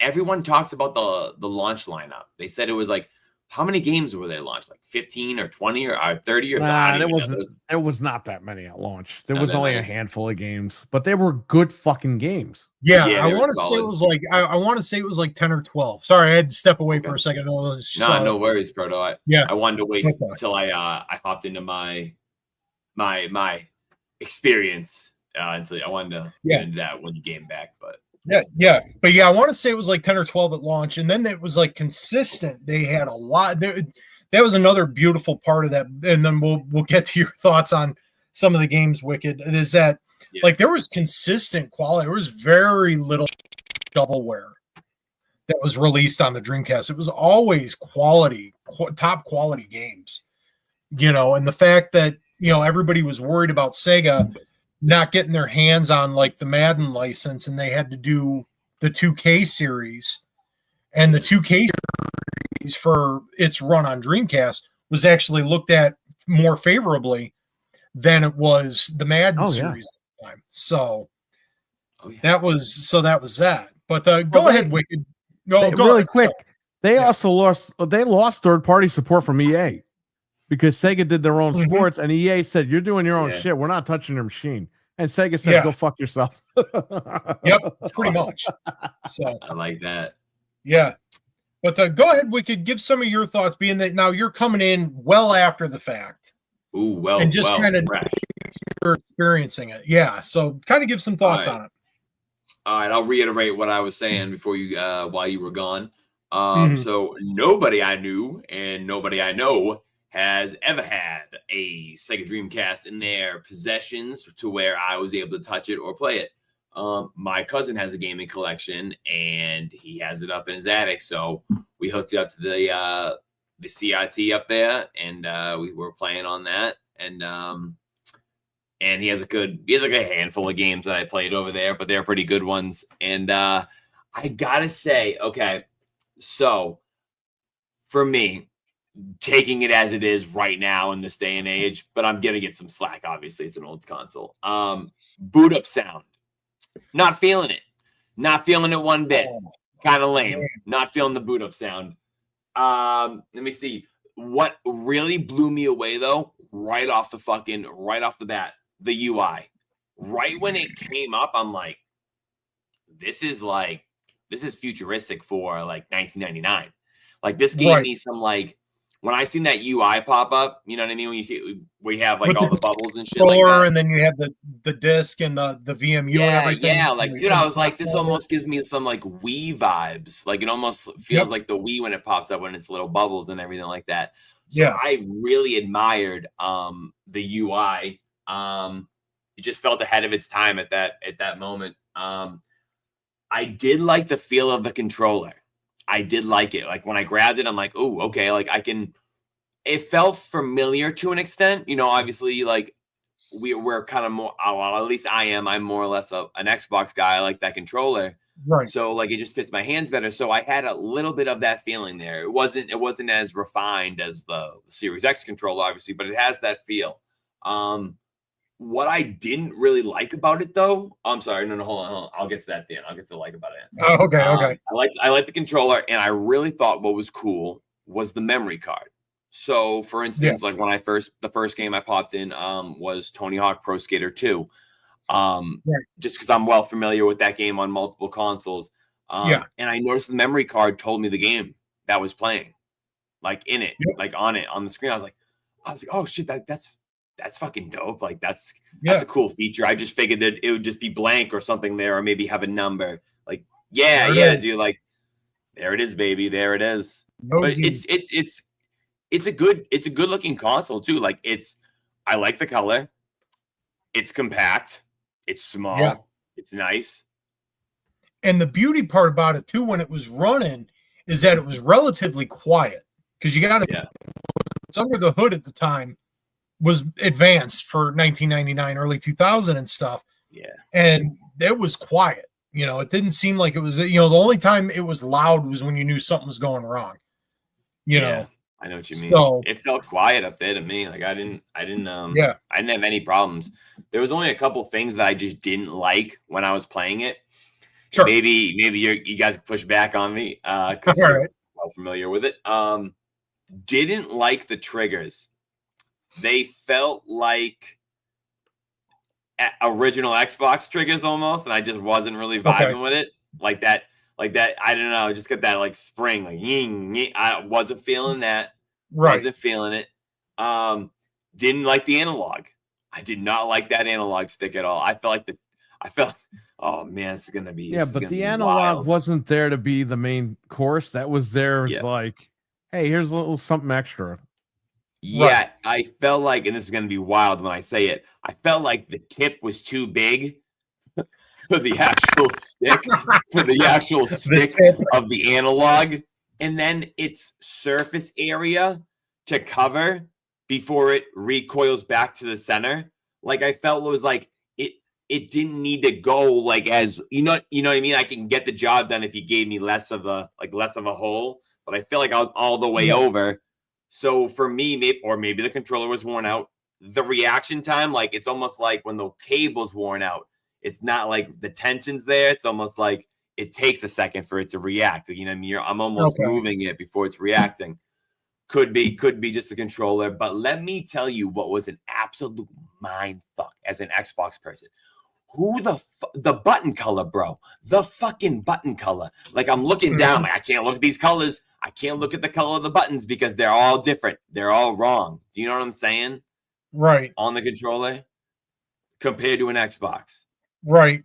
everyone talks about the launch lineup. They said it was like, how many games were they launched? Like 15 or 20 or 30 or it was not that many at launch. There was only a handful of games, but they were good fucking games. Yeah, I want to say it was like I want to say it was like 10 or 12. Sorry, I had to step away for a second. No worries, Proto. I wanted to wait until I hopped into my experience. Until I wanted to get into that when you came back, but I want to say it was like 10 or 12 at launch, and then it was like consistent. They had a lot there. That was another beautiful part of that. And then we'll get to your thoughts on some of the games. Wicked is that like there was consistent quality. There was very little shovelware that was released on the Dreamcast. It was always top quality games, you know. And the fact that, you know, everybody was worried about Sega not getting their hands on like the Madden license, and they had to do the 2K series, and the 2K series for its run on Dreamcast was actually looked at more favorably than it was the Madden series at the time. So that was that. But go ahead, Wicked. Go really quick. They also lost third-party support from EA. Because Sega did their own sports, and EA said, you're doing your own shit. We're not touching your machine. And Sega said, go fuck yourself. Yep, that's pretty much. So I like that. Yeah. But go ahead, Wicked. Give some of your thoughts, being that now you're coming in well after the fact. Ooh, well, and just kind of fresh. You're experiencing it. Yeah. So kind of give some thoughts on it. All right. I'll reiterate what I was saying before you, while you were gone. So nobody I knew and nobody I know has ever had a Sega Dreamcast in their possessions to where I was able to touch it or play it. My cousin has a gaming collection, and he has it up in his attic. So we hooked it up to the CRT up there, and we were playing on that. And he has like a handful of games that I played over there, but they're pretty good ones. And I gotta say, okay, so for me, taking it as it is right now in this day and age, but I'm giving it some slack. Obviously, it's an old console. Boot up sound, not feeling it. Not feeling it one bit. Kind of lame. Not feeling the boot up sound. Let me see. What really blew me away though, right off the bat, the UI. Right when it came up, I'm like, this is futuristic for like 1999. Like this gave me some like, when I seen that UI pop up, you know what I mean? When you see we have like all the bubbles and shit like that. And then you have the disc and the VMU and everything. Yeah, like dude, I was like, this almost gives me some like Wii vibes. Like it almost feels like the Wii when it pops up when it's little bubbles and everything like that. So I really admired the UI. It just felt ahead of its time at that moment. I did like the feel of the controller. I did like it. Like when I grabbed it, I'm like, oh, okay. Like it felt familiar to an extent. You know, obviously, like we're kind of more, well, at least I'm more or less an Xbox guy. I like that controller. Right. So like it just fits my hands better. So I had a little bit of that feeling there. It wasn't as refined as the Series X controller, obviously, but it has that feel. What I didn't really like about it, though, I'm sorry, no, hold on. I'll get to that then. I'll get to like about it. Oh, okay. I like the controller, and I really thought what was cool was the memory card. So, for instance, like when the first game I popped in was Tony Hawk Pro Skater 2. Just because I'm well familiar with that game on multiple consoles. And I noticed the memory card told me the game that was playing, like in it, like on the screen. I was like, oh shit, that's fucking dope. Like that's a cool feature. I just figured that it would just be blank or something there, or maybe have a number. Like, dude. Like, there it is, baby. There it is. But it's a good looking console too. Like I like the color. It's compact. It's small. It's nice. And the beauty part about it too, when it was running, is that it was relatively quiet because you got to. It's under the hood at the time. Was advanced for 1999, early 2000 and stuff. Yeah. And it was quiet. You know, it didn't seem like it was, the only time it was loud was when you knew something was going wrong. You know. I know what you mean. So, it felt quiet up there to me. Like I didn't have any problems. There was only a couple things that I just didn't like when I was playing it. Sure. Maybe you guys push back on me because you're well familiar with it. Didn't like the triggers. They felt like original Xbox triggers almost, and I just wasn't really vibing with it. Like that, I don't know, just got that like spring, like ying. I wasn't feeling that. Wasn't feeling it. Didn't like the analog. I did not like that analog stick at all. I felt, oh man, it's gonna be. Yeah, but the analog wasn't there to be the main course. That was there as like, hey, here's a little something extra. Yeah, I felt like, and this is going to be wild when I say it, I felt like the tip was too big for the actual stick, of the analog, and then its surface area to cover before it recoils back to the center. Like I felt it was like it didn't need to go like as you know what I mean. I can get the job done if you gave me less of a hole, but I feel like all the way over. So for me, maybe the controller was worn out. The reaction time, like it's almost like when the cable's worn out, it's not like the tension's there. It's almost like it takes a second for it to react. You know what I mean? I'm almost moving it before it's reacting. Could be just the controller. But let me tell you what was an absolute mind fuck as an Xbox person. Who the button color, bro? The fucking button color. Like I'm looking down, like I can't look at these colors. I can't look at the color of the buttons because they're all different. They're all wrong. Do you know what I'm saying? Right. On the controller compared to an Xbox. Right.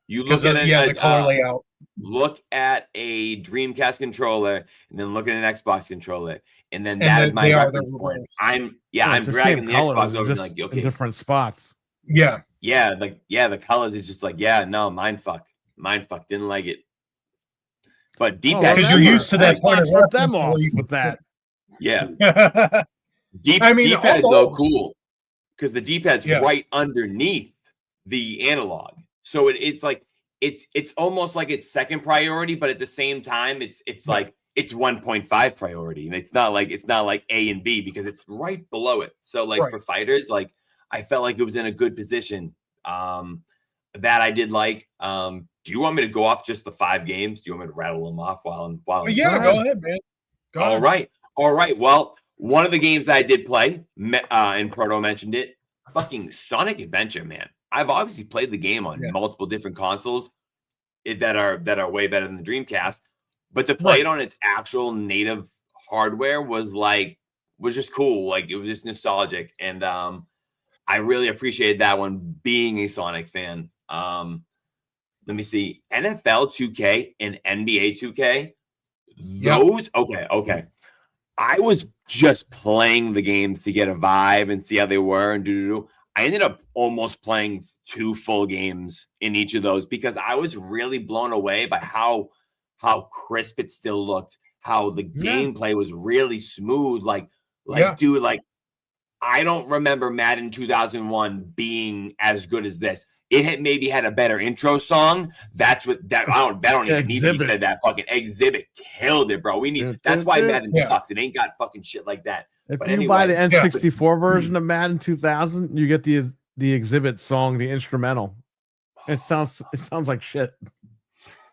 You look at the color layout. Look at a Dreamcast controller and then look at an Xbox controller. And then that is my reference point. I'm dragging the Xbox over and like, okay. Different spots. Yeah. Yeah, the colors is just like, no, mind fuck. Didn't like it. But D-pad, because you're used to that point of them off with that. Yeah. D-pad though, cool. Because the D-pad's right underneath the analog. So it's like it's almost like it's second priority, but at the same time, it's like it's 1.5 priority, and it's not like A and B because it's right below it. So like for fighters, like I felt like it was in a good position. That I did like. Do you want me to go off just the 5 games? Do you want me to rattle them off while I'm yeah, go ahead, man. All right. Well, one of the games I did play, and Proto mentioned it, fucking Sonic Adventure, man. I've obviously played the game on multiple different consoles that are way better than the Dreamcast, but to play it on its actual native hardware was just cool. Like, it was just nostalgic, and I really appreciated that one, being a Sonic fan. Let me see, NFL 2K and NBA 2K. Those okay. I was just playing the games to get a vibe and see how they were and I ended up almost playing 2 full games in each of those because I was really blown away by how crisp it still looked, how the gameplay was really smooth. Dude, like I don't remember Madden 2001 being as good as this. It had maybe had a better intro song. That's what that don't even need to be said. That fucking Exhibit killed it, bro. That's why Madden sucks. It ain't got fucking shit like that. If you buy the N64 version of Madden 2000, you get the Exhibit song, the instrumental. It sounds like shit.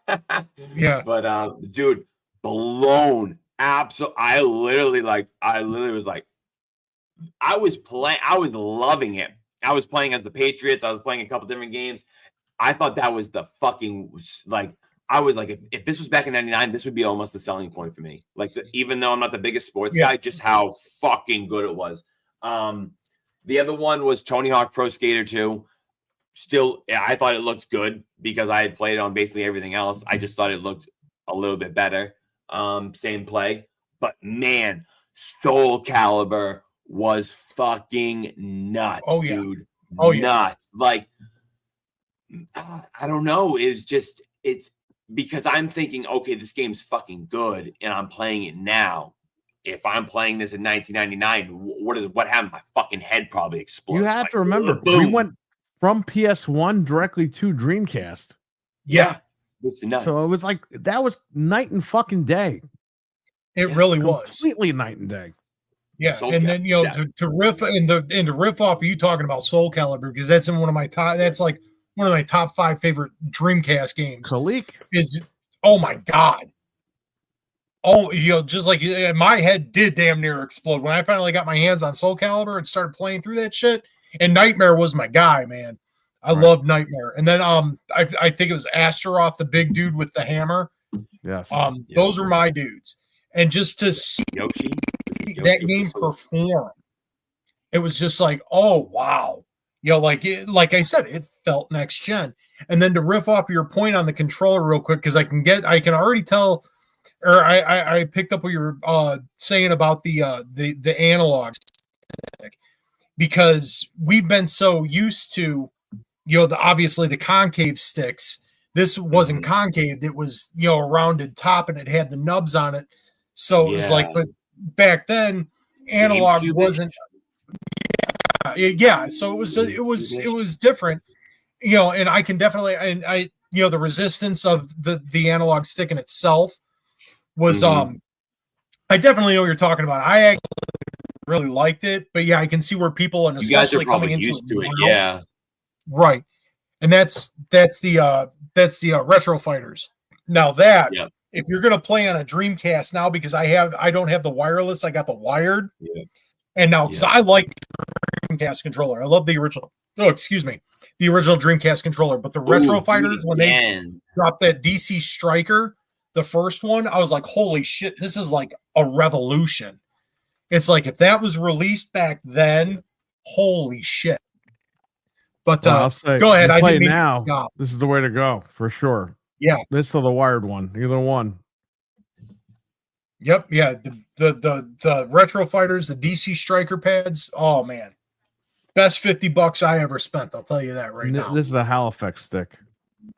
But dude, blown. Absolutely. I literally was like, I was loving it. I was playing as the Patriots. I was playing a couple different games. I thought that was the fucking, like, I was like, if this was back in 99, this would be almost a selling point for me. Like, even though I'm not the biggest sports guy, just how fucking good it was. The other one was Tony Hawk Pro Skater 2. Still, I thought it looked good because I had played on basically everything else. I just thought it looked a little bit better. Same play. But man, Soul Calibur was fucking nuts, dude. Nuts. Like, I don't know. It's because I'm thinking, okay, this game's fucking good, and I'm playing it now. If I'm playing this in 1999, what happened? My fucking head probably explodes. You have to remember, we went from PS1 directly to Dreamcast. Yeah. It's nuts. So it was like, that was night and fucking day. It really was. Completely night and day. Yeah, then to riff and to riff off of you talking about Soul Calibur, because that's in one of my top. That's like one of my top 5 favorite Dreamcast games. Kalik is, oh my god, just like my head did damn near explode when I finally got my hands on Soul Calibur and started playing through that shit. And Nightmare was my guy, man. I loved Nightmare. And then I think it was Astaroth, the big dude with the hammer. Yes. Those are my dudes. And just to see Yoshi that game perform, it was just like, oh wow, like I said, it felt next gen. And then to riff off your point on the controller real quick, because I can already tell, or I picked up what you were saying about the analog, because we've been so used to obviously the concave sticks. This wasn't concave; it was a rounded top, and it had the nubs on it. So it was like, but back then, analog wasn't. Yeah, so it was different, and I can definitely, and the resistance of the analog stick in itself was I definitely know what you're talking about. I actually really liked it, but I can see where people, and especially coming into used to it, right, and that's the Retro Fighters. Now that. Yep. If you're gonna play on a Dreamcast now, because I don't have the wireless, I got the wired, and now because I like the Dreamcast controller, I love the original. Oh, excuse me, the original Dreamcast controller. But the Retro Fighters, when they dropped that DC Striker, the first one, I was like, holy shit, this is like a revolution. It's like if that was released back then, holy shit. But I'll say, go ahead. Play now. This is the way to go for sure. Yeah, this or the wired one, either one. Yep, yeah, the Retro Fighters, the DC Striker pads. Oh man, best $50 I ever spent. I'll tell you that right now. This is a Halifax stick,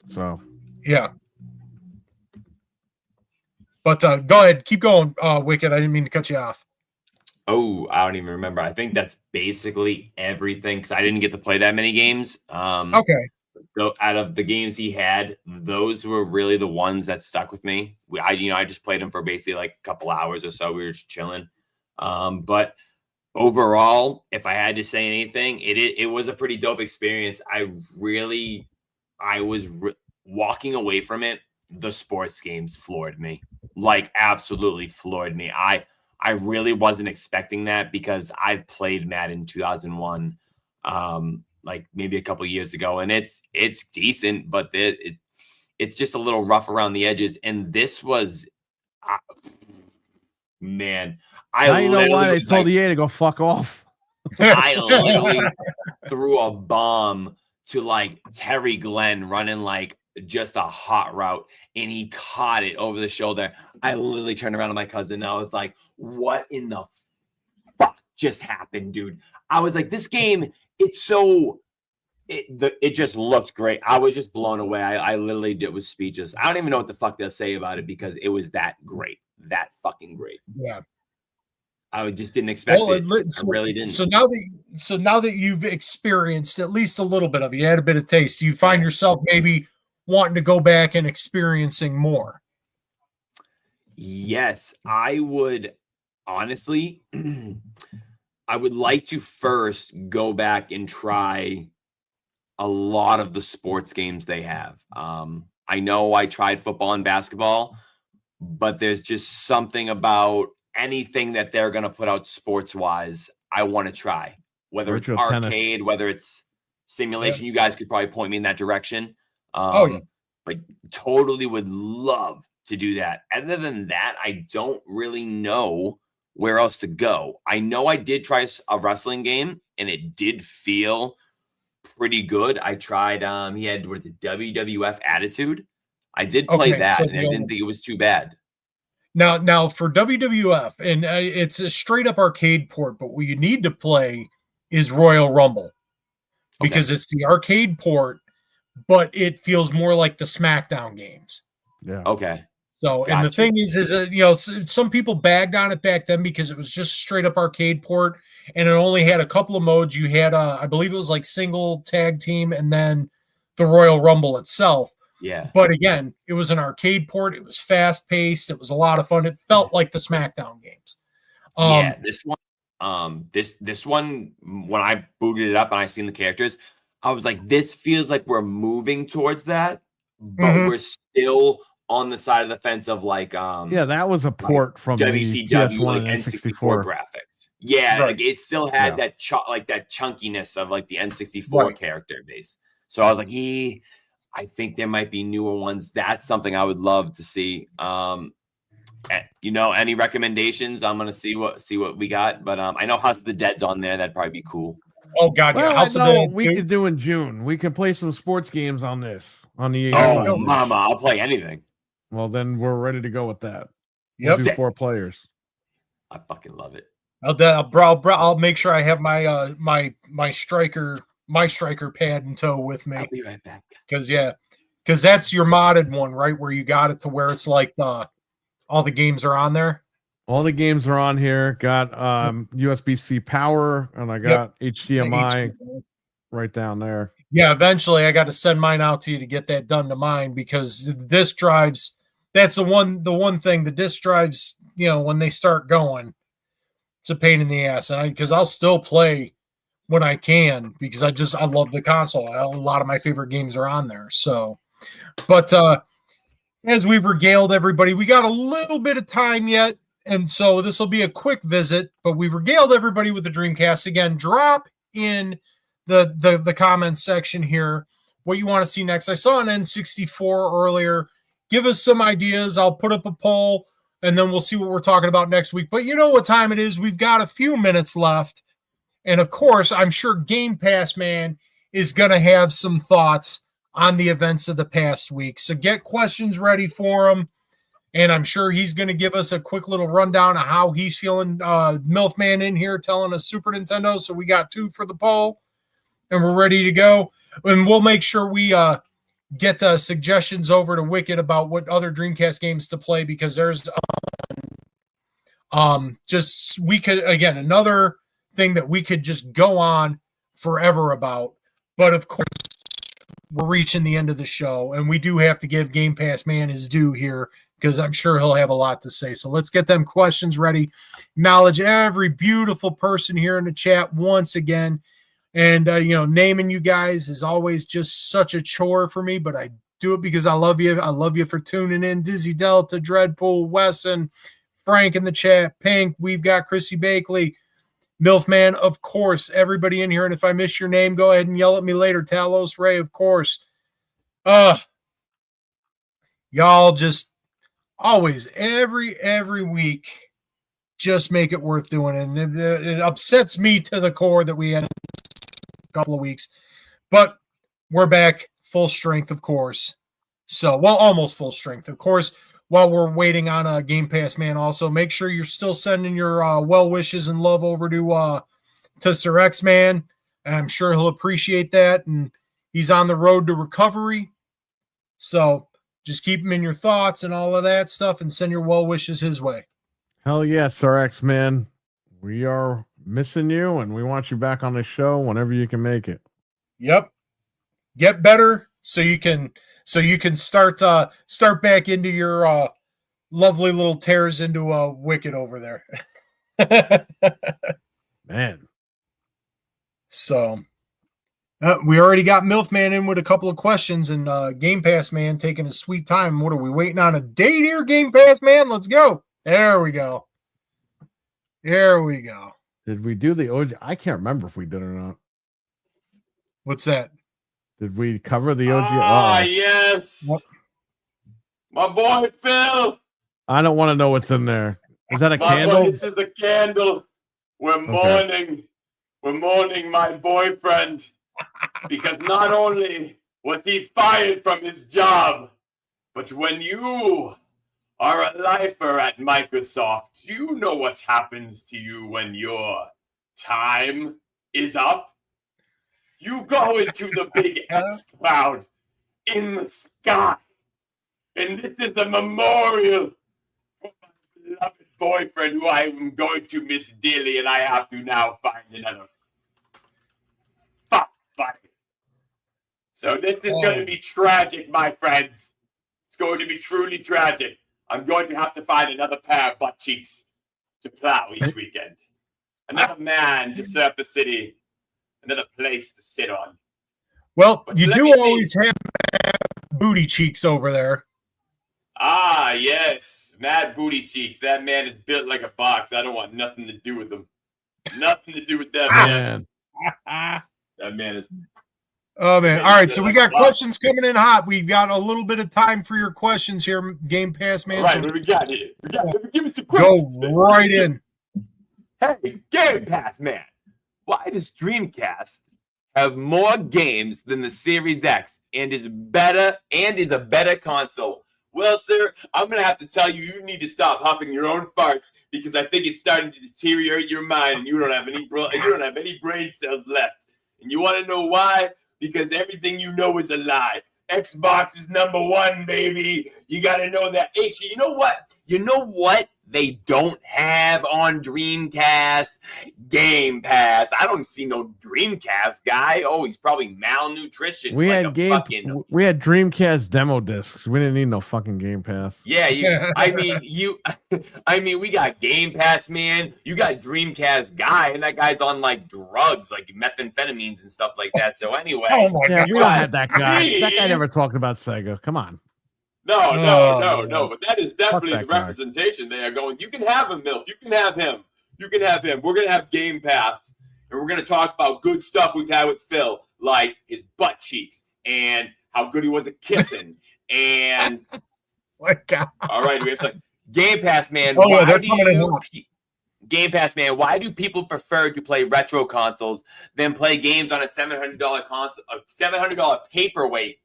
so yeah. But go ahead, keep going, Wicked. I didn't mean to cut you off. Oh, I don't even remember. I think that's basically everything because I didn't get to play that many games. Okay. out of the games he had, those were really the ones that stuck with me. I just played them for basically like a couple hours or so. We were just chilling. But overall, if I had to say anything, it was a pretty dope experience. Walking away from it. The sports games floored me, like absolutely floored me. I really wasn't expecting that because I've played Madden 2001, like maybe a couple of years ago, and it's decent, but it's just a little rough around the edges. And this was, man, now you know why they told EA to go fuck off. I literally threw a bomb to like Terry Glenn running like just a hot route, and he caught it over the shoulder. I literally turned around to my cousin and I was like, what in the fuck just happened, dude? I was like, this game, it just looked great. I was just blown away. I literally was speechless. I don't even know what the fuck they'll say about it because it was that great, that fucking great. Yeah. I just didn't expect it. I really didn't. So now that you've experienced at least a little bit of it, you had a bit of taste, do you find yourself maybe wanting to go back and experiencing more? Yes, I would. Honestly, I would like to first go back and try a lot of the sports games they have. I know I tried football and basketball, but there's just something about anything that they're going to put out sports-wise I want to try. Whether it's arcade, whether it's simulation, you guys could probably point me in that direction. But totally would love to do that. Other than that, I don't really know where else to go. I know I did try a wrestling game, and it did feel pretty good. I tried, he had the WWF Attitude. I did play that, and I didn't think it was too bad. Now for WWF, and it's a straight up arcade port, but what you need to play is Royal Rumble because it's the arcade port, but it feels more like the SmackDown games. Yeah. Okay. So, and the thing is that, some people bagged on it back then because it was just straight up arcade port and it only had a couple of modes. You had, I believe it was like single, tag team, and then the Royal Rumble itself. Yeah. But again, it was an arcade port. It was fast paced. It was a lot of fun. It felt like the SmackDown games. This one, when I booted it up and I seen the characters, I was like, this feels like we're moving towards that, but we're still on the side of the fence of like, that was a port from WCW, like N64 graphics. Yeah, like it still had that chunkiness of like the N64 character base. So I was like, I think there might be newer ones. That's something I would love to see. Any recommendations? I'm gonna see what we got, but I know House of the Dead's on there. That'd probably be cool. Oh God, yeah. House of the Dead. We could do in June. We can play some sports games on this on the. Oh, mama, I'll play anything. Well, then we're ready to go with that. Yep. We'll do 4 players. I fucking love it. I'll make sure I have my striker pad in tow with me. I'll be right back. Because that's your modded one, right? Where you got it to where it's like all the games are on there. All the games are on here. Got USB-C power, and I got HDMI right down there. Yeah, eventually I got to send mine out to you to get that done to mine because the disk drives. That's the one thing. The disk drives, when they start going, it's a pain in the ass, and because I'll still play when I can because I love the console. A lot of my favorite games are on there. So, but as we regaled everybody, we got a little bit of time yet, and so this will be a quick visit. But we regaled everybody with the Dreamcast again. Drop in the comments section here what you want to see next. I saw an N64 earlier. Give us some ideas. I'll put up a poll, and then we'll see what we're talking about next week. But you know what time it is. We've got a few minutes left. And, of course, I'm sure Game Pass Man is going to have some thoughts on the events of the past week. So get questions ready for him. And I'm sure he's going to give us a quick little rundown of how he's feeling. MILF Man in here telling us Super Nintendo. So we got 2 for the poll. And we're ready to go. And we'll make sure we get suggestions over to Wicked about what other Dreamcast games to play. Because there's another thing that we could just go on forever about. But of course, we're reaching the end of the show, and we do have to give Game Pass Man his due here because I'm sure he'll have a lot to say. So let's get them questions ready. Acknowledge every beautiful person here in the chat once again. And, naming you guys is always just such a chore for me, but I do it because I love you. I love you for tuning in. Dizzy Delta, Dreadpool, Wesson, Frank in the chat, Pink. We've got Chrissy Bakley, Milfman, of course, everybody in here. And if I miss your name, go ahead and yell at me later. Talos Ray, of course. Y'all just always, every week, just make it worth doing. And it upsets me to the core that we had a couple of weeks, but we're back full strength, of course. So, well, almost full strength, of course. While we're waiting on a Game Pass Man, also make sure you're still sending your well wishes and love over to Sir X Man. I'm sure he'll appreciate that, and he's on the road to recovery. So just keep him in your thoughts and all of that stuff, and send your well wishes his way. Hell yeah, Sir X Man. We are missing you, and we want you back on the show whenever you can make it. Yep. Get better so you can start back into your lovely little tears into a wicket over there. Man. So we already got Milfman in with a couple of questions, and Game Pass Man taking his sweet time. What are we waiting on? A date here, Game Pass Man? Let's go. There we go. There we go. Did we do the OG? I can't remember if we did or not. What's that? Did we cover the OG? Yes. What? My boy Phil. I don't want to know what's in there. Is that a candle? This is a candle. We're mourning. We're mourning my boyfriend because not only was he fired from his job, but when you are a lifer at Microsoft, you know what happens to you when your time is up. You go into the big X cloud in the sky, and this is a memorial for my beloved boyfriend who I am going to miss dearly, and I have to now find another fuck buddy. So this is going to be tragic, my friends. It's going to be truly tragic. I'm going to have to find another pair of butt cheeks to plow each weekend. Another man to serve the city. Another place to sit on. Well, you do always have booty cheeks over there. Ah, yes. Mad booty cheeks. That man is built like a box. I don't want nothing to do with him. Nothing to do with that man. That man is... Oh, man. All right, so we got questions coming in hot. We've got a little bit of time for your questions here, Game Pass Man. All right, what do we got here? Give me some questions. Go right in. Hey, Game Pass Man. Why does Dreamcast have more games than the Series X and is a better console? Well, sir, I'm going to have to tell you, you need to stop huffing your own farts because I think it's starting to deteriorate your mind and you don't have any brain cells left. And you want to know why? Because everything you know is a lie. Xbox is number one, baby. You got to know that. Actually, you know what? You know what they don't have on Dreamcast? Game Pass. I don't see no Dreamcast guy. Oh, he's probably malnutrition. We had Dreamcast demo discs. We didn't need no fucking Game Pass. Yeah, we got Game Pass, man. You got Dreamcast guy, and that guy's on like drugs, like methamphetamines and stuff like that. So anyway, we don't have that guy. That guy never talked about Sega. Come on. No. But that is definitely the representation they are going. You can have him, Milf. You can have him. We're going to have Game Pass, and we're going to talk about good stuff we've had with Phil, like his butt cheeks and how good he was at kissing. And what God? All right, we have some Game Pass, man. Game Pass, man. Why do people prefer to play retro consoles than play games on a $700 console, a $700 paperweight?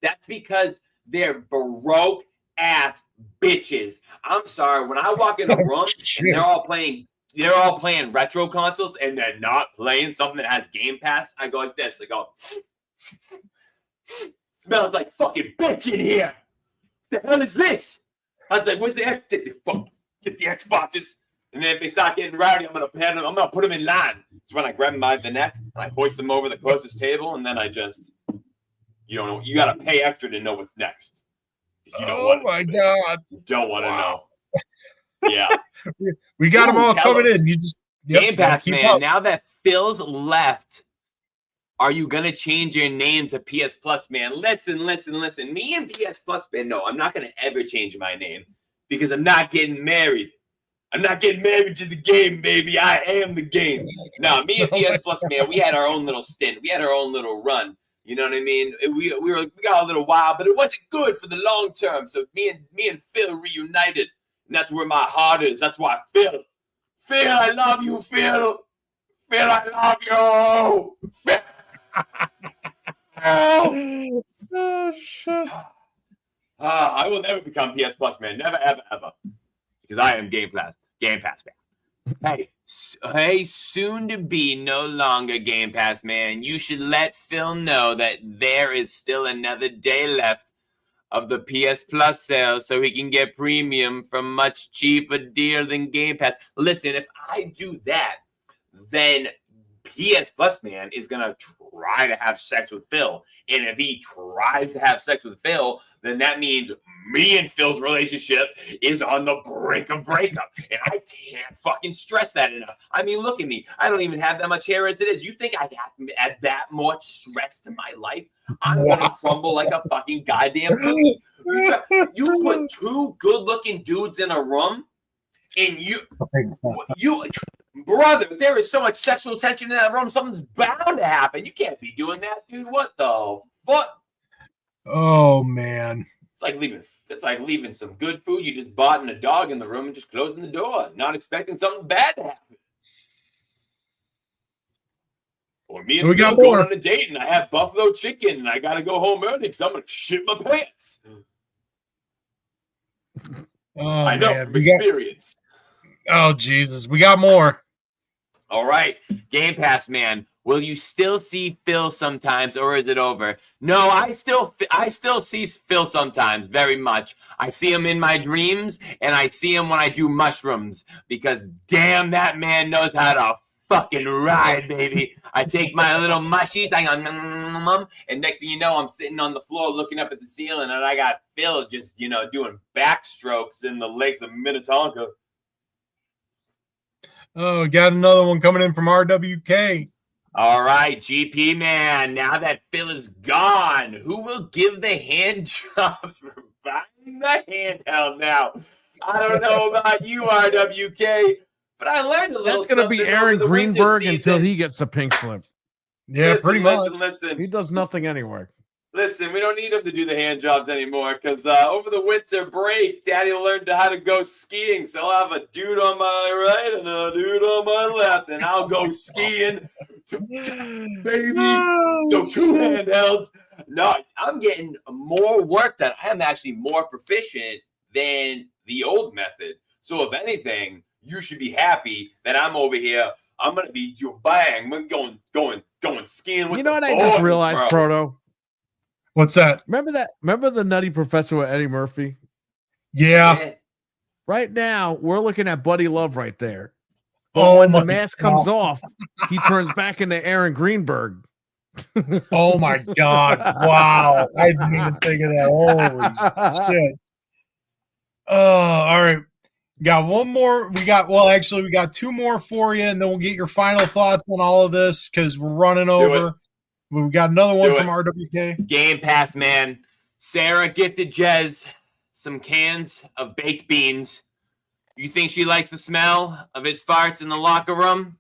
That's because they're baroque ass bitches. I'm sorry. When I walk in a room and they're all playing retro consoles and they're not playing something that has Game Pass, I go like this. I go, smells like fucking bitch in here. The hell is this? I was like, where's the X? Get the Xboxes. And then if they start getting rowdy, I'm gonna put them in line. So when I grab them by the neck and I hoist them over the closest table, and then I just You don't know. You got to pay extra to know what's next. You don't Oh my God! You don't want to Wow. know. Yeah. We got them all tell coming us. in. You just Game Pass, keep man. up. Now that Phil's left, are you gonna change your name to PS Plus, man? Listen. Me and PS Plus, man. No, I'm not gonna ever change my name because I'm not getting married. I'm not getting married to the game, baby. I am the game. No, me and PS Plus, man. We had our own little stint. We had our own little run. You know what I mean? We got a little wild, but it wasn't good for the long term. So me and Phil reunited, and that's where my heart is. That's why Phil, I love you, Phil. Phil, I love you. Phil. Oh shit! I will never become PS Plus, man. Never, ever, ever. Because I am Game Pass, man. Hey, soon to be no longer Game Pass, man. You should let Phil know that there is still another day left of the PS Plus sale so he can get premium from much cheaper deal than Game Pass. Listen, if I do that, then PS Plus, man, is going to try to have sex with Phil. And if he tries to have sex with Phil, then that means me and Phil's relationship is on the brink of breakup. And I can't fucking stress that enough. I mean, look at me. I don't even have that much hair as it is. You think I have to add that much stress to my life? I'm going to crumble like a fucking goddamn cookie. You put two good-looking dudes in a room, and you, brother, there is so much sexual tension in that room. Something's bound to happen. You can't be doing that, dude. What the fuck? Oh man, it's like leaving some good food you just bought and a dog in the room and just closing the door, not expecting something bad to happen. Or me and We Phil got going more. on a date and I have buffalo chicken and I gotta go home early because I'm gonna shit my pants. oh I know man. from experience. Oh Jesus, we got more. All right, Game Pass, man. Will you still see Phil sometimes, or is it over? No, I still see Phil sometimes, very much. I see him in my dreams, and I see him when I do mushrooms, because damn, that man knows how to fucking ride, baby. I take my little mushies, I go, and next thing you know, I'm sitting on the floor looking up at the ceiling, and I got Phil just, doing backstrokes in the lakes of Minnetonka. Oh, got another one coming in from RWK. All right, GP man, now that Phil is gone, who will give the hand jobs for buying the handheld now? I don't know about you, RWK, but I learned a little That's going to be Aaron Greenberg until he gets the pink slip. Yeah, pretty much. Listen. He does nothing anyway. Listen, we don't need him to do the hand jobs anymore because over the winter break, Daddy learned how to go skiing. So I'll have a dude on my right and a dude on my left, and I'll go skiing, baby. So two handhelds. No, I'm getting more work done. I am actually more proficient than the old method. So if anything, you should be happy that I'm over here. I'm gonna be bang. I'm going skiing with You know what the I just boys, realized, bro. Proto? What's that? Remember the Nutty Professor with Eddie Murphy? Yeah. Right now, we're looking at Buddy Love right there. Oh, When the my mask comes off, he turns back into Aaron Greenberg. Oh my God! Wow, I didn't even think of that. Holy shit! All right. Got one more. We got two more for you, and then we'll get your final thoughts on all of this because we're running over. We got another one from RWK. Game Pass, man. Sarah gifted Jez some cans of baked beans. You think she likes the smell of his farts in the locker room?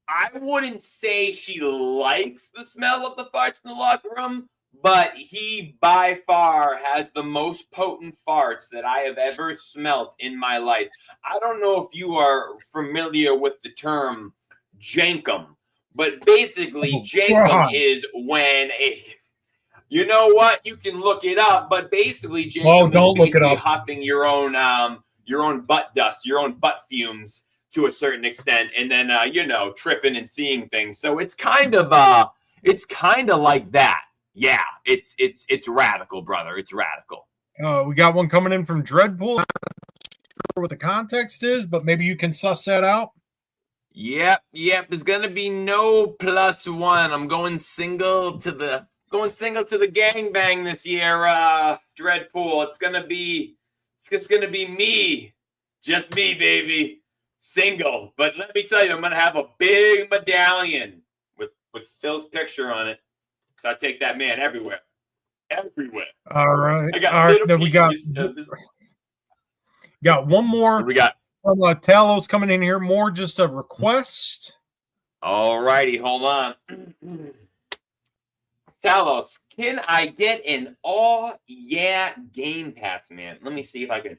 I wouldn't say she likes the smell of the farts in the locker room, but he by far has the most potent farts that I have ever smelt in my life. I don't know if you are familiar with the term jankum, but basically jankum is when you know what? You can look it up, but basically jankum is basically huffing your own butt dust, your own butt fumes to a certain extent, and then tripping and seeing things. So it's kind of like that. Yeah, it's radical, brother. It's radical. We got one coming in from Dreadpool. I'm not sure what the context is, but maybe you can suss that out. Yep. There's gonna be no +1. I'm going single to the Going single to the gangbang this year, Dreadpool. It's just gonna be me. Just me, baby. Single. But let me tell you, I'm gonna have a big medallion with Phil's picture on it. Because I take that man everywhere. Everywhere. All right. I got All right. Then we got one more. What we got? From Talos coming in here. More just a request. All righty, hold on. Talos, can I get an yeah Game Pass, man? Let me see if I can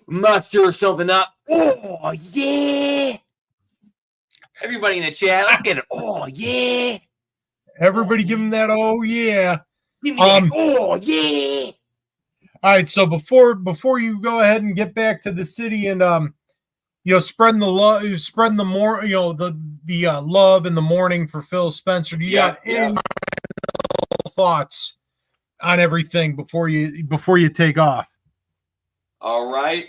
muster something up. Oh, yeah. Everybody in the chat, let's get it. Yeah. Everybody give him that. Oh, yeah. Give me that. Yeah. All right. So before you go ahead and get back to the city and, spreading the love, spreading the more, the love in the morning for Phil Spencer. Do you got any thoughts on everything before you take off? All right.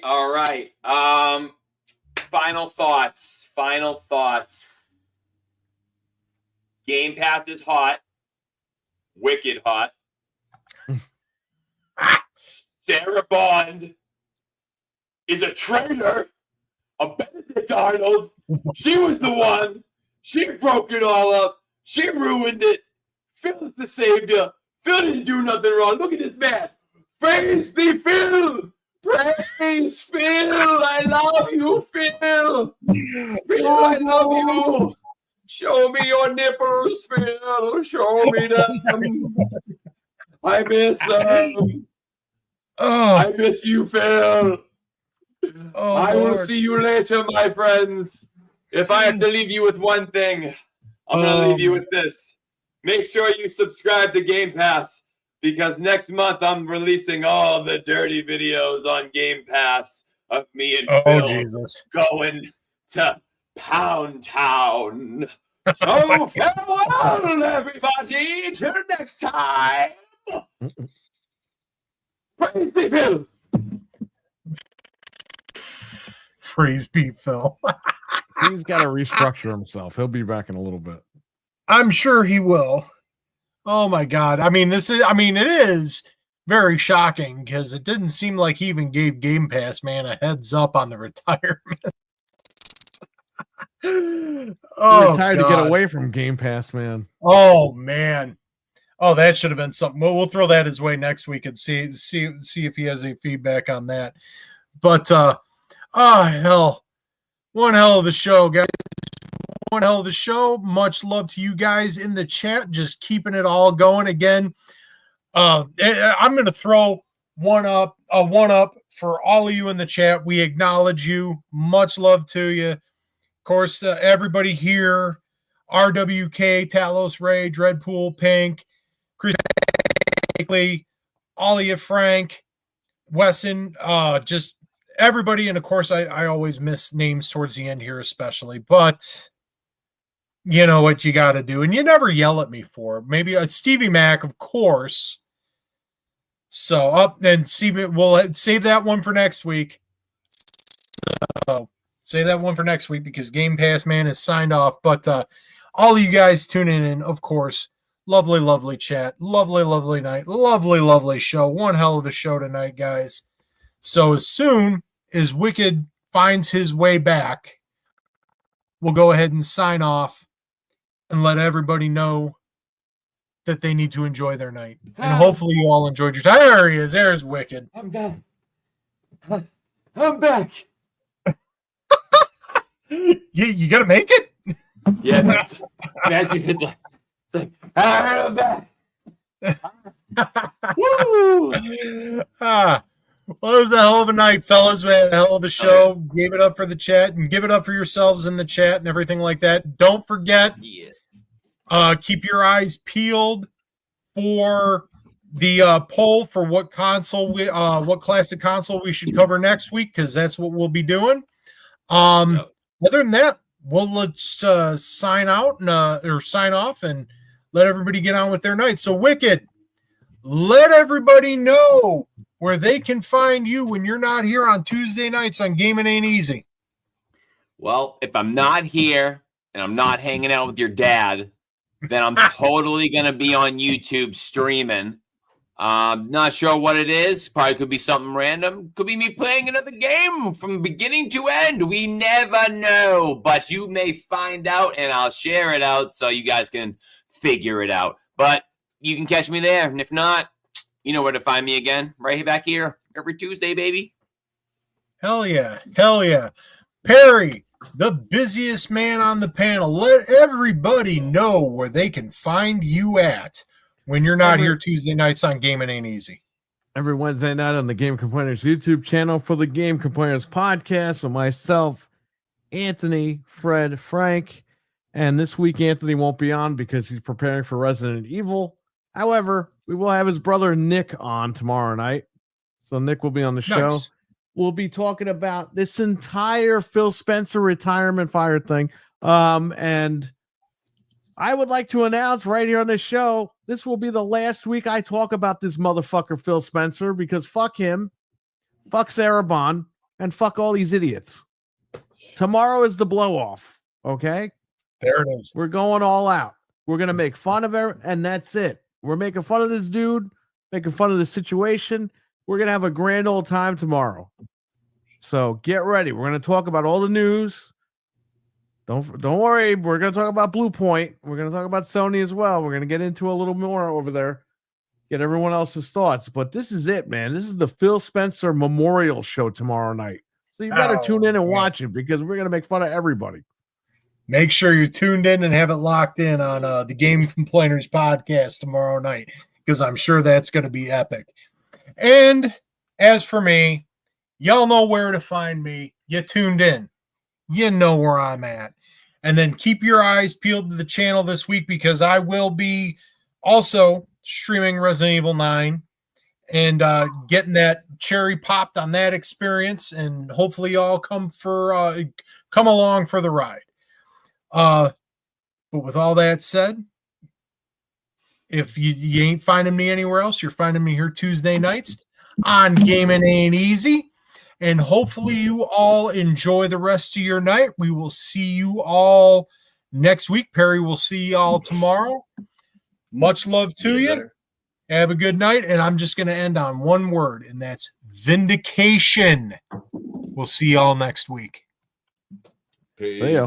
Final thoughts. Game Pass is hot. Wicked hot. Sarah Bond is a traitor. A Benedict Arnold. She was the one. She broke it all up. She ruined it. Phil's the savior. Phil didn't do nothing wrong. Look at this man. Praise be Phil. Praise Phil. I love you, Phil. Phil, I love you. Show me your nipples, Phil. Show me them. I miss them. I miss you, Phil. I will see you later, my friends. If I have to leave you with one thing, I'm going to leave you with this. Make sure you subscribe to Game Pass, because next month I'm releasing all the dirty videos on Game Pass of me and Phil going to Pound Town. So farewell, everybody. Till next time. Praise be Phil. Praise be Phil. He's got to restructure himself. He'll be back in a little bit. I'm sure he will. Oh my God. It is very shocking because it didn't seem like he even gave Game Pass, man, a heads up on the retirement. He retired to get away from Game Pass, man. Oh man. Oh, that should have been something. We'll throw that his way next week and see if he has any feedback on that. But hell. One hell of a show, guys. One hell of a show. Much love to you guys in the chat. Just keeping it all going. Again, I'm going to throw one up for all of you in the chat. We acknowledge you. Much love to you. Of course, everybody here, RWK, Talos Ray, Dreadpool, Pink, Chris, all of you, Frank, Wesson, just everybody. And of course, I always miss names towards the end here, especially, but you know what you got to do. And you never yell at me for maybe Stevie Mac, of course. So up and Stevie, we'll save that one for next week. So save that one for next week because Game Pass, man, is signed off. But all of you guys tuning in, of course, lovely, lovely chat, lovely, lovely night, lovely, lovely show. One hell of a show tonight, guys. So as soon as Wicked finds his way back, we'll go ahead and sign off and let everybody know that they need to enjoy their night. And hopefully you all enjoyed your time. There he is. There's Wicked. I'm done. I'm back. You got to make it? Yeah, that's it's like, I'm back. Woo! Well, it was a hell of a night, fellas. We had a hell of a show. Gave it up for the chat and give it up for yourselves in the chat and everything like that. Don't forget, keep your eyes peeled for the poll for what classic console we should cover next week, because that's what we'll be doing. Other than that, let's sign out or sign off and let everybody get on with their night. So, Wicked, let everybody know where they can find you when you're not here on Tuesday nights on Gaming Ain't Easy. Well, if I'm not here and I'm not hanging out with your dad, then I'm totally going to be on YouTube streaming. Not sure what it is. Probably could be something random. Could be me playing another game from beginning to end. We never know. But you may find out, and I'll share it out so you guys can figure it out. But you can catch me there. And if not, you know where to find me again. Right back here every Tuesday, baby. Hell yeah. Hell yeah. Perry, the busiest man on the panel. Let everybody know where they can find you at when you're not here Tuesday nights on Gaming Ain't Easy. Every Wednesday night on the Game Complainers YouTube channel for the Game Complainers podcast with myself, Anthony, Fred, Frank. And this week, Anthony won't be on because he's preparing for Resident Evil. However, we will have his brother Nick on tomorrow night. So Nick will be on the show. Nice. We'll be talking about this entire Phil Spencer retirement fire thing. And I would like to announce right here on this show, this will be the last week I talk about this motherfucker Phil Spencer, because fuck him, fuck Sarah Bond, and fuck all these idiots. Tomorrow is the blow off. Okay. There it is. We're going all out. We're going to make fun of her, and that's it. We're making fun of this dude, making fun of the situation. We're going to have a grand old time tomorrow. So get ready. We're going to talk about all the news. Don't worry. We're going to talk about Bluepoint. We're going to talk about Sony as well. We're going to get into a little more over there, get everyone else's thoughts. But this is it, man. This is the Phil Spencer Memorial Show tomorrow night. So you better tune in and watch it, because we're going to make fun of everybody. Make sure you're tuned in and have it locked in on the Game Complainers podcast tomorrow night, because I'm sure that's going to be epic. And as for me, y'all know where to find me. You tuned in. You know where I'm at. And then keep your eyes peeled to the channel this week, because I will be also streaming Resident Evil 9 and getting that cherry popped on that experience. And hopefully y'all come along for the ride. But with all that said, if you ain't finding me anywhere else, you're finding me here Tuesday nights on Gaming Ain't Easy. And hopefully you all enjoy the rest of your night. We will see you all next week. Perry will see you all tomorrow. Much love to you. Have a good night. And I'm just going to end on one word, and that's vindication. We'll see you all next week. Peace. See ya.